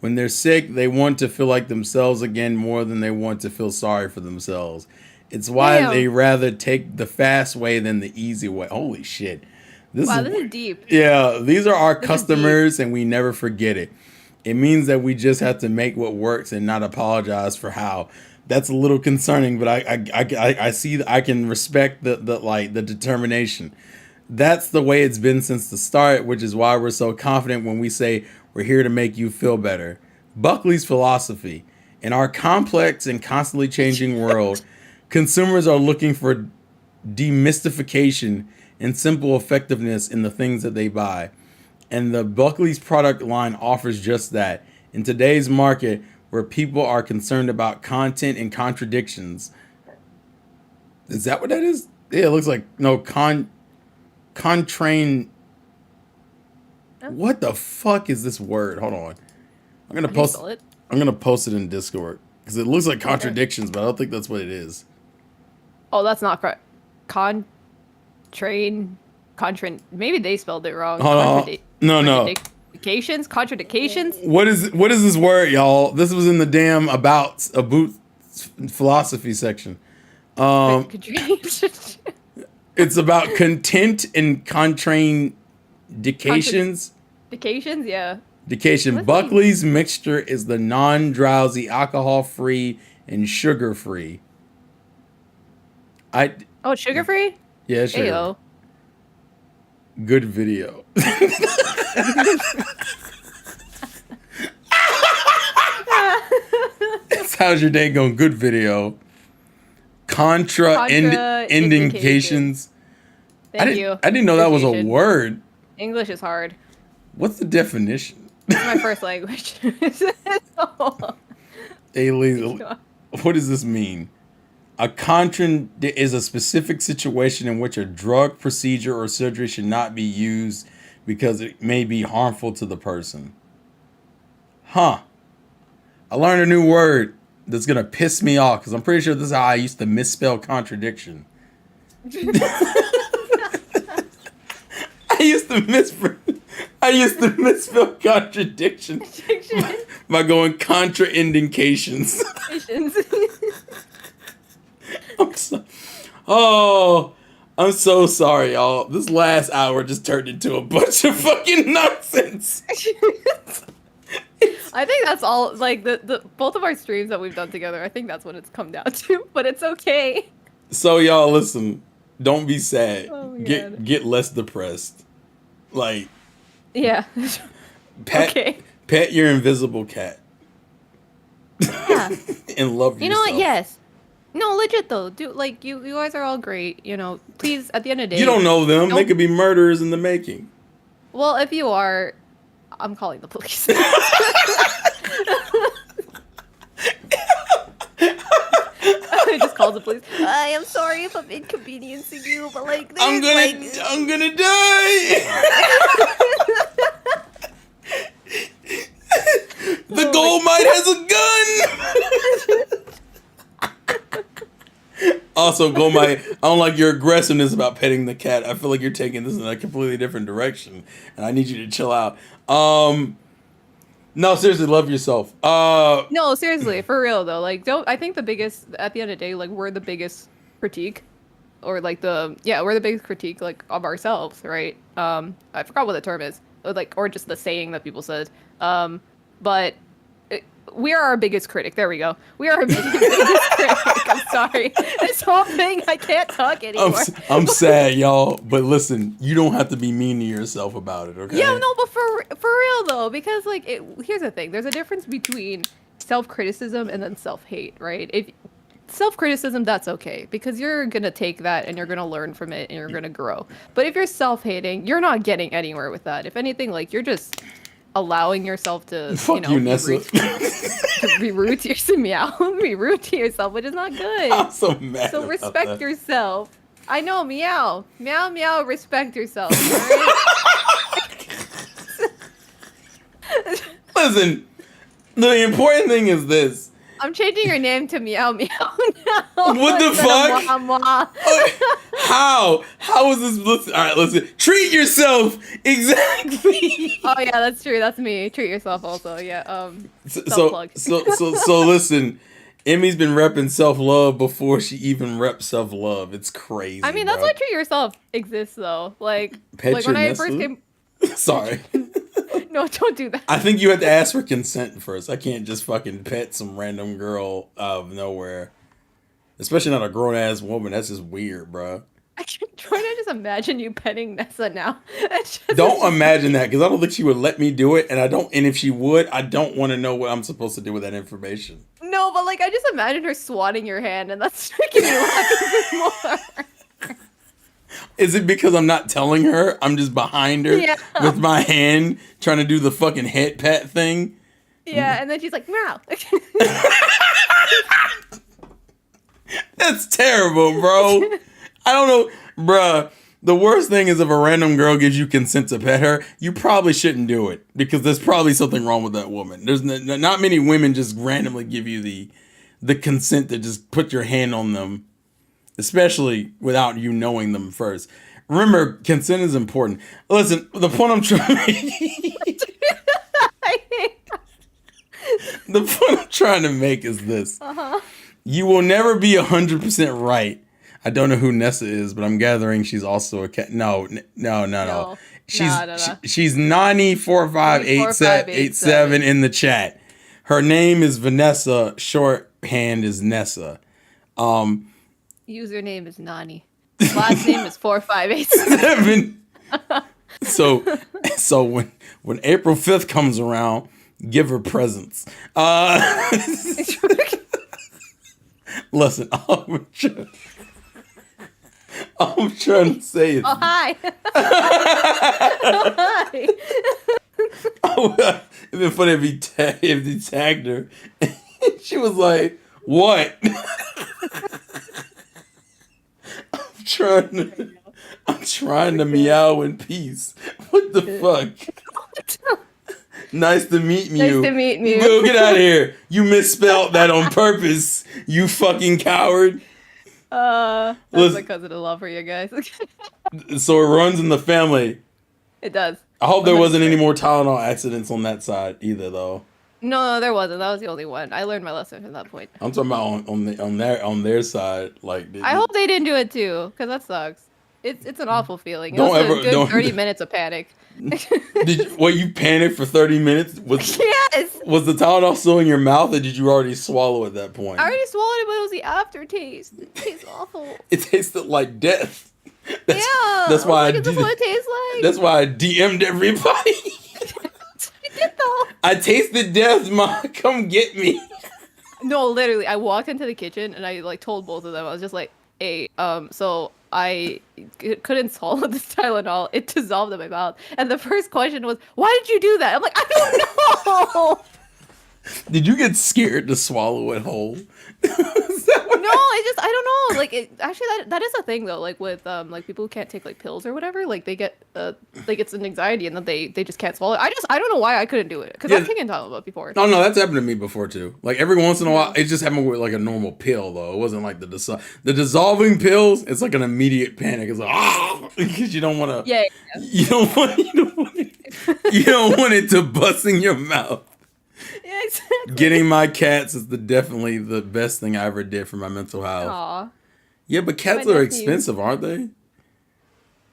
When they're sick, they want to feel like themselves again more than they want to feel sorry for themselves. It's why Damn. they rather take the fast way than the easy way. Holy shit. This is deep. Yeah, these are our This is customers and we never forget it. It means that we just have to make what works and not apologize for how. That's a little concerning, but I see I can respect the determination. That's the way it's been since the start, which is why we're so confident when we say we're here to make you feel better. Buckley's philosophy. In our complex and constantly changing world, consumers are looking for demystification and simple effectiveness in the things that they buy. And the Buckley's product line offers just that. In today's market, where people are concerned about content and contradictions. Is that what that is? Yeah, it looks like contrain. What the fuck is this word? Hold on. I'm gonna post it in Discord because it looks like contradictions, but I don't think that's what it is. Oh, that's not correct. Contrain. Maybe they spelled it wrong. No. Contradictions. What is this word, y'all? This was in the damn about philosophy section. It's about content and contraindications. Contradictions, yeah. Dication. Buckley's mixture is the non-drowsy, alcohol-free, and sugar-free. Oh, it's sugar-free? Yeah, sugar. Ayo. Good video. How's your day going? Good video. Indications. Thank you. I didn't know that was a word. English is hard. What's the definition? It's my first language. Aliens. What does this mean? A contrand is a specific situation in which a drug, procedure, or surgery should not be used because it may be harmful to the person. Huh. I learned a new word that's going to piss me off because I'm pretty sure this is how I used to misspell contradiction. I used to misspell contradiction by going contraindications. I'm so sorry, y'all. This last hour just turned into a bunch of fucking nonsense. I think that's all, like, the both of our streams that we've done together, I think that's what it's come down to, but it's okay. So, y'all, listen. Don't be sad. Oh, Get less depressed. Like, yeah. Pet your invisible cat. Yeah. And love yourself. You know what? Yes. No, legit though. Dude, like you guys are all great. You know, please, at the end of the day, you don't know them. They could be murderers in the making. Well, if you are, I'm calling the police. I just called the police. I am sorry if I'm inconveniencing you, but like, I'm gonna die. The gold mine has a gun. Also, Gomai, I don't like your aggressiveness about petting the cat. I feel like you're taking this in a completely different direction, and I need you to chill out. No, seriously, love yourself. No, seriously, for real though. Like, I think the biggest, at the end of the day, like, we're the biggest critique, or like we're the biggest critique, like, of ourselves, right? I forgot what the term is, or just the saying that people said. But we are our biggest critic. There we go. We are our biggest critic. I'm sorry. This whole thing, I can't talk anymore. I'm sad, y'all. But listen, you don't have to be mean to yourself about it, okay? Yeah, no, but for real though, because like, here's the thing. There's a difference between self-criticism and then self-hate, right? If self-criticism, that's okay, because you're gonna take that and you're gonna learn from it and you're gonna grow. But if you're self-hating, you're not getting anywhere with that. If anything, like, you're just allowing yourself to, Nessa. be rude to yourself, be rude to yourself, which is not good. I'm so mad. So respect yourself. I know, meow, respect yourself. Right? Listen, the important thing is this. I'm changing your name to Meow Meow now. What the fuck? Mwah, mwah. How? How is this? Listen, all right, listen. Treat yourself. Exactly. Oh yeah, that's true. That's me. Treat yourself also. Yeah. So listen. Emmy's been repping self-love before she even repped self-love. It's crazy. I mean, that's why treat yourself exists though. Like when I first came. Sorry. No, don't do that. I think you have to ask for consent first. I can't just fucking pet some random girl out of nowhere. Especially not a grown-ass woman. That's just weird, bro. I'm trying to just imagine you petting Nessa now. Don't imagine that, because I don't think she would let me do it, and if she would, I don't want to know what I'm supposed to do with that information. No, but like, I just imagine her swatting your hand, and that's making me laugh even more. Is it because I'm not telling her? I'm just behind her with my hand trying to do the fucking head pat thing? Yeah, and then she's like, meow. That's terrible, bro. I don't know. Bruh, the worst thing is if a random girl gives you consent to pet her, you probably shouldn't do it, because there's probably something wrong with that woman. There's not many women just randomly give you the consent to just put your hand on them, especially without you knowing them first. Remember, consent is important. Listen, the point I'm trying to make... The point I'm trying to make is this. You will never be 100% right. I don't know who Nessa is, but I'm gathering she's also a cat. No. She's Nani4587 in the chat. Her name is Vanessa. Shorthand is Nessa. Username is Nani. Last name is 4587. So when April 5th comes around, give her presents. Listen, I'm trying to say it. Oh, hi. Hi. It'd been funny if he tagged her. She was like, "What?" I'm trying to meow in peace. What the fuck? Nice to meet you. Nice to meet you. Bro, get out of here. You misspelled that on purpose. You fucking coward. That's Listen. my cousin-in-law for you guys. So it runs in the family. It does. I hope there wasn't any more Tylenol accidents on that side either, though. No, there wasn't. That was the only one. I learned my lesson from that point. I'm talking about on their side. Like, I hope they didn't do it too, because that sucks. It's an awful feeling. It Don't was ever- a good don't- 30 minutes of panic. you panicked for 30 minutes? Yes! Was the Tylenol still in your mouth, or did you already swallow at that point? I already swallowed it, but it was the aftertaste. It tastes awful. It tasted like death. That's why I is this did what it tastes like? That's why I DM'd everybody. I did though. I tasted death, Ma. Come get me. No, literally, I walked into the kitchen and I like told both of them. I was just like, "Hey, so I couldn't swallow this Tylenol. It dissolved in my mouth." And the first question was, "Why did you do that?" I'm like, "I don't know." Did you get scared to swallow it whole? No, I don't know. Like, actually, that is a thing though. Like with like people who can't take like pills or whatever, like they get like it's an anxiety and then they just can't swallow it. I don't know why I couldn't do it because I've taken Tylenol before. No, that's happened to me before too. Like every once in a while, it just happened with like a normal pill though. It wasn't like the dissolving pills. It's like an immediate panic. It's like because you don't want to. Yeah. You don't want it to bust in your mouth. Yeah, exactly. Getting my cats is definitely the best thing I ever did for my mental health. Aw. Yeah, but cats My are nephew. expensive, aren't they?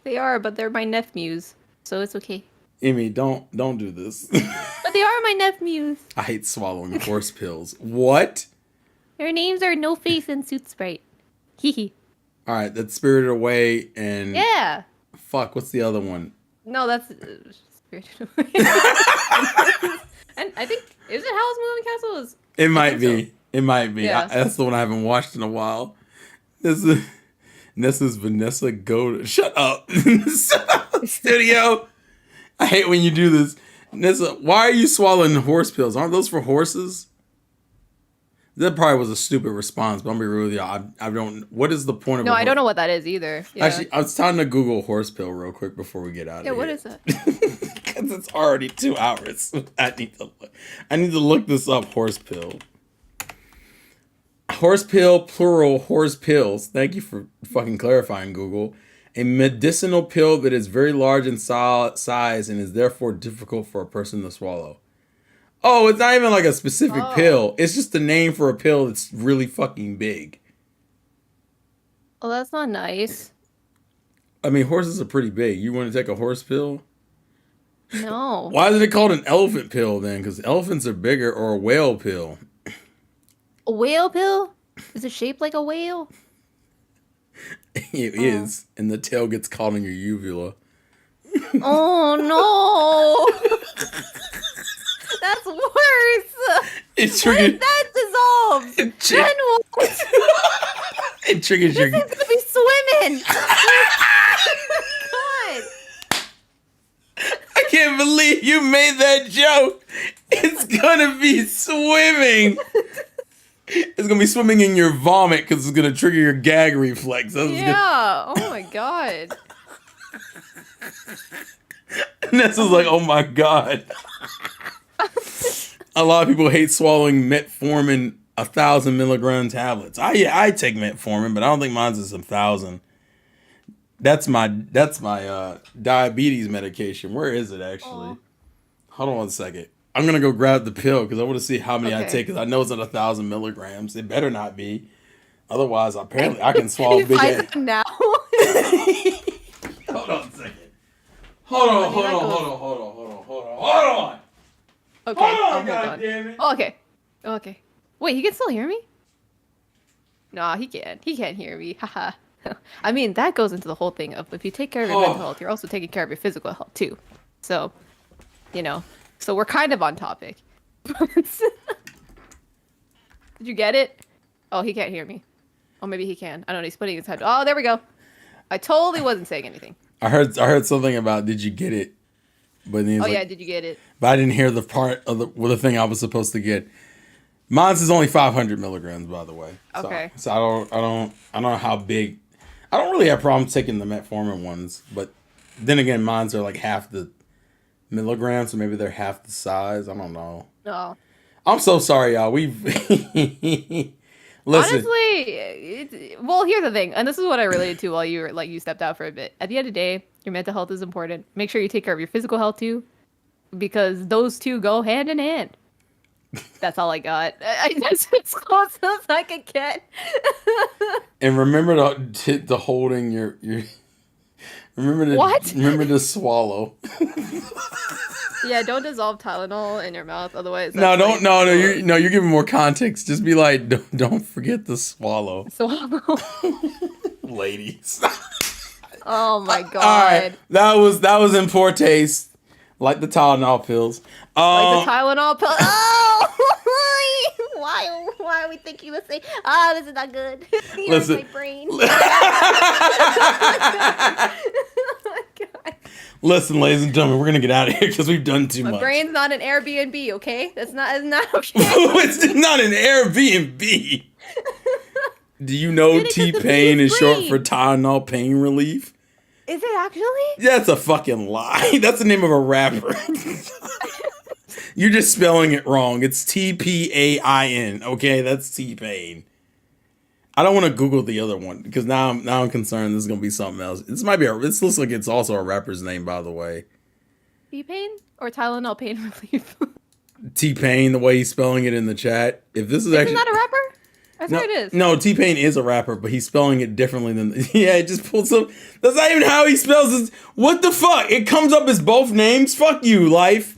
They are, but they're my nephews, so it's okay. Emmy, don't do this. But they are my nephews. I hate swallowing horse pills. What? Their names are No Face and Suit Sprite. Hee hee. All right, that's Spirited Away and Yeah. fuck. What's the other one? No, that's Spirited Away. And I think is it Howl's Moving Castle? It might be. It might be. Yeah. That's the one I haven't watched in a while. This is Vanessa Gold. Shut up. Shut up, studio. I hate when you do this. Nessa, why are you swallowing horse pills? Aren't those for horses? That probably was a stupid response, but I'm gonna be real with you. I don't. What is the point of? No, I don't know what that is either. Yeah. Actually, I was trying to Google horse pill real quick before we get out of here. Yeah, what is that? Because it's already 2 hours. I need to look this up. Horse pill. Horse pill, plural, horse pills. Thank you for fucking clarifying, Google. A medicinal pill that is very large in size and is therefore difficult for a person to swallow. Oh, it's not even like a specific pill. It's just the name for a pill that's really fucking big. Oh, that's not nice. I mean, horses are pretty big. You want to take a horse pill? No. Why is it called an elephant pill then? Because elephants are bigger, or a whale pill. A whale pill? Is it shaped like a whale? It is, and the tail gets caught in your uvula. Oh no! That's worse. It What triggers. if that dissolves? It tri- Then what? It triggers This your. is gonna be swimming. God. I can't believe you made that joke. It's gonna be swimming. It's gonna be swimming in your vomit because it's gonna trigger your gag reflex. Yeah. Oh my God. Nessa's like, oh my god. A lot of people hate swallowing metformin 1,000 milligram tablets. I take metformin, but I don't think mine's is 1,000. That's my diabetes medication. Where is it actually? Aw. Hold on one second. I'm gonna go grab the pill because I want to see how many I Okay. take because I know it's at 1,000 milligrams. It better not be. Otherwise, apparently, I can swallow big Buy ass. them now. Hold on a second. Hold on. Okay. Oh, God damn it. Oh, okay. Okay. Wait, he can still hear me? Nah, he can't. He can't hear me. Haha. I mean, that goes into the whole thing of if you take care of your mental health, you're also taking care of your physical health too. So, so we're kind of on topic. Did you get it? Oh, he can't hear me. Oh, maybe he can. I don't know. He's putting his head. Oh, there we go. I totally wasn't saying anything. I heard something about did you get it? But then he's Oh like, yeah, did you get it? but I didn't hear the part of the thing I was supposed to get. Mine's is only 500 milligrams, by the way. Okay. So I don't know how big. I don't really have problems taking the metformin ones, but then again, mine's are like half the milligrams, so maybe they're half the size. I don't know. No. I'm so sorry, y'all. We've listen. Honestly, well, here's the thing, and this is what I related to while you were like you stepped out for a bit. At the end of the day, your mental health is important. Make sure you take care of your physical health too, because those two go hand in hand. That's all I got. That's as close as I could get. And remember the holding your remember to What? remember to swallow. Yeah, don't dissolve Tylenol in your mouth, otherwise. No, that's don't. like- No, you're giving more context. Just be like, don't forget to swallow, Swallow. ladies. Oh my god. All right, that was in poor taste, like the Tylenol pills. Like the Tylenol pill. Oh! Why are we thinking the same? Ah, this is not good. You're Listen. my brain. Oh my god. Listen, ladies and gentlemen, we're gonna get out of here because we've done too My much. brain's not an Airbnb, okay? That's not okay. It's not an Airbnb. Do you know Get it 'cause the T-Pain bee is is short free. for Tylenol pain relief? Is it actually? That's a fucking lie. That's the name of a rapper. You're just spelling it wrong. It's T-P-A-I-N. Okay, that's T-Pain. I don't want to Google the other one because now I'm concerned this is gonna be something else. This might be this looks like it's also a rapper's name, by the way. T-Pain or Tylenol pain relief? T-Pain, the way he's spelling it in the chat. If this is actually Isn't that a rapper? I no, swear it is. no, T-Pain is a rapper, but he's spelling it differently than yeah. It just pulls up. That's not even how he spells it. What the fuck? It comes up as both names. Fuck you, life.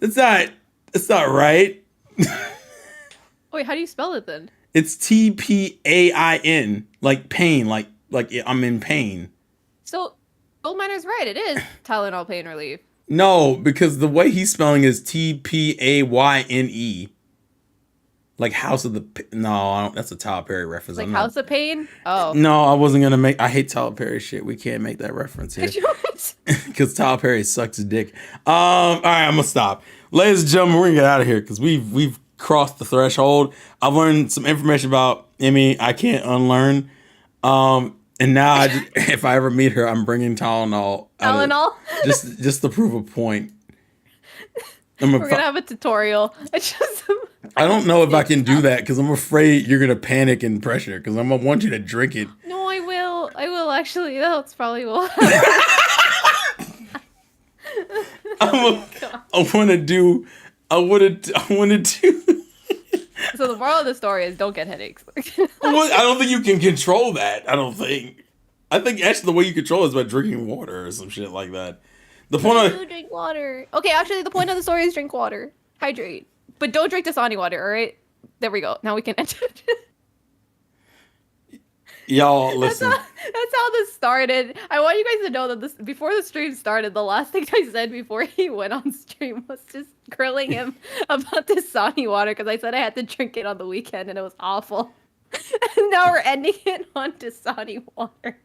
It's not right. Wait, how do you spell it then? It's T-P-A-I-N, like pain, like I'm in pain. So, Gold Miner's right. It is Tylenol pain relief. No, because the way he's spelling is T-P-A-Y-N-E. Like House of the... No, I don't, that's a Tyler Perry reference. Like I'm House of Pain? Oh. No, I wasn't going to make... I hate Tyler Perry shit. We can't make that reference here. Because Tyler Perry sucks his dick. All right, I'm going to stop. Ladies and gentlemen, we're going to get out of here because we've crossed the threshold. I've learned some information about Emmy I can't unlearn. And now, if I ever meet her, I'm bringing Tylenol. Tylenol? Just to prove a point. We're going to have a tutorial. It's just... I don't know if I can do that because I'm afraid you're going to panic and pressure because I'm going to want you to drink it. No, I will. I will actually. That's probably will. I want to do. So the moral of the story is don't get headaches. I don't think you can control that. I think actually the way you control it is by drinking water or some shit like that. The point Do drink water. Okay, actually, the point of the story is drink water. Hydrate. But don't drink Dasani water, all right? There we go. Now we can end it. Y'all, listen. That's how this started. I want you guys to know that before the stream started, the last thing I said before he went on stream was just grilling him about Dasani water because I said I had to drink it on the weekend and it was awful. And now we're ending it on Dasani water.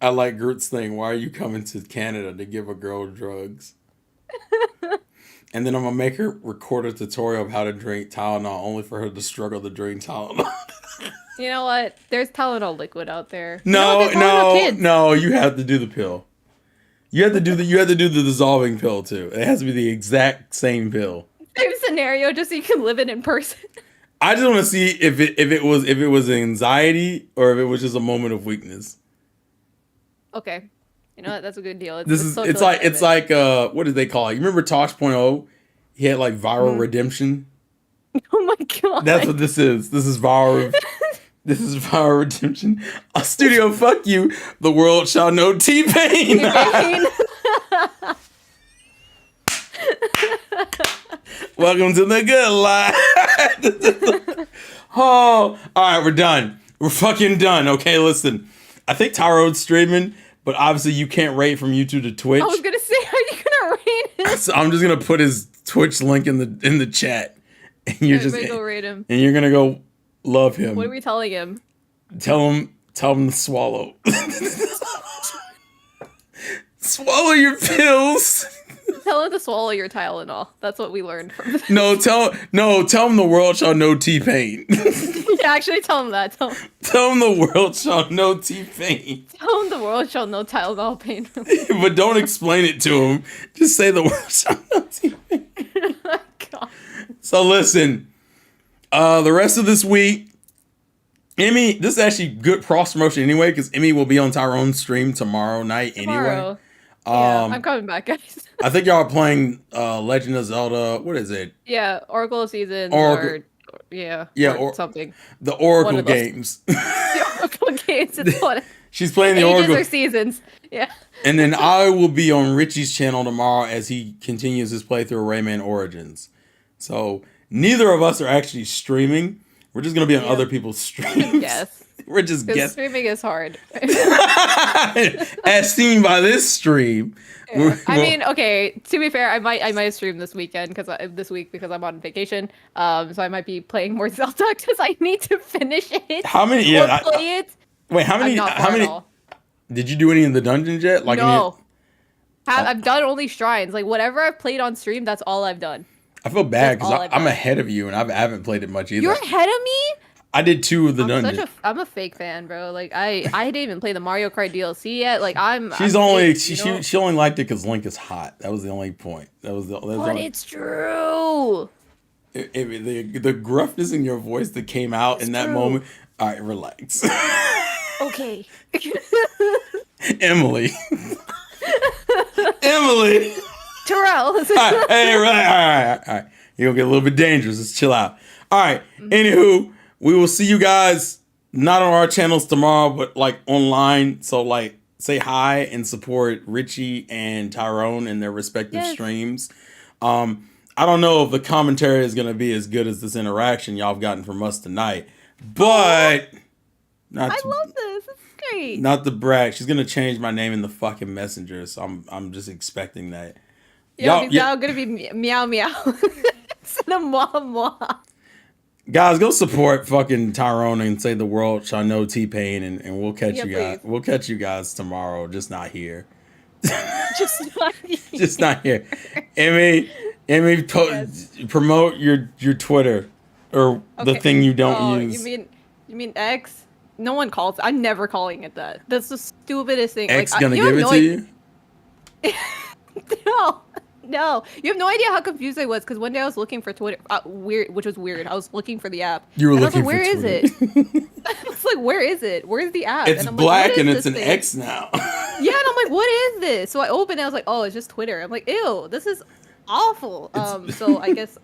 I like Groot's thing. Why are you coming to Canada to give a girl drugs? And then I'm gonna make her record a tutorial of how to drink Tylenol, only for her to struggle to drink Tylenol. You know what? There's Tylenol liquid out there. No, You know what? no. You have to do the pill. You have to do the dissolving pill too. It has to be the exact same pill. Same scenario, just so you can live it in person. I just want to see if it was anxiety or if it was just a moment of weakness. Okay. You know what? That's a good deal. It's like what did they call it? You remember Tosh.0? He had like viral redemption. Oh my god. That's what this is. This is viral. This is viral redemption. A studio, fuck you. The world shall know T-Pain. Welcome to the good life. Oh, all right, we're done. We're fucking done. Okay, listen. I think Tyrode's streaming, but obviously you can't rate from YouTube to Twitch. I was gonna say, are you gonna rate him? So I'm just gonna put his Twitch link in the chat, and you're Everybody go rate him. and you're gonna go love him. What are we telling him? Tell him to swallow. Swallow your pills. Tell him to swallow your Tylenol. That's what we learned from this. Tell him the world shall know T-Pain. Yeah, actually, tell him that. Tell him the world shall know T-Pain. Tell him the world shall know Tylenol pain relief. But don't explain it to him. Just say the world shall know T-Pain. Oh, God. So listen, the rest of this week, Emmy, this is actually good cross promotion anyway, because Emmy will be on Tyrone's stream tomorrow night anyway. Yeah, I'm coming back, guys. I think y'all are playing Legend of Zelda. What is it? Yeah, Oracle of Seasons. Or something. The Oracle games. The Oracle games. It's what she's playing the Ages Oracle or Seasons. Yeah. And then I will be on Richie's channel tomorrow as he continues his playthrough of Rayman Origins. So neither of us are actually streaming. We're just gonna be on other people's streams. Yes. We're just guessing. Streaming is hard. As seen by this stream. Yeah. I mean, okay. To be fair, I might stream this weekend because I'm on vacation. So I might be playing more Zelda because I need to finish it. How many? Yeah. Play it. Wait, how many? How many? Did you do any in the dungeons yet? Like no. I've done only shrines. Like whatever I've played on stream, that's all I've done. I feel bad because I'm ahead of you and I haven't played it much either. You're ahead of me? I did 2 of the dungeons. I'm a fake fan, bro. Like I didn't even play the Mario Kart DLC yet. Like she only liked it because Link is hot. That was the only point. It's true. The gruffness in your voice that came out in that moment. All right, relax. Okay. Emily. Terrell. All right. You're gonna get a little bit dangerous. Let's chill out. All right. Anywho, we will see you guys not on our channels tomorrow, but like online. So like say hi and support Richie and Tyrone in their respective streams. I don't know if the commentary is gonna be as good as this interaction y'all have gotten from us tonight, but I love this. It's great. Not to brag. She's gonna change my name in the fucking messenger, so I'm just expecting that. Yeah, now gonna be meow meow instead of moi moi. Guys, go support fucking Tyrone and say the world shall know T-Pain, and we'll catch you guys. Please. We'll catch you guys tomorrow, just not here. Just not here. Emmy, promote your Twitter or the thing you don't use. You mean X? No one calls. I'm never calling it that. That's the stupidest thing. X gonna give it to you? No. You have no idea how confused I was because one day I was looking for Twitter. Which was weird. I was looking for the app. You were looking for where Twitter. Is it? I was like, where is it? Where's the app? It's and I'm black like, and it's an thing? X now. Yeah, and I'm like, what is this? So I opened it. I was like, oh, it's just Twitter. I'm like, ew, this is awful. So I guess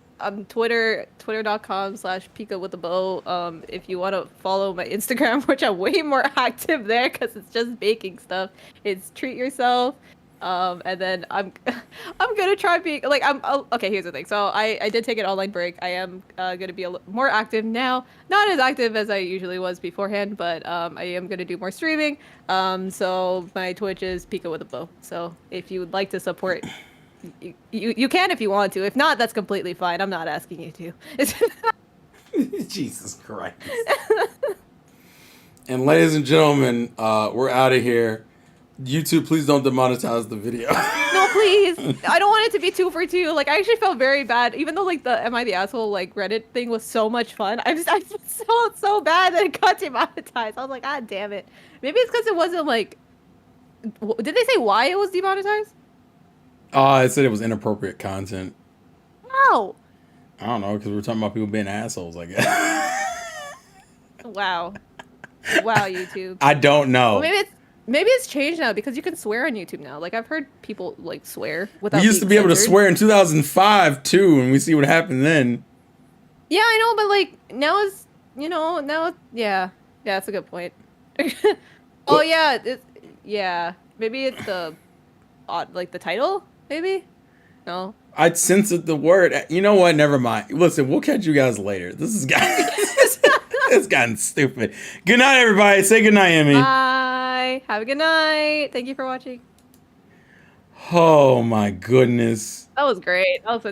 twitter.com/Pika with a bow. If you want to follow my Instagram, which I'm way more active there because it's just baking stuff. It's treat yourself. And then I'm gonna try being like okay. Here's the thing. So I did take an online break. I am gonna be more active now. Not as active as I usually was beforehand, but I am gonna do more streaming. So my Twitch is Pika with a bow. So if you would like to support. You can if you want to. If not, that's completely fine. I'm not asking you to. Jesus Christ. And ladies and gentlemen, we're out of here. YouTube, please don't demonetize the video. No, please. I don't want it to be 2 for 2. Like, I actually felt very bad, even though like the Am I the Asshole like Reddit thing was so much fun. I felt so bad that it got demonetized. I was like, God damn it. Maybe it's because it wasn't like. Did they say why it was demonetized? It said it was inappropriate content. How? I don't know, because we're talking about people being assholes, I guess. Wow, YouTube. I don't know. Well, maybe it's changed now because you can swear on YouTube now. Like I've heard people like swear without. We used to be able to swear in 2005 too, and we see what happened then. Yeah, I know, but like now it's yeah, that's a good point. Oh yeah, maybe it's the like the title. Maybe? No. I'd censored the word. You know what? Never mind. Listen, we'll catch you guys later. This is it's gotten stupid. Good night, everybody. Say good night, Emmy. Bye. Have a good night. Thank you for watching. Oh my goodness. That was great. That was